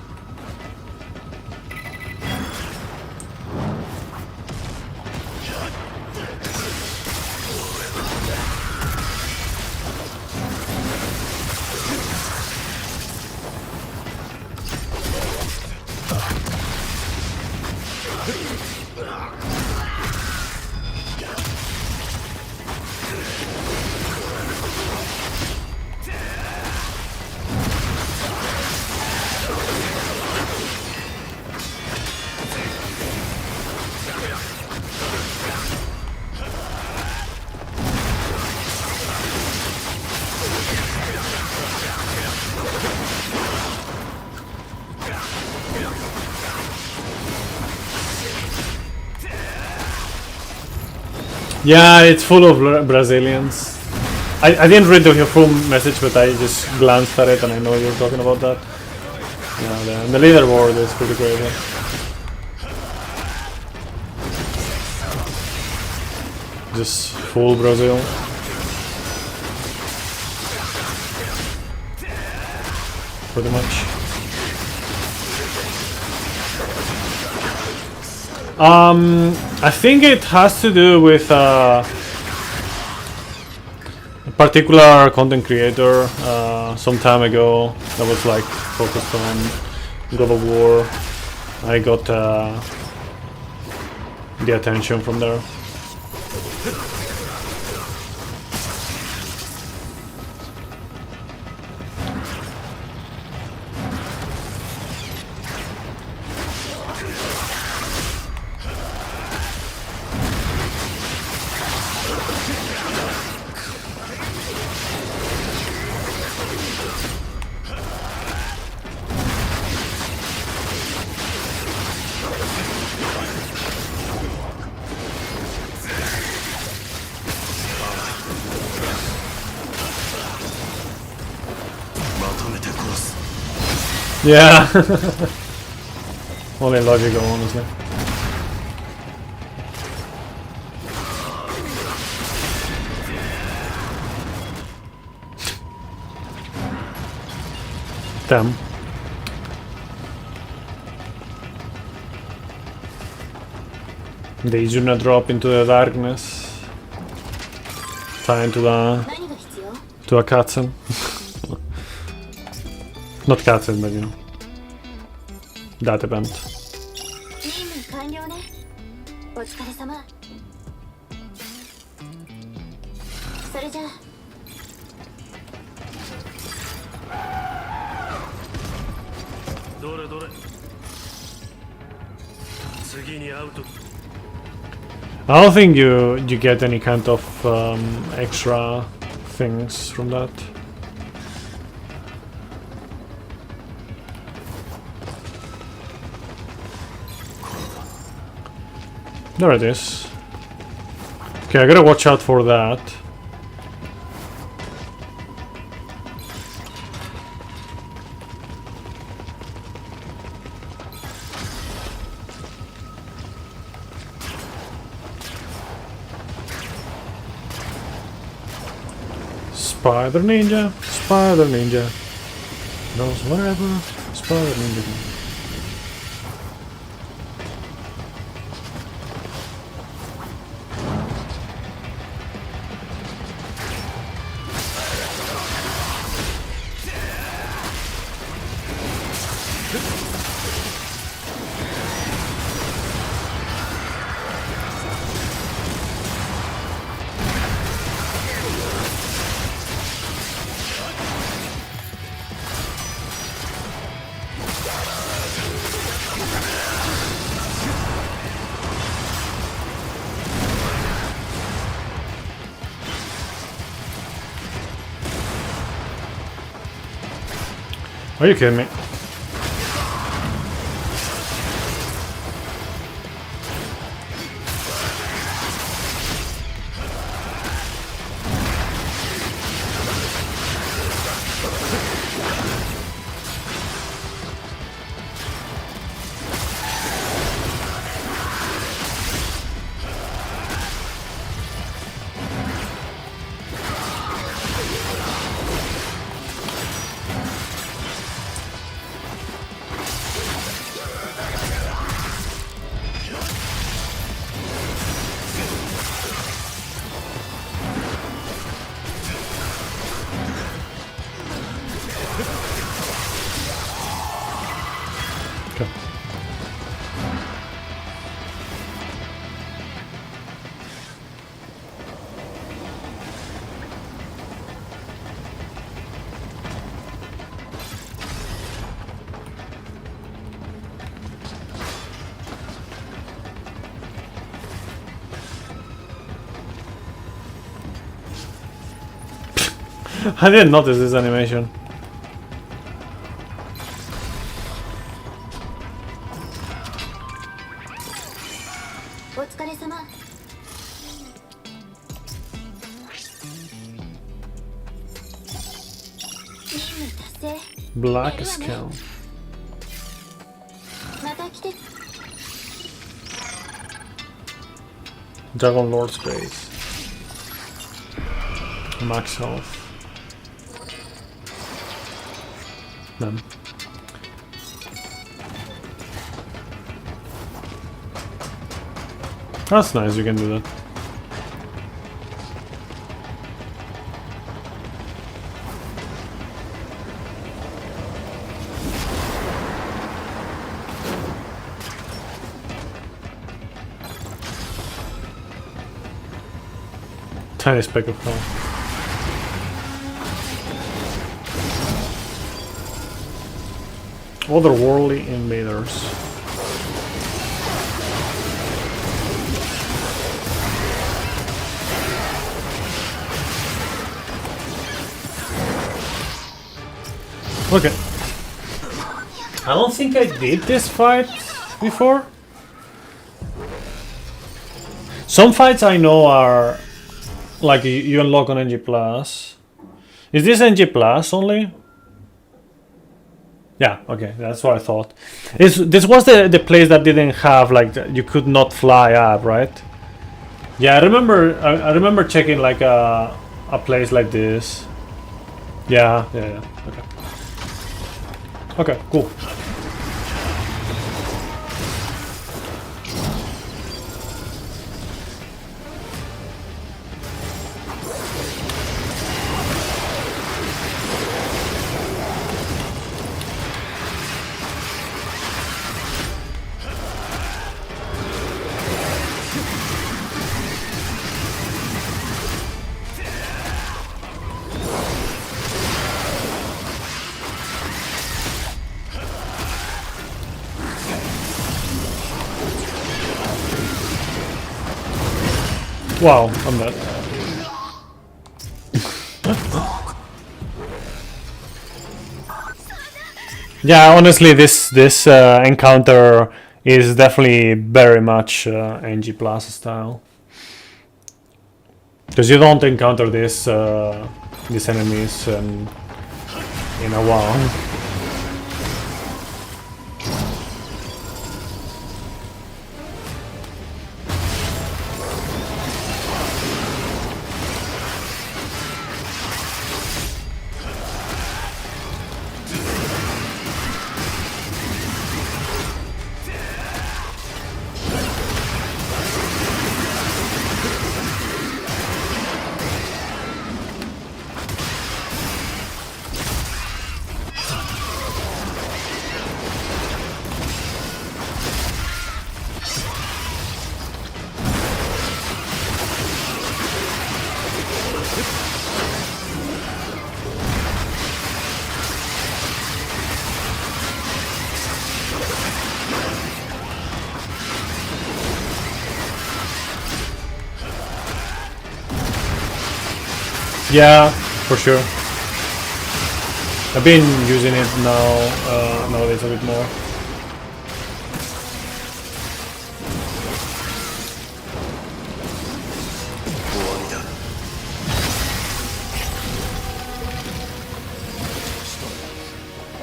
Yeah, it's full of Brazilians. I didn't read the full message, but I just glanced at it and I know you're talking about that. Yeah, the leaderboard is pretty crazy. Just full Brazil. Pretty much. I think it has to do with a particular content creator some time ago that was like focused on God of War. I got the attention from there. Yeah. Only logical, honestly. Damn. They do not drop into the darkness. Time to a cutscene. Not cutscene, but you know. That event. 任務完了ね。お疲れ様。それじゃあ。どれどれ。次に会うと。I don't think you get any kind of extra things from that. There it is. Okay, I gotta watch out for that. Spider Ninja, Spider Ninja knows whatever Spider Ninja knows. Are you kidding me? Okay. I didn't notice this animation. Black scale. Dragon Lord's base. Max health. None. That's nice, you can do that. Tiny speck of health. Otherworldly invaders. Okay. I don't think I did this fight before. Some fights I know are like you unlock on NG Plus. Is this NG Plus only? Yeah, okay, that's what I thought. This was the place that didn't have like you could not fly up, right? Yeah, I remember checking like a place like this. Yeah. Okay. Okay, cool. Wow, I'm dead. Yeah, honestly, this encounter is definitely very much NG Plus style, because you don't encounter these enemies in a while. Yeah, for sure. I've been using it now nowadays a bit more.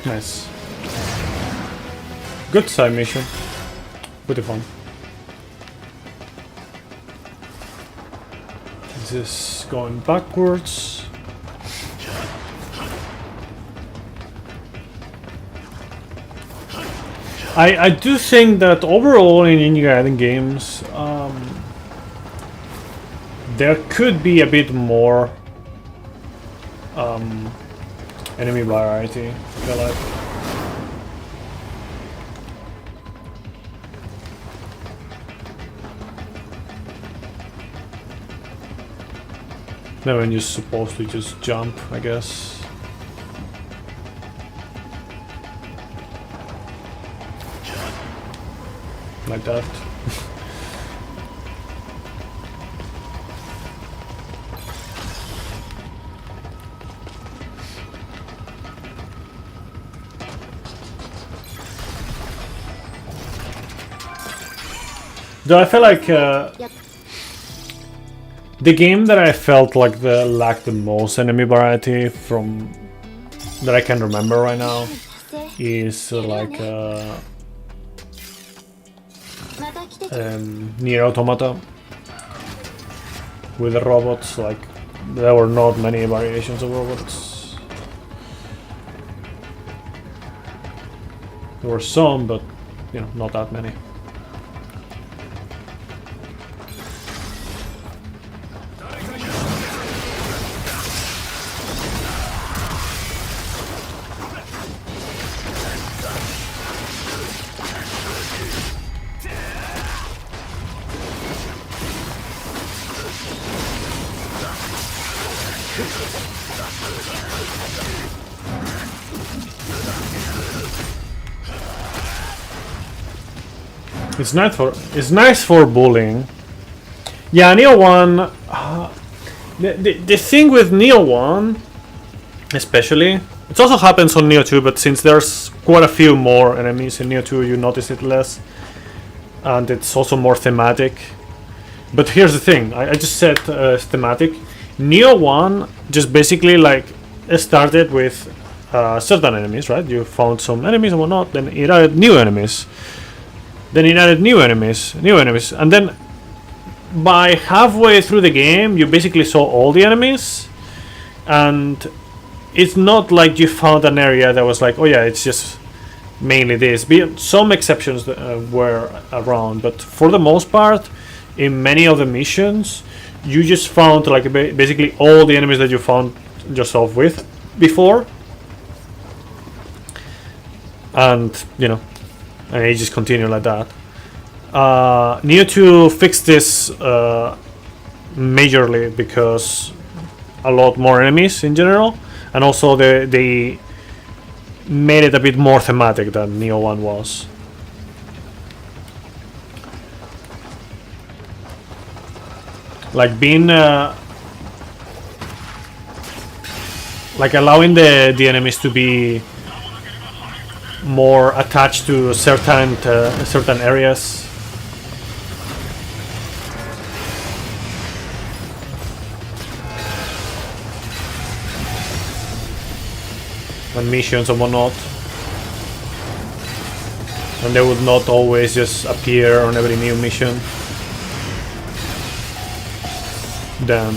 Nice. Good side mission. Pretty fun. This is going backwards. I do think that overall in Ninja Gaiden games, there could be a bit more enemy variety, I feel like. Then when you're supposed to just jump, I guess. Like that. Though I feel like the game that I felt like lacked the most enemy variety from that I can remember right now is like Nier Automata with the robots. Like there were not many variations of robots. There were some, but you know, not that many. It's nice for bullying. Yeah, Neo 1. The thing with Neo 1, especially, it also happens on Neo 2, but since there's quite a few more enemies in Neo 2, you notice it less, and it's also more thematic. But here's the thing: I just said thematic. Neo 1 just basically like started with certain enemies, right? You found some enemies and whatnot, then it added new enemies. Then it added new enemies, and then by halfway through the game, you basically saw all the enemies, and it's not like you found an area that was like, oh yeah, it's just mainly this. Some exceptions were around, but for the most part, in many of the missions, you just found like basically all the enemies that you found yourself with before, and you know. And it just continued like that. Neo 2 fixed this majorly because a lot more enemies in general, and also they made it a bit more thematic than Neo 1 was. Like being like allowing the enemies to be more attached to certain areas. And missions and whatnot. And they would not always just appear on every new mission. Then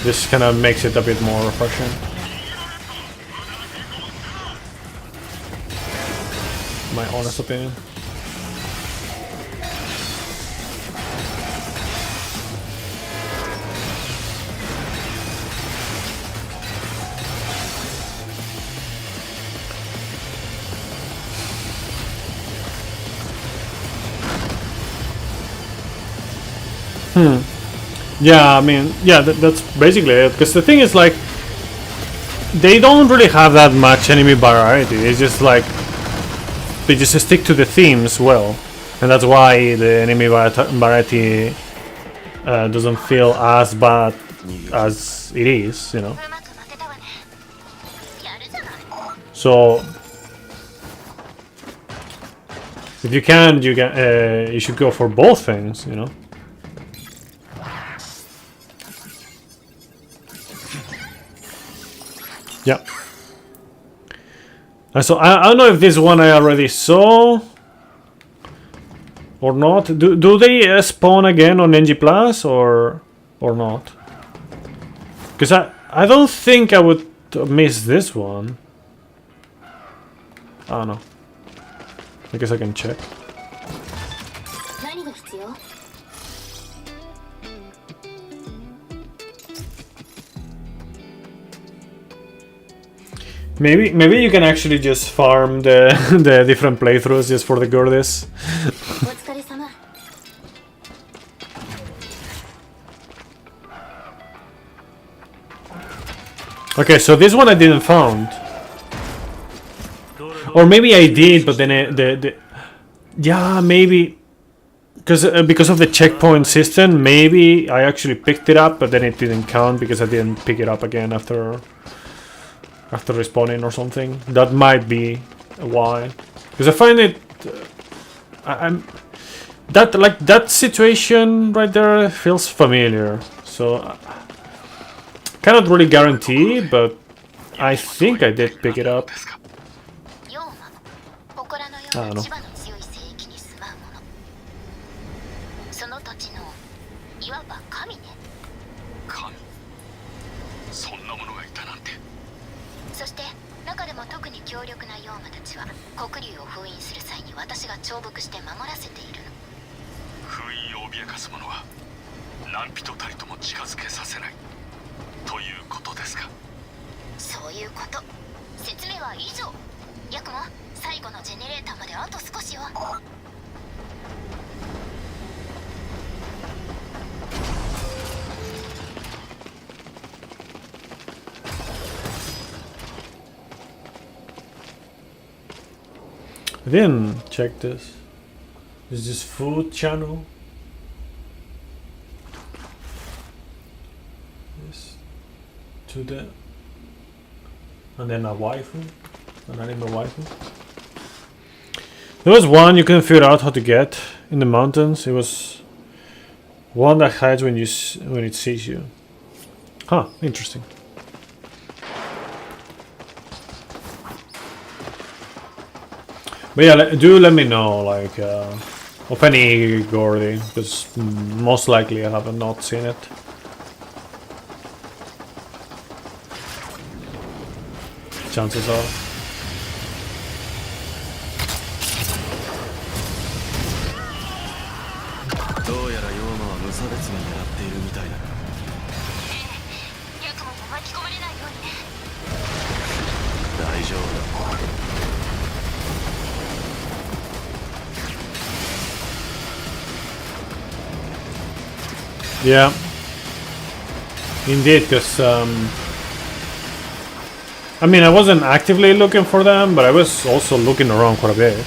this kind of makes it a bit more refreshing. My honest opinion. Yeah, I mean, yeah, that's basically it. Because the thing is, like, they don't really have that much enemy variety. It's just like they just stick to the themes well, and that's why the enemy variety doesn't feel as bad as it is, you know. So if you can, you should go for both things, you know. Yeah. So I don't know if this one I already saw or not. Do they spawn again on NG Plus or not? Because I don't think I would miss this one. I don't know. I guess I can check. 何が必要？ Maybe you can actually just farm the the different playthroughs just for the Gurdis. お疲れ様。 Okay, so this one I didn't found. Or maybe I did, but then yeah, maybe because of the checkpoint system, maybe I actually picked it up, but then it didn't count because I didn't pick it up again after respawning or something. That might be why. Because I find it, I'm that situation right there feels familiar. So cannot really guarantee, but I think I did pick it up. 妖魔、祠のような磁場の強い聖域に住まうもの。その土地のいわば神ね。神、そんなものがいたなんて。そして中でも特に強力な妖魔たちは黒竜を封印する際に私が重複して守らせているの。封印を脅かす者は何人たりとも近づけさせないということですか。そういうこと。説明は以上。ヤクモ、最後のジェネレーターまであと少しよ。 I didn't check this. Is this food channel? Yes. To the and then a waifu, an anime waifu. There was one you couldn't figure out how to get in the mountains. It was one that hides when it sees you. Huh? Interesting. But yeah, do let me know, like, of any Gordy, because most likely I have not seen it. Chances are. どうやら妖魔は無差別に狙っているみたいだな。ヤクモも巻き込まれないようにね。大丈夫だ。 Yeah, indeed, because I mean, I wasn't actively looking for them, but I was also looking around quite a bit.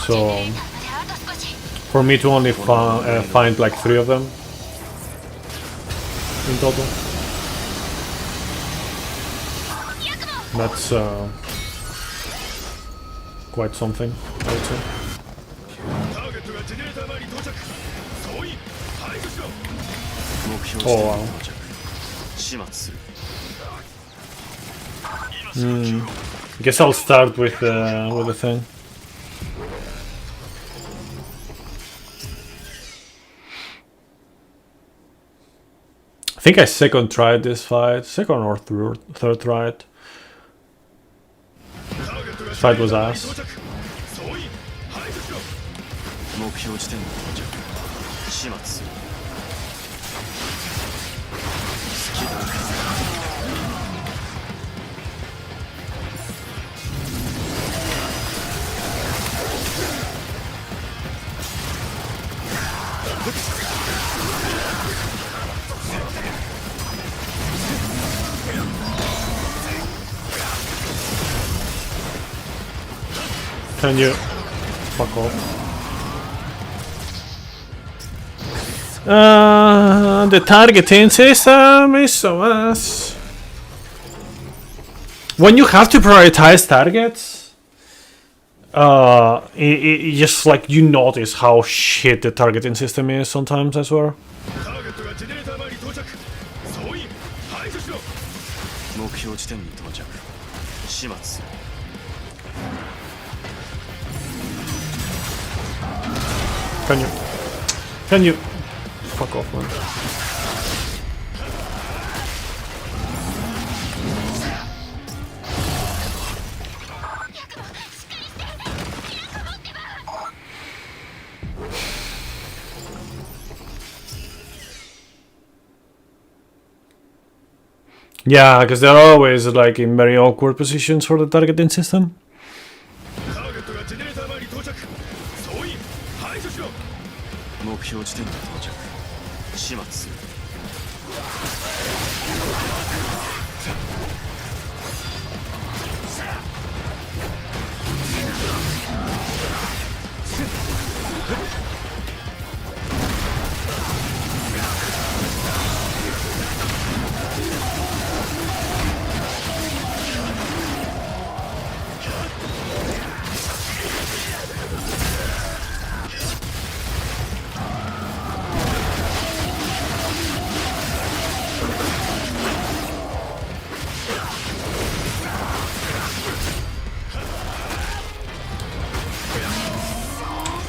So for me to only find like 3 of them in total, that's quite something, I would say. Oh wow. Guess I'll start with the thing. I think I second tried this fight, second or third tried. This fight was ass. Can you fuck off? The targeting system is so ass. when you have to prioritize targets, it just like you notice how shit the targeting system is sometimes. I swear. ターゲットがジェネレーター前に到着総員排除しろ目標地点に到着始末する Can you fuck off, man? Yeah, because they're always like in very awkward positions for the targeting system. ターゲットがジェネレーター前に到着総員排除しろ目標地点に到着始末する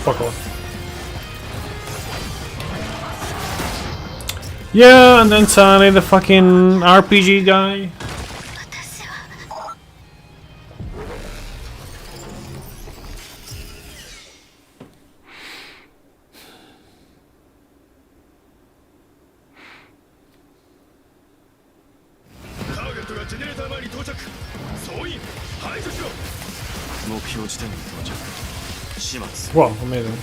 Fuck off. Yeah, and then suddenly the fucking RPG guy. ターゲットがジェネレーター前に到着総員排除しろ目標地点に到着始末する Wow, amazing.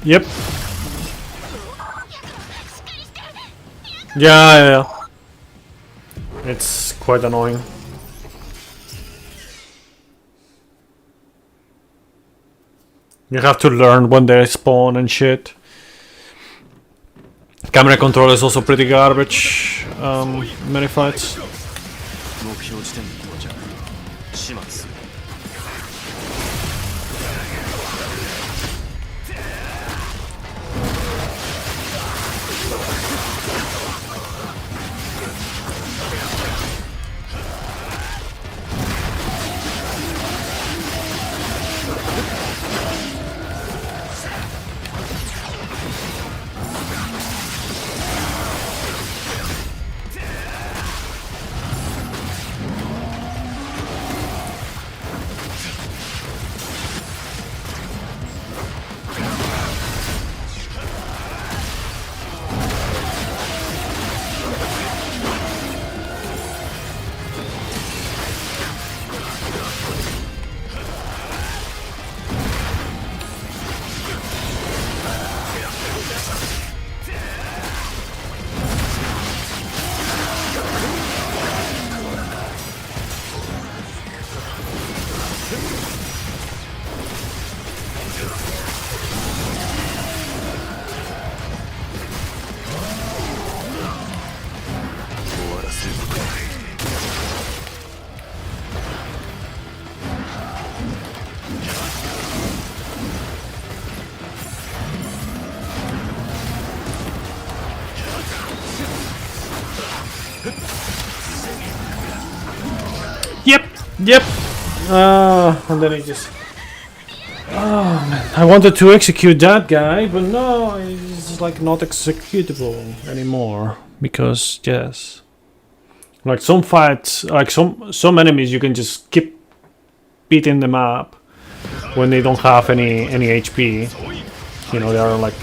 Yep. Yeah. It's quite annoying. You have to learn when they spawn and shit. Camera control is also pretty garbage. Many fights. 目標地点に到着始末する Yep. And then he just. Oh man, I wanted to execute that guy, but no, it's like not executable anymore because yes, like some fights, like some enemies, you can just keep beating them up when they don't have any HP. You know, they are like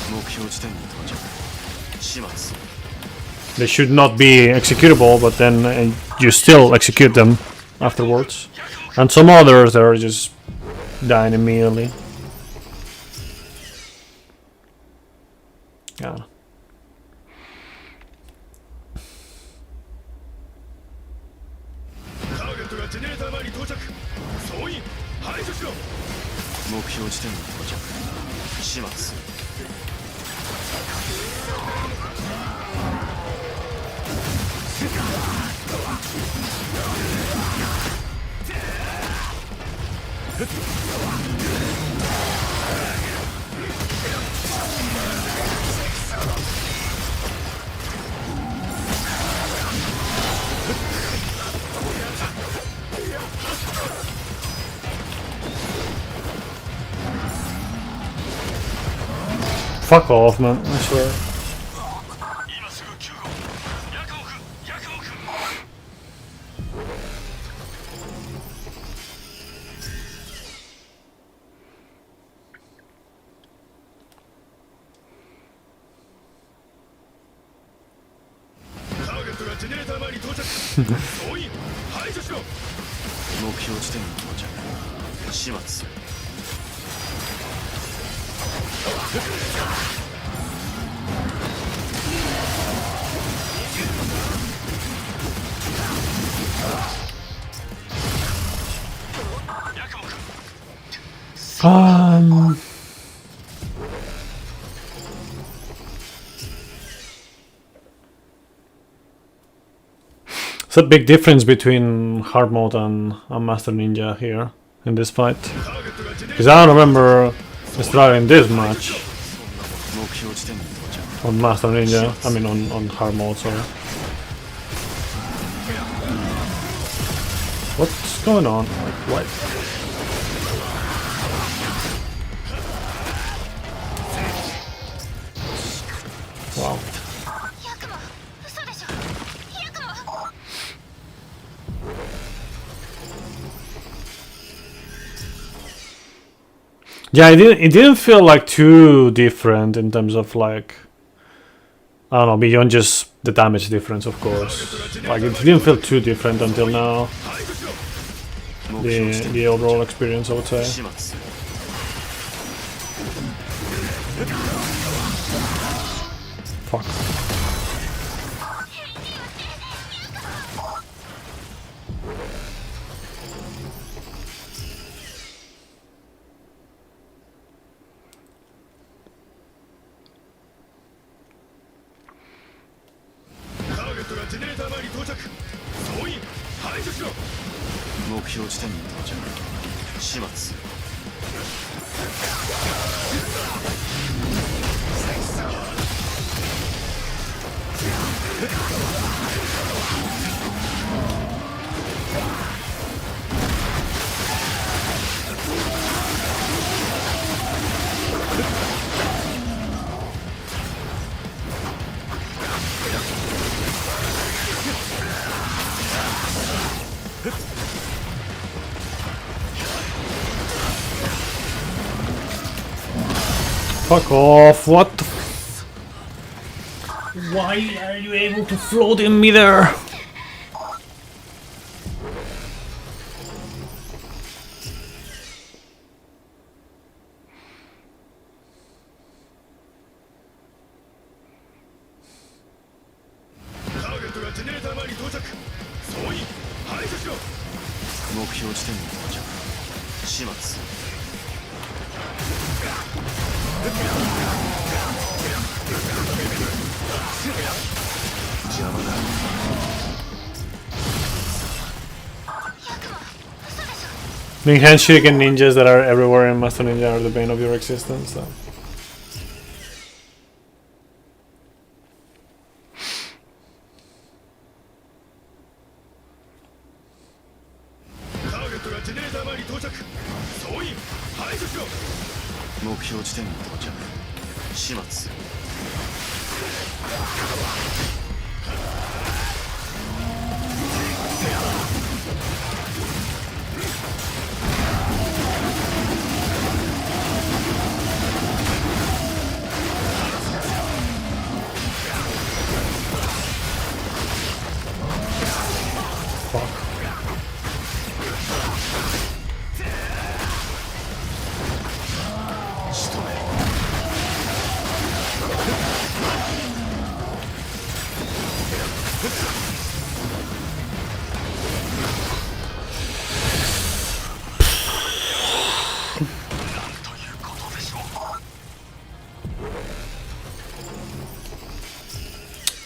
目標地点に到着始末する they should not be executable, but then you still execute them afterwards. And some others that are just dying immediately. Yeah. ターゲットがジェネレーター前に到着総員排除しろ目標地点に到着始始末する。 Fuck off, man. I swear. 今すぐ救護。ヤクモくん、ヤクモくん。 ターゲットがジェネレーター前に到着。総員排除しろ。目標地点に到着。始末する。 It's a big difference between hard mode and Master Ninja here in this fight. Because I don't remember struggling this much 目標地点に到着。 on Master Ninja. I mean on hard mode, sorry. What's going on? Like, what? Wow. Yeah, it didn't feel like too different in terms of like, I don't know, beyond just the damage difference, of course. Like it didn't feel too different until now. The overall experience, I would say. 始末する。 Fuck. Target がジェネレーター前に到着。総員排除しろ。目標地点に到着。始末する。 Fuck off, what the Why are you able to float in me there? Target がジェネレーター前に到着。総員排除しろ。目標地点に到着。始末する。 The handshake and ninjas that are everywhere in Master Ninja are the bane of your existence. So. Target がジェネレーター前に到着。総員排除しろ。目標地点に到着。始末する。 Target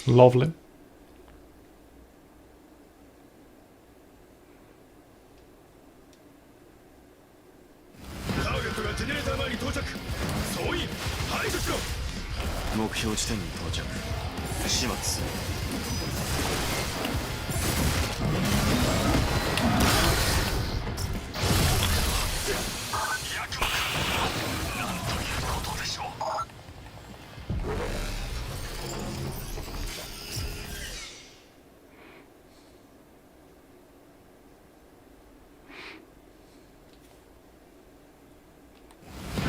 Lovely. ターゲットがジェネレーター前に到着。総員排除しろ。目標地点に到着。始末する。なんということでしょう。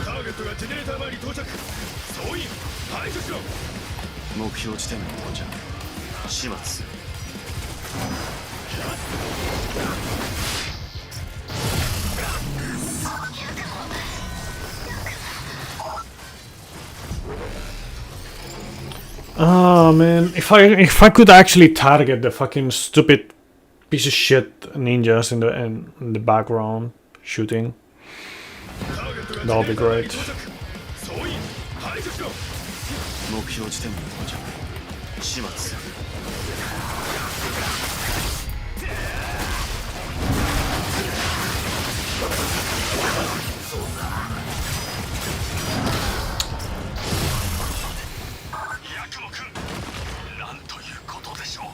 ターゲットがジェネレーター前に到着。総員排除しろ。目標地点に到着。始末する。Ah man, if I could actually target the fucking stupid piece of shit ninjas in the background shooting, that would be great. 総員排除しろ。目標地点に到着。始末する。ヤクモ君、なんということでしょう。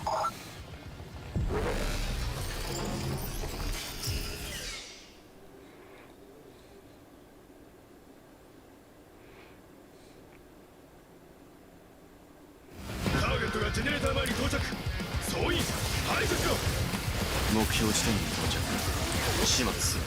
ターゲットがジェネレーター前に到着。総員排除しろ。目標地点に到着。始末する。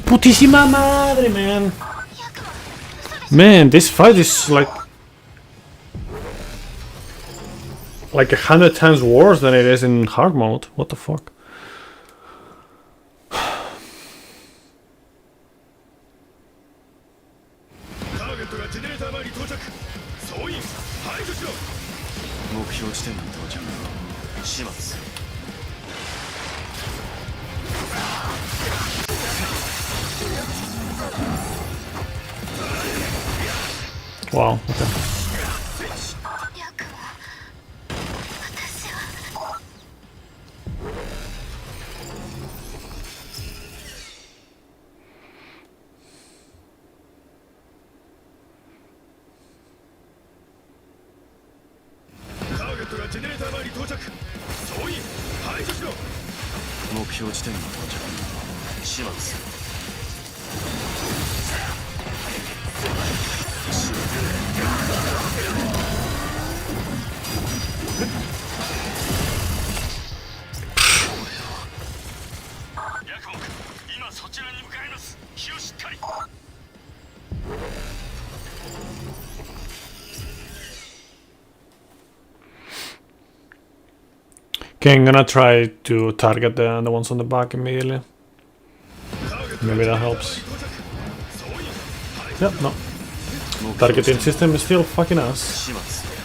Putísima madre, man. Man, this fight is like 100 times worse than it is in hard mode. What the fuck? ターゲットがジェネレーター前に到着。総員排除しろ。目標地点に到着。始末する。Wow, okay. ターゲットがジェネレーター前に到着。総員排除しろ。目標地点に到着。始末する。ヤクモ君、今そちらに向かいます。気をしっかり。 Okay, I'm gonna try to target the ones on the back immediately. Maybe that helps. Yep, no. Targeting system is still fucking ass. 始末する。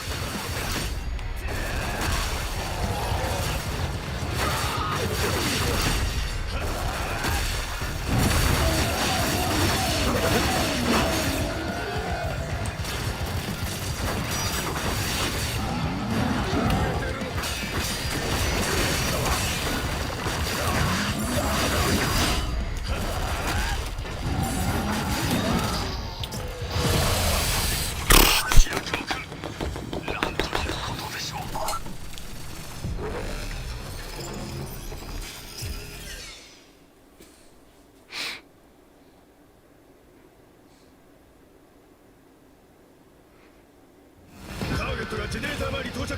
ジェネレーター前に到着。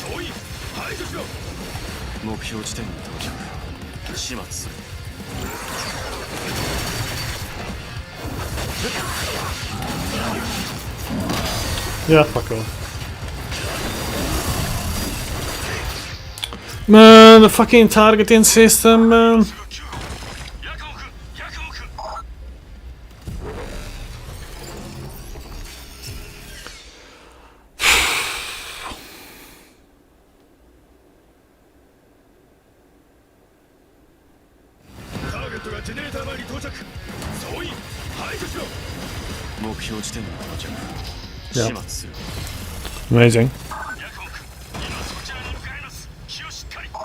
総員排除しろ。目標地点に到着。始末する。 Yeah, fuck off. Man, the fucking targeting system, man. ヤクモ君ヤクモ君ターゲットがジェネレーター前に到着。総員排除しろ。目標地点に到着。 Yeah. 始末する。 Amazing. ヤクモ君今そちらに向かいます。気をしっかり。タ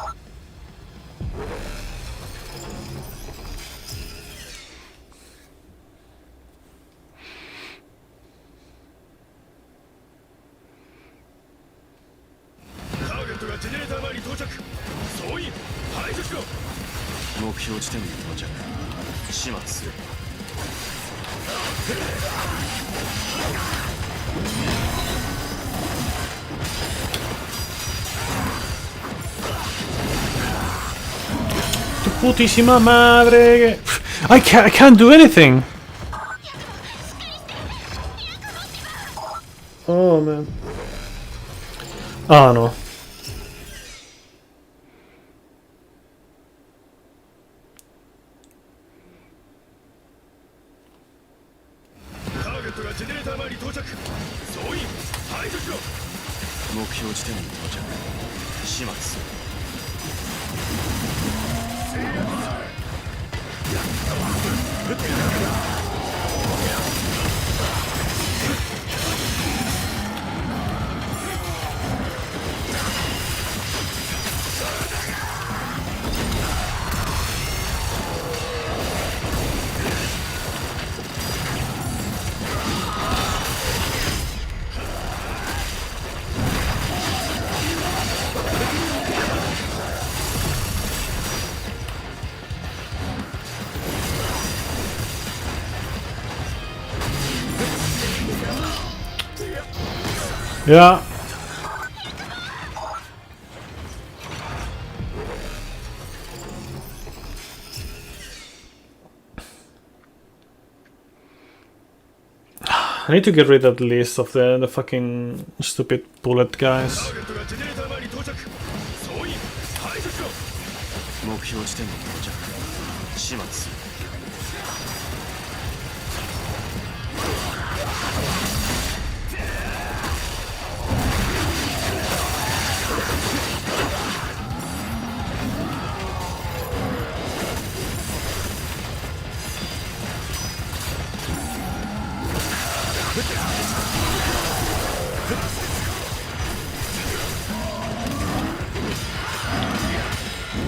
ーゲットがジェネレーター前に到着。総員排除しろ。目標地点に到着。始末する。 Putísima madre. I can't do anything. Oh man. Oh no. ターゲットがジェネレーター前に到着。総員排除しろ。目標地点に到着。始末する。 Yeah. I need to get rid at least of the fucking stupid bullet guys. ターゲットがジェネレーター前に到着。総員排除しろ。目標地点に到着。始末する。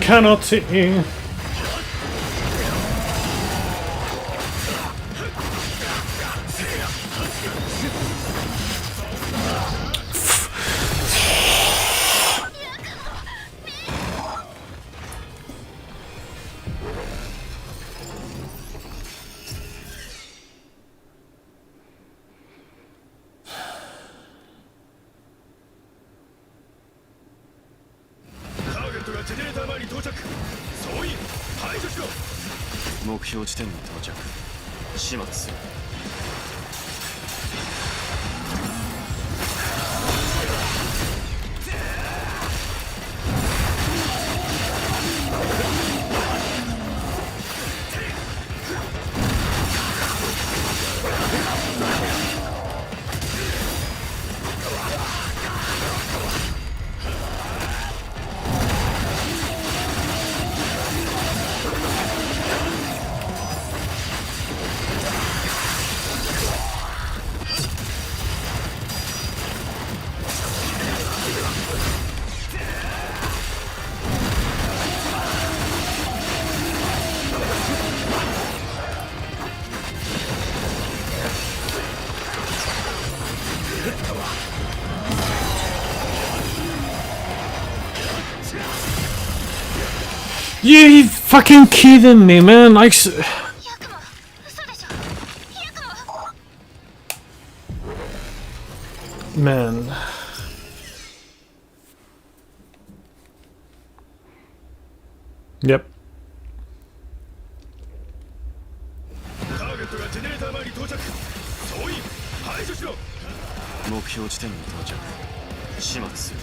Cannot see.目標地点に到着。始末する。 You fucking kidding me, man? Man. Yep. ターゲットがジェネレーター前に到着。総員排除しろ。目標地点に到着。始末する。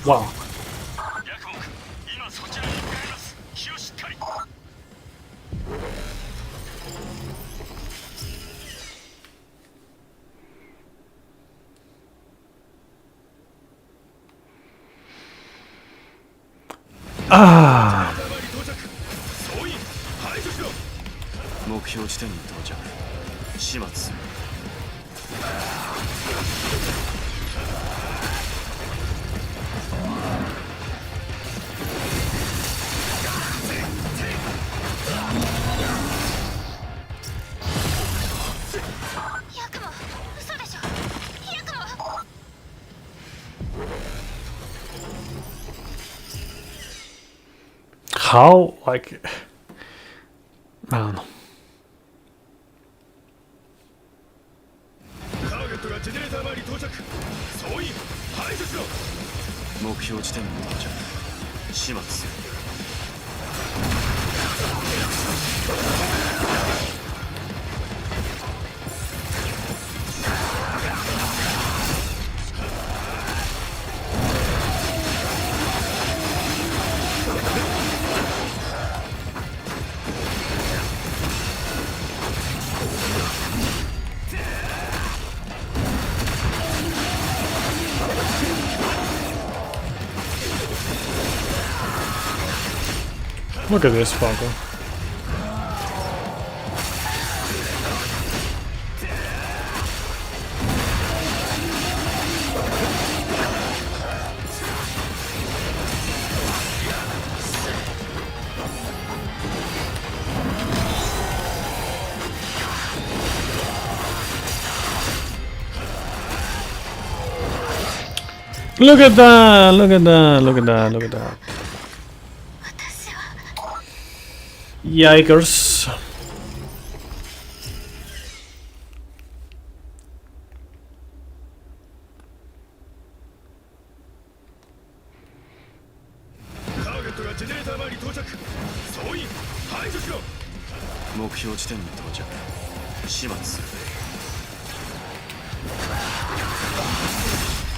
Wow. ヤクモク、今そちらに向かいます。気をしっかり。 Ah. 前に到着。総員排除しろ。目標地点に到着。始末する。 ヤクモ、嘘でしょ。ヤクモ。 How, like, I don't know. ターゲットがジェネレーター前に到着。総員排除しろ。目標地点に到着。始末する。 Look at this fucker. Look at that! Look at that! Look at that! Look at that! Yikers!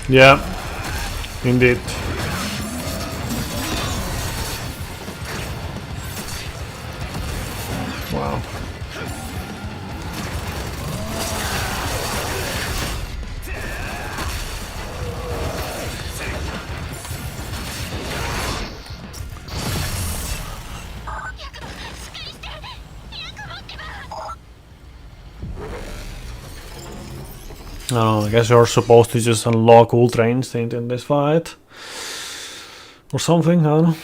Yeah, indeed. Wow. Oh, I guess you're supposed to just unlock Ultra Instinct in this fight. Or something, I don't know.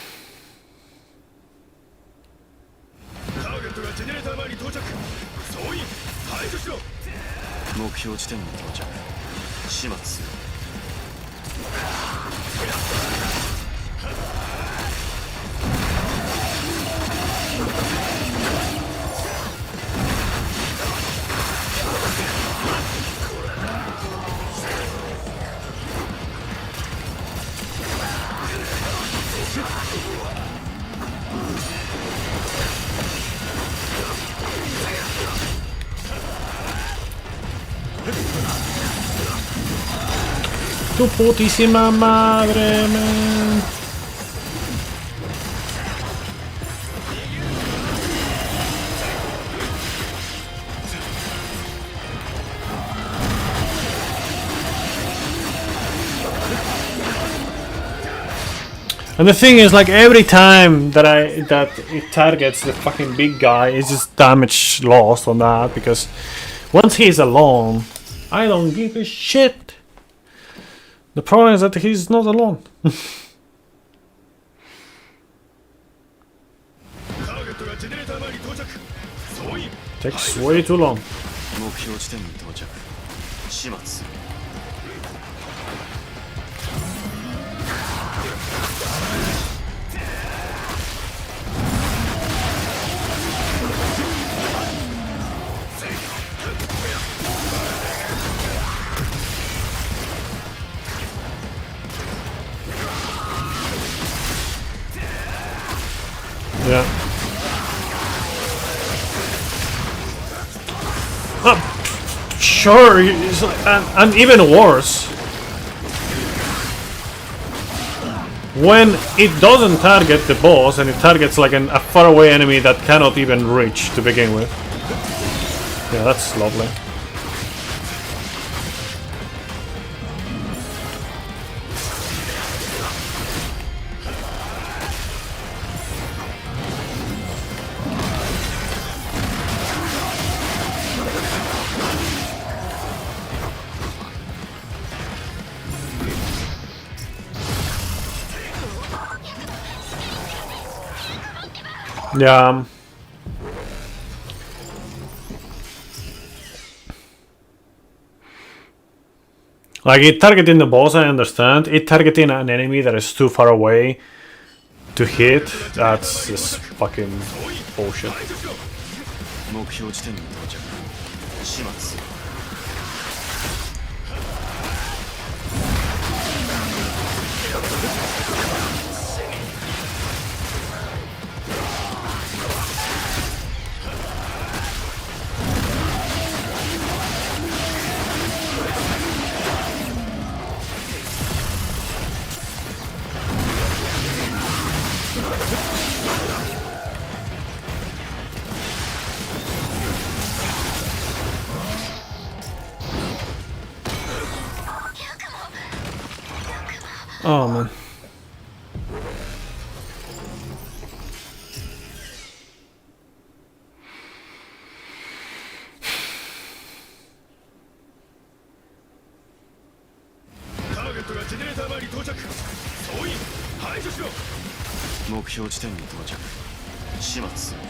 Tu putísima madre, man. And the thing is, like, every time that it targets the fucking big guy, it's just damage lost on that, because once he's alone, I don't give a shit. The problem is that he's not alone. Takes way too long. Yeah. Sure, and even worse. When it doesn't target the boss and it targets like a faraway enemy that cannot even reach to begin with. Yeah, that's lovely. Yeah. Like, it targeting the boss, I understand. It targeting an enemy that is too far away to hit, that's just fucking bullshit. 目標地点に到着。始末。Oh man. Target がジェネレーター前に到着。総員排除しろ。目標地点に到着。始末する。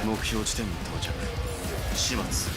目標地点に到着。始末する。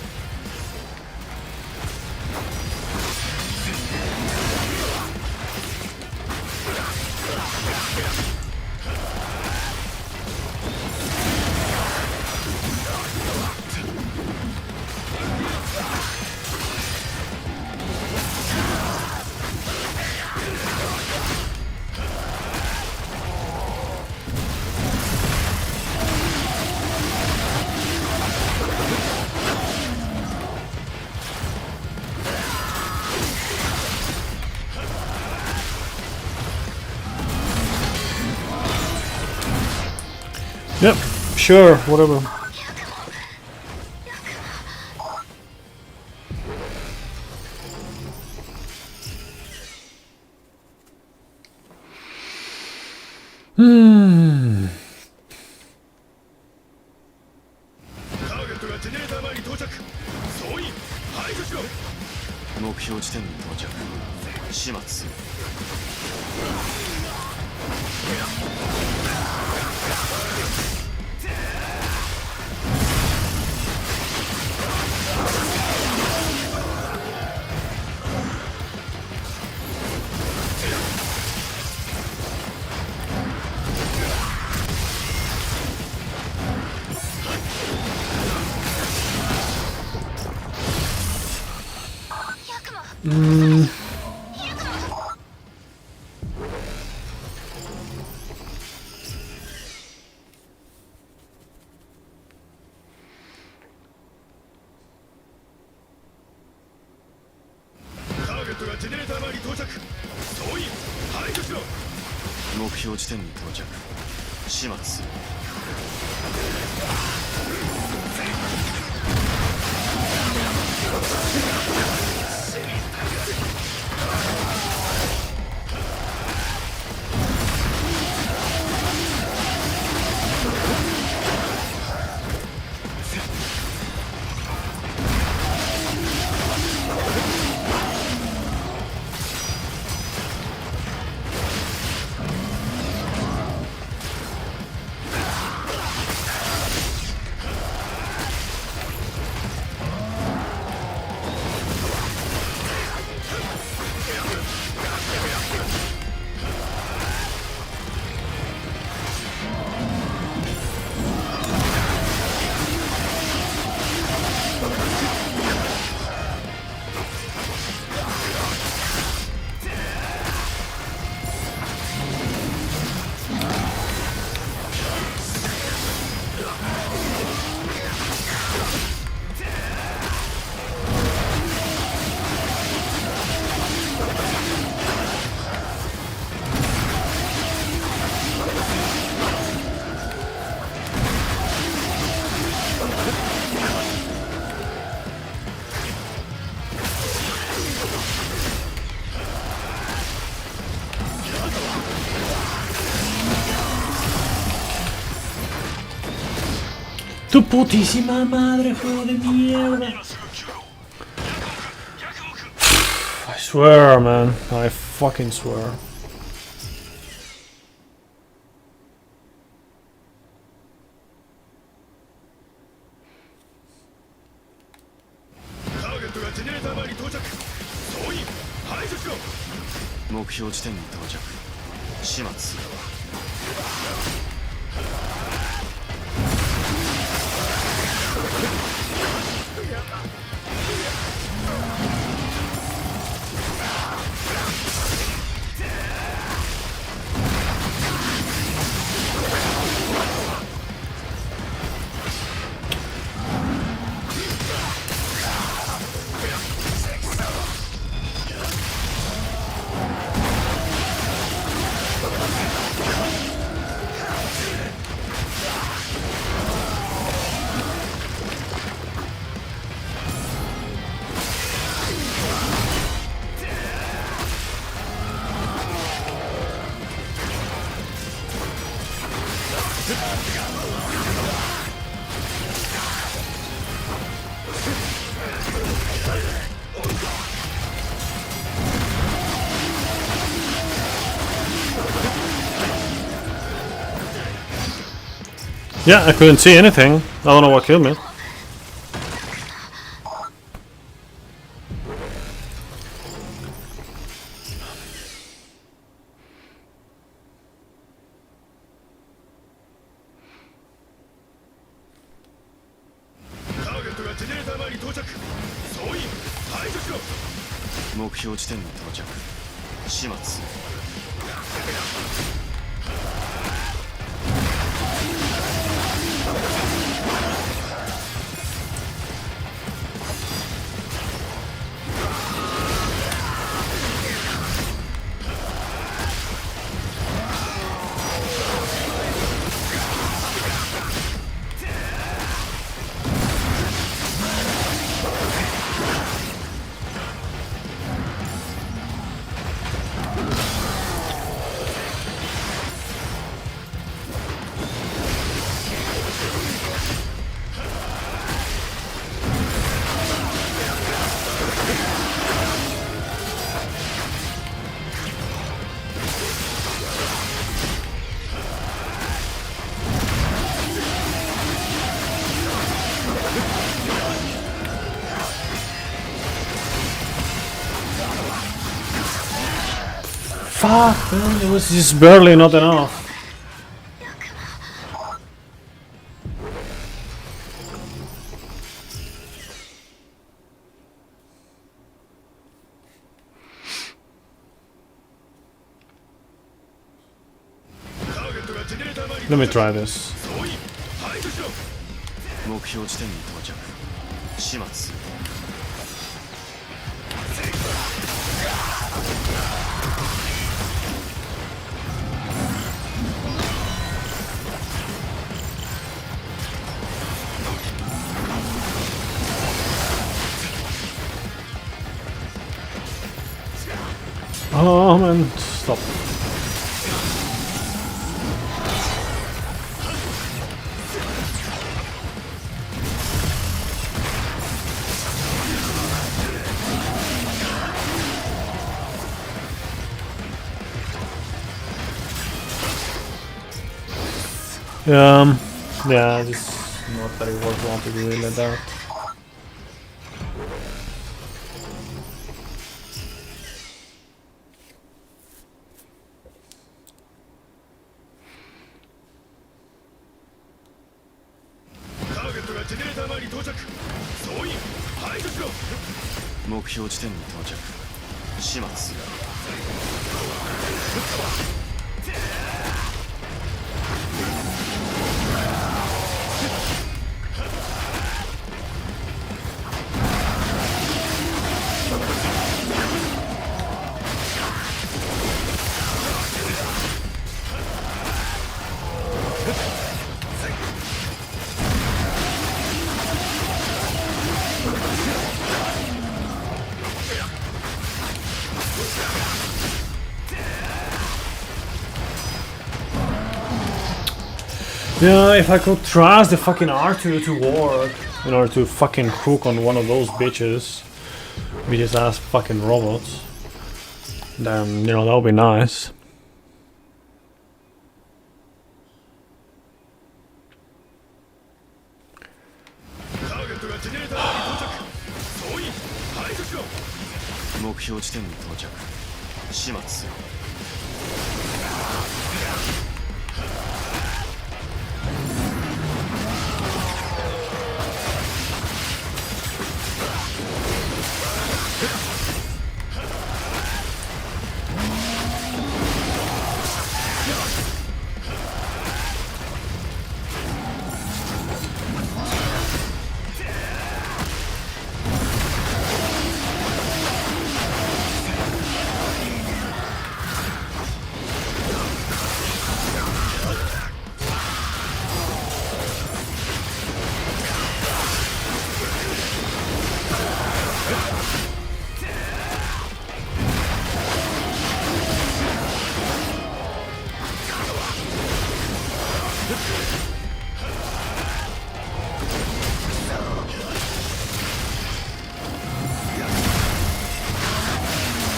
Yep, sure, whatever. Target がジェネレーター前に到着。総員排除しろ。目標地点に到着。始末する。標地点に到着。始末する。Tu putísima madre, juego de mierda. I swear, man. I fucking swear. .目標地点に到着。始末する。Yeah, I couldn't see anything. I don't know what killed me. .目標地点に到着。始末する。Fuck, man, it was just barely not enough. Let me try this. 目標地点に到着。始末する。come and stop. Yeah, just not very worthwhile to do it like that. Target ジェネレーター前に到着。総員排除しろ。目標地点に到着。始末する。Yeah, if I could trust the fucking R2 to work in order to fucking hook on one of those bitches ass fucking robots, then, you know, that would be nice. Target がジェネレーター前に到着。総員排除しろ。目標地点に到着。始末する。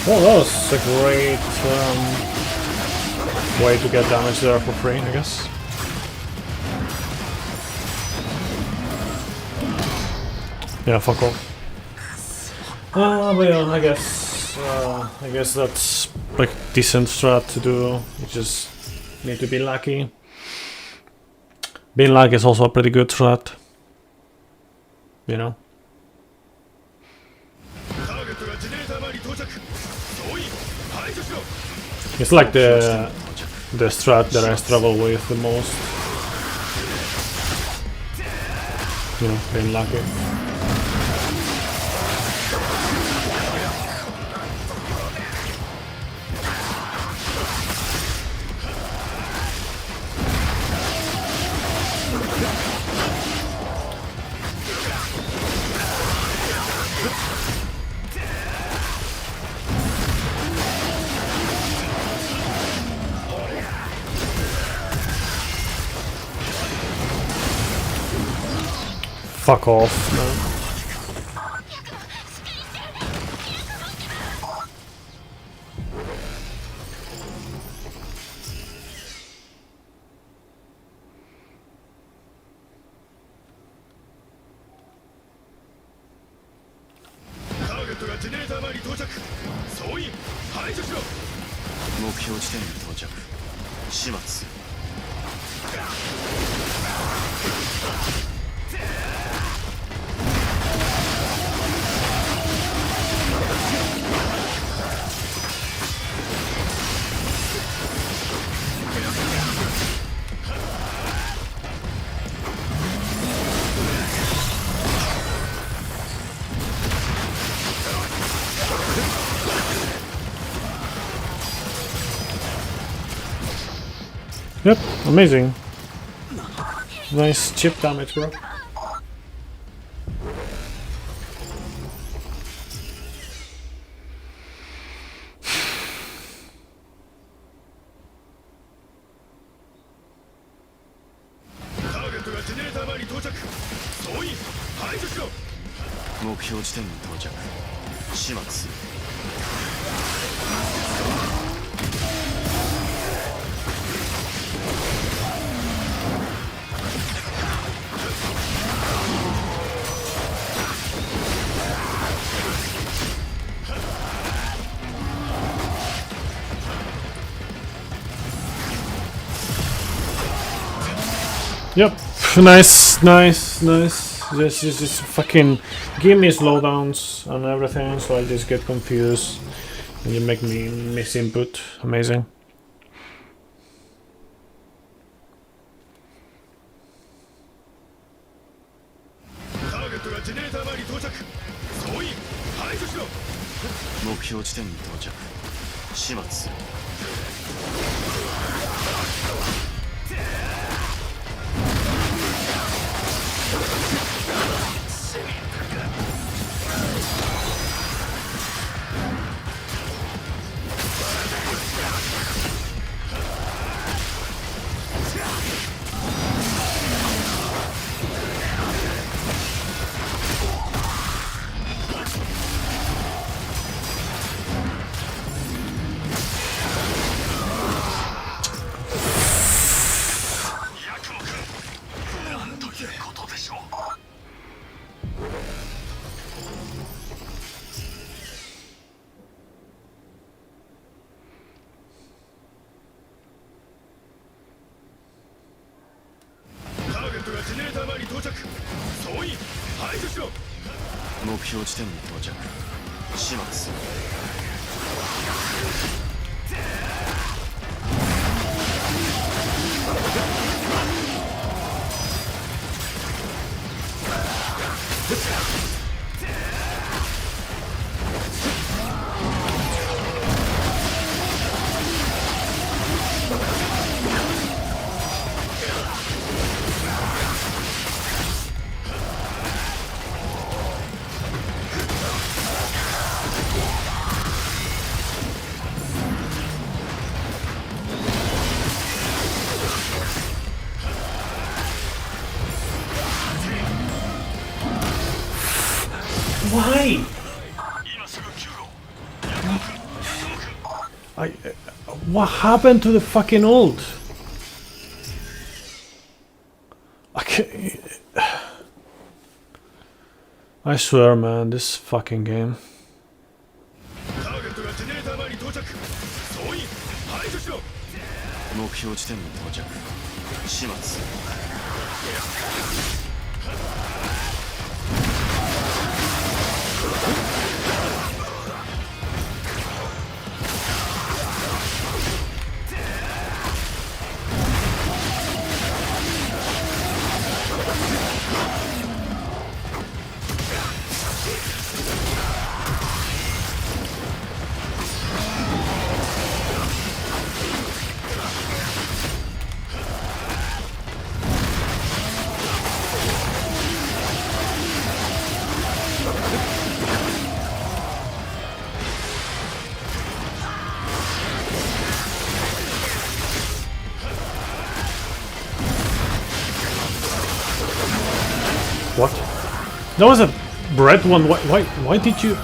Well, that was a great way to get damage there for free, I guess. Yeah, fuck off. But yeah, I guess that's like decent strat to do. You just need to be lucky. Being lucky is also a pretty good strat. You know. It's like the strat that I struggle with the most. You know, being lucky. Fuck off, man. Target がジェネレーター前に到着。総員排除しろ。目標地点に到着。始末する。Yep, amazing. Nice chip damage, bro. 目標地点に到着。始末する。Yep, nice, nice, nice. Just fucking give me slowdowns and everything, so I just get confused. And you make me miss input. Amazing. Target 目標地点に到着。始末する。目標地点に到着。始末する。Why? What happened to the fucking ult? Okay. I swear, man, this fucking game. 目標地点に到着。始末する。What? That was a bread one. Why did you?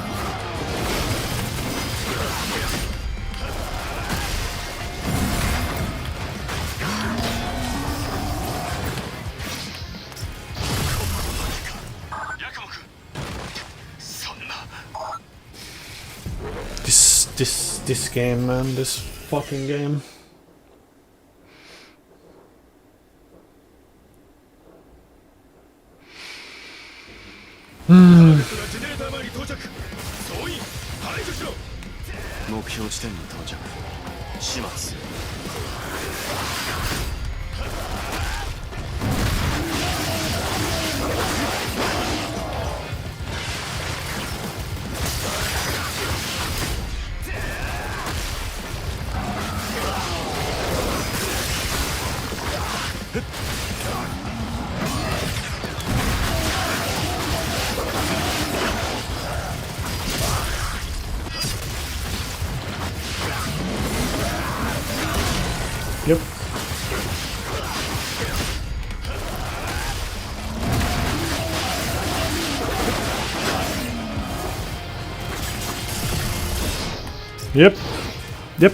This game, man, this fucking game. Hmm. 目標地点に到着。始末する。Yep. Yep. Yep.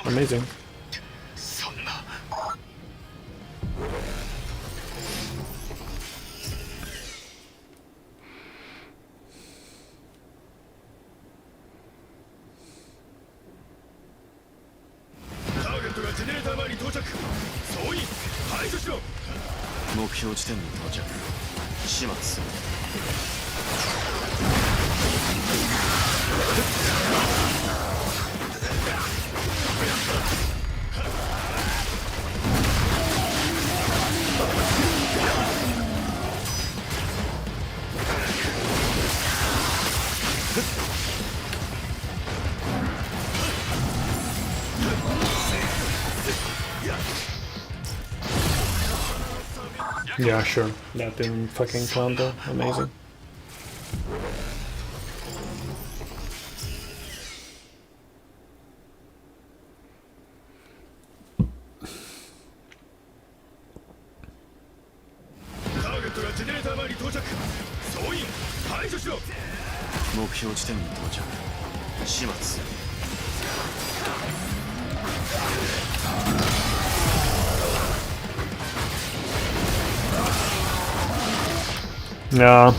Amazing. そんなターゲットがジェネレーター前に到着。総員排除しろ。目標地点に到着。始末する。Yeah, sure. That didn't fucking count though. Amazing. Target 目標地点に到着。始末する。Yeah,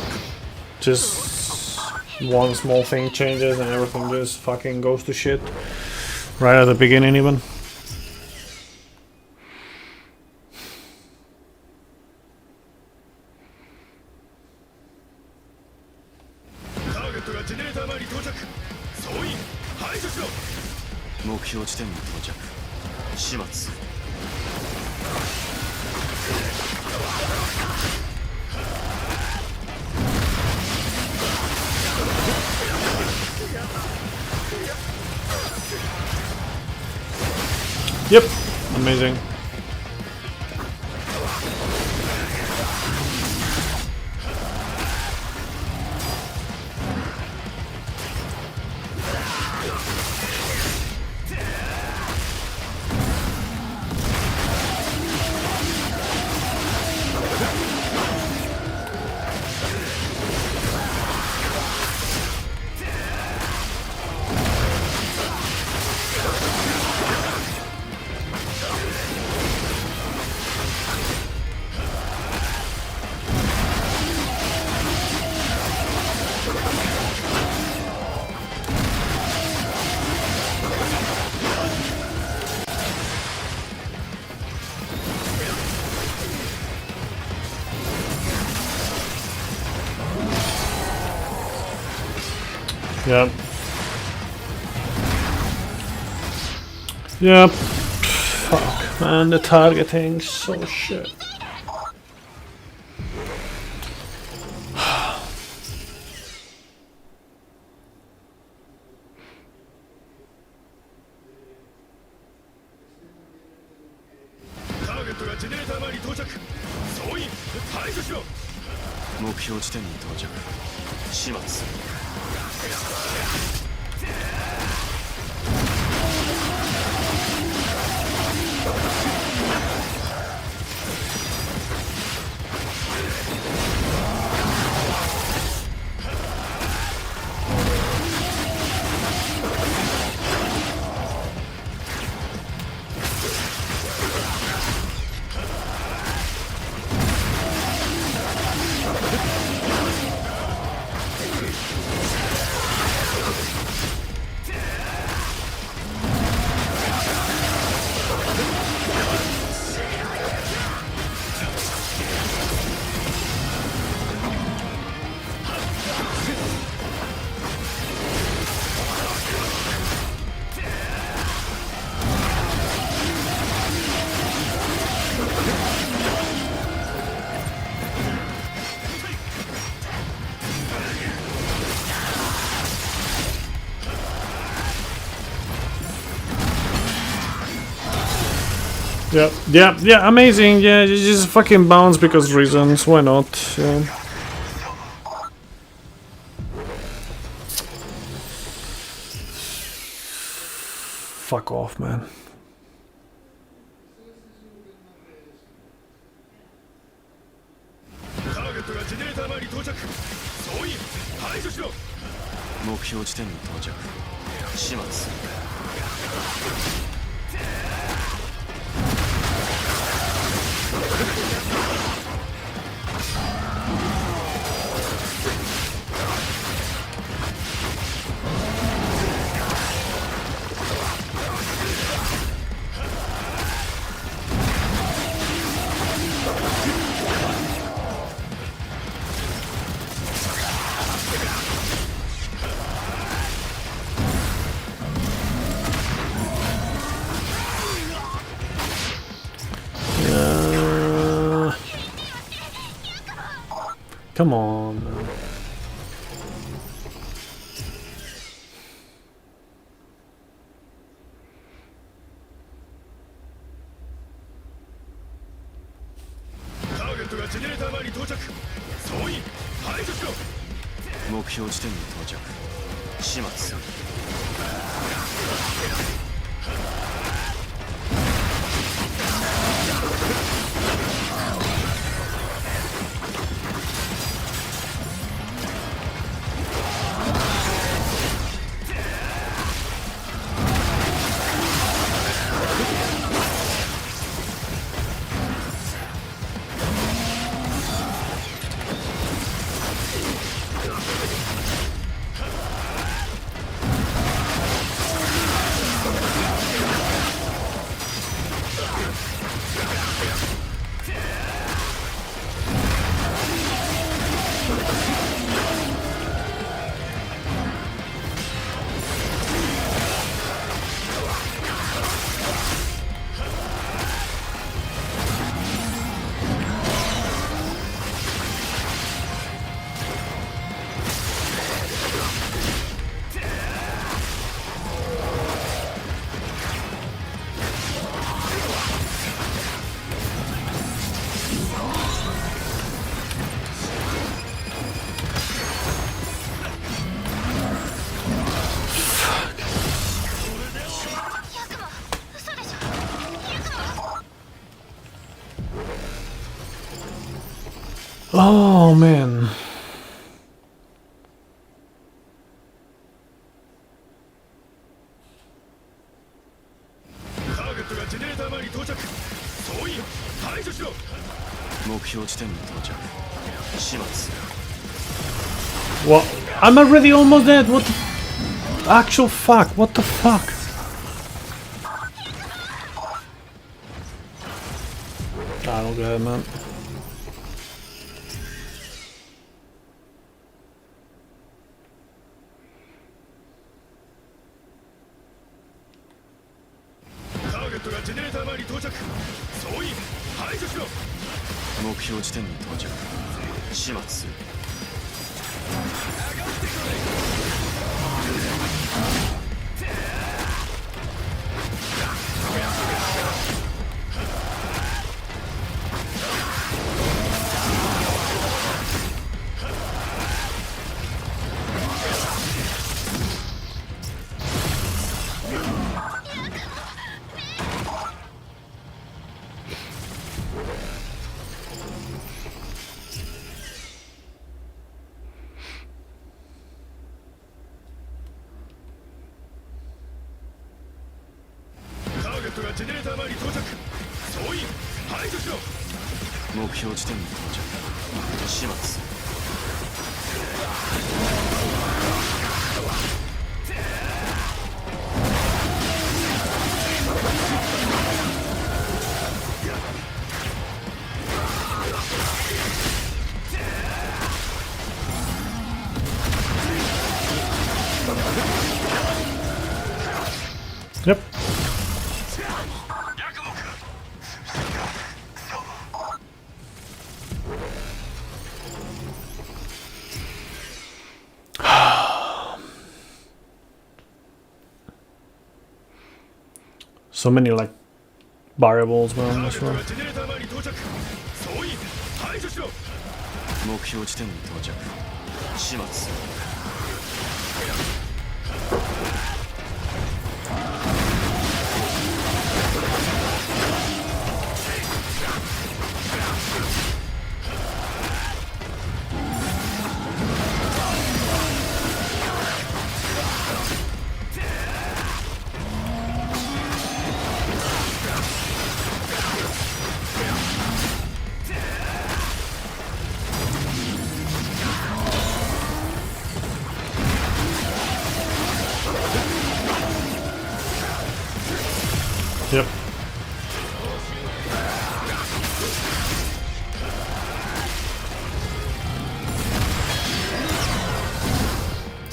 just one small thing changes and everything just fucking goes to shit. Right at the beginning even.目標地点に到着。始末する。Yep, amazing. Yep. Yep. Fuck, man, the targeting so shit. Target がジェネレーター前に到着。総員排除しろ。目標地点に到着。始末する。Yeah, amazing. Yeah, you just fucking bounce because reasons. Why not? Yeah. Fuck off, man. Target がジェネレーター前に到着。総員排除しろ。目標地点に到着。始末する。Come on. Target がジェネレーター前に到着。総員排除しろ。目標地点に到着。始末する。Oh man. Target がジェネレーター前に到着。総員排除しろ。目標地点に到着。始末する。 What? I'm already almost dead. What the actual fuck? What the fuck? I don't get it, man. Target がジェネレーター前に到着。総員排除しろ。目標地点に到着。始末する。Target がジェネレーター前に到着。総員排除しろ。目標地点に到着。始末する。Yep. So many like variables man, this one. ジェネレーター前に到着。総員排除しろ。目標地点に到着。始末する。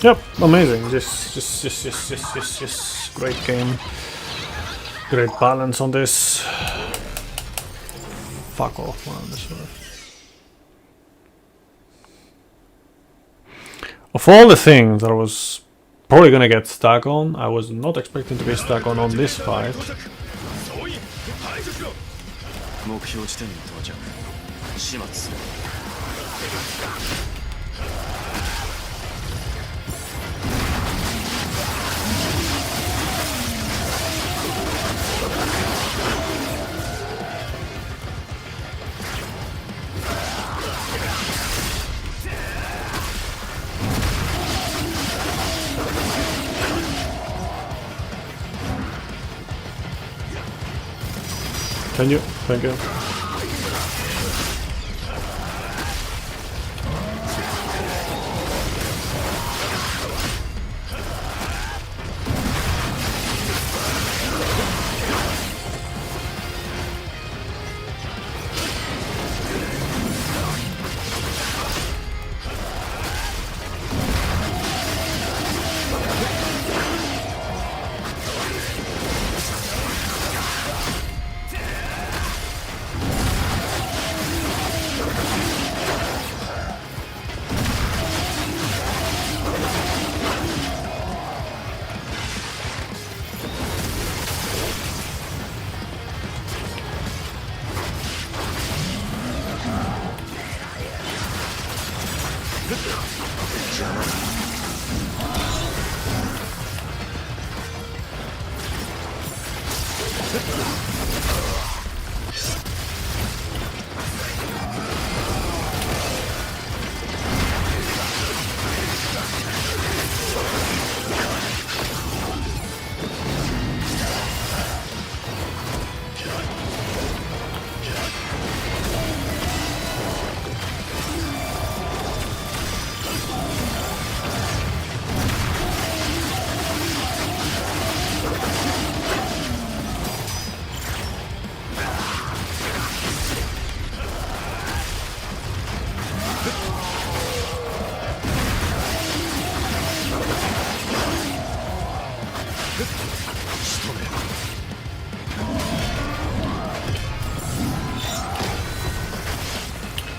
Yep, amazing. Just great game. Great balance on this. Fuck off, man. This one. Of all the things that I was probably gonna get stuck on, I was not expecting to be stuck on this fight. 目標地点に到着始末する Can you? Thank you.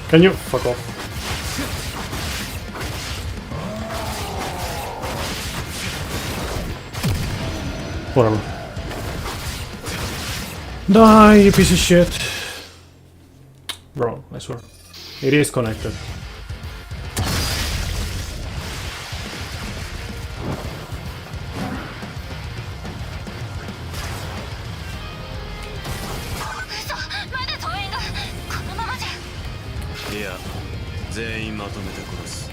Can you fuck off? Whatever. Die, you piece of shit. Bro, I swear. It is connected. Yeah, 全員まとめて殺す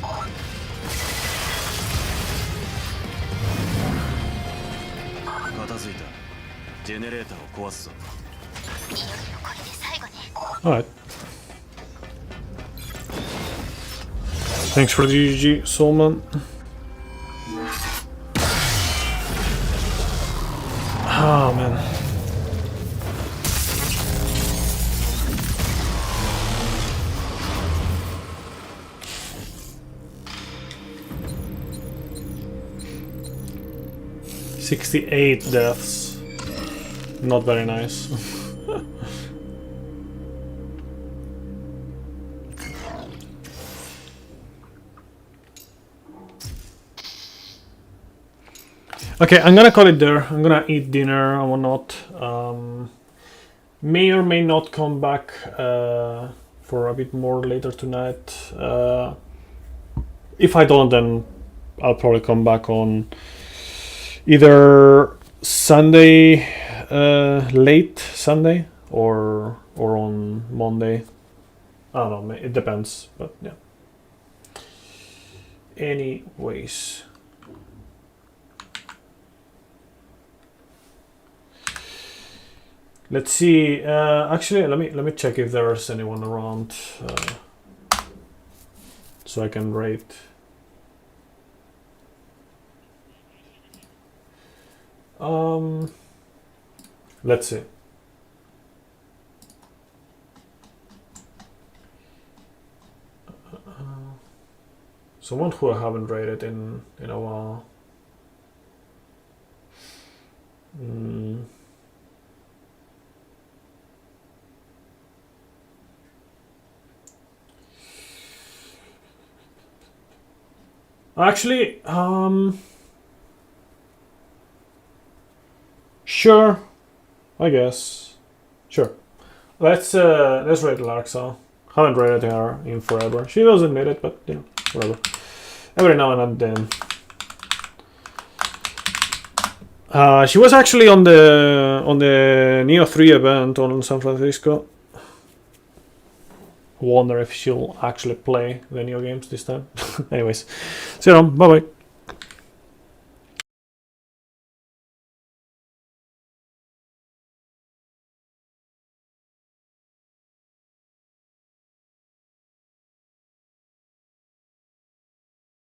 片付いたジェネレーターを壊すぞ Alright. Thanks for the GG, Soulman. Oh man. "68 deaths. Not very nice." Okay, I'm gonna call it there. I'm gonna eat dinner and whatnot. May or may not come back for a bit more later tonight. If I don't, then I'll probably come back on either Sunday, late Sunday, or on Monday. I don't know. It depends, but yeah. Anyways. Let's see. Actually, let me check if there's anyone around, so I can rate. Let's see. Someone who I haven't rated in a while. Actually, sure, I guess, sure. Let's rate Larxa. Haven't rated her in forever. She doesn't need it, but you know, whatever. Every now and then. She was actually on the Neo 3 event on San Francisco. Wonder if she'll actually play the Neo games this time. Anyways, see you around. Bye bye.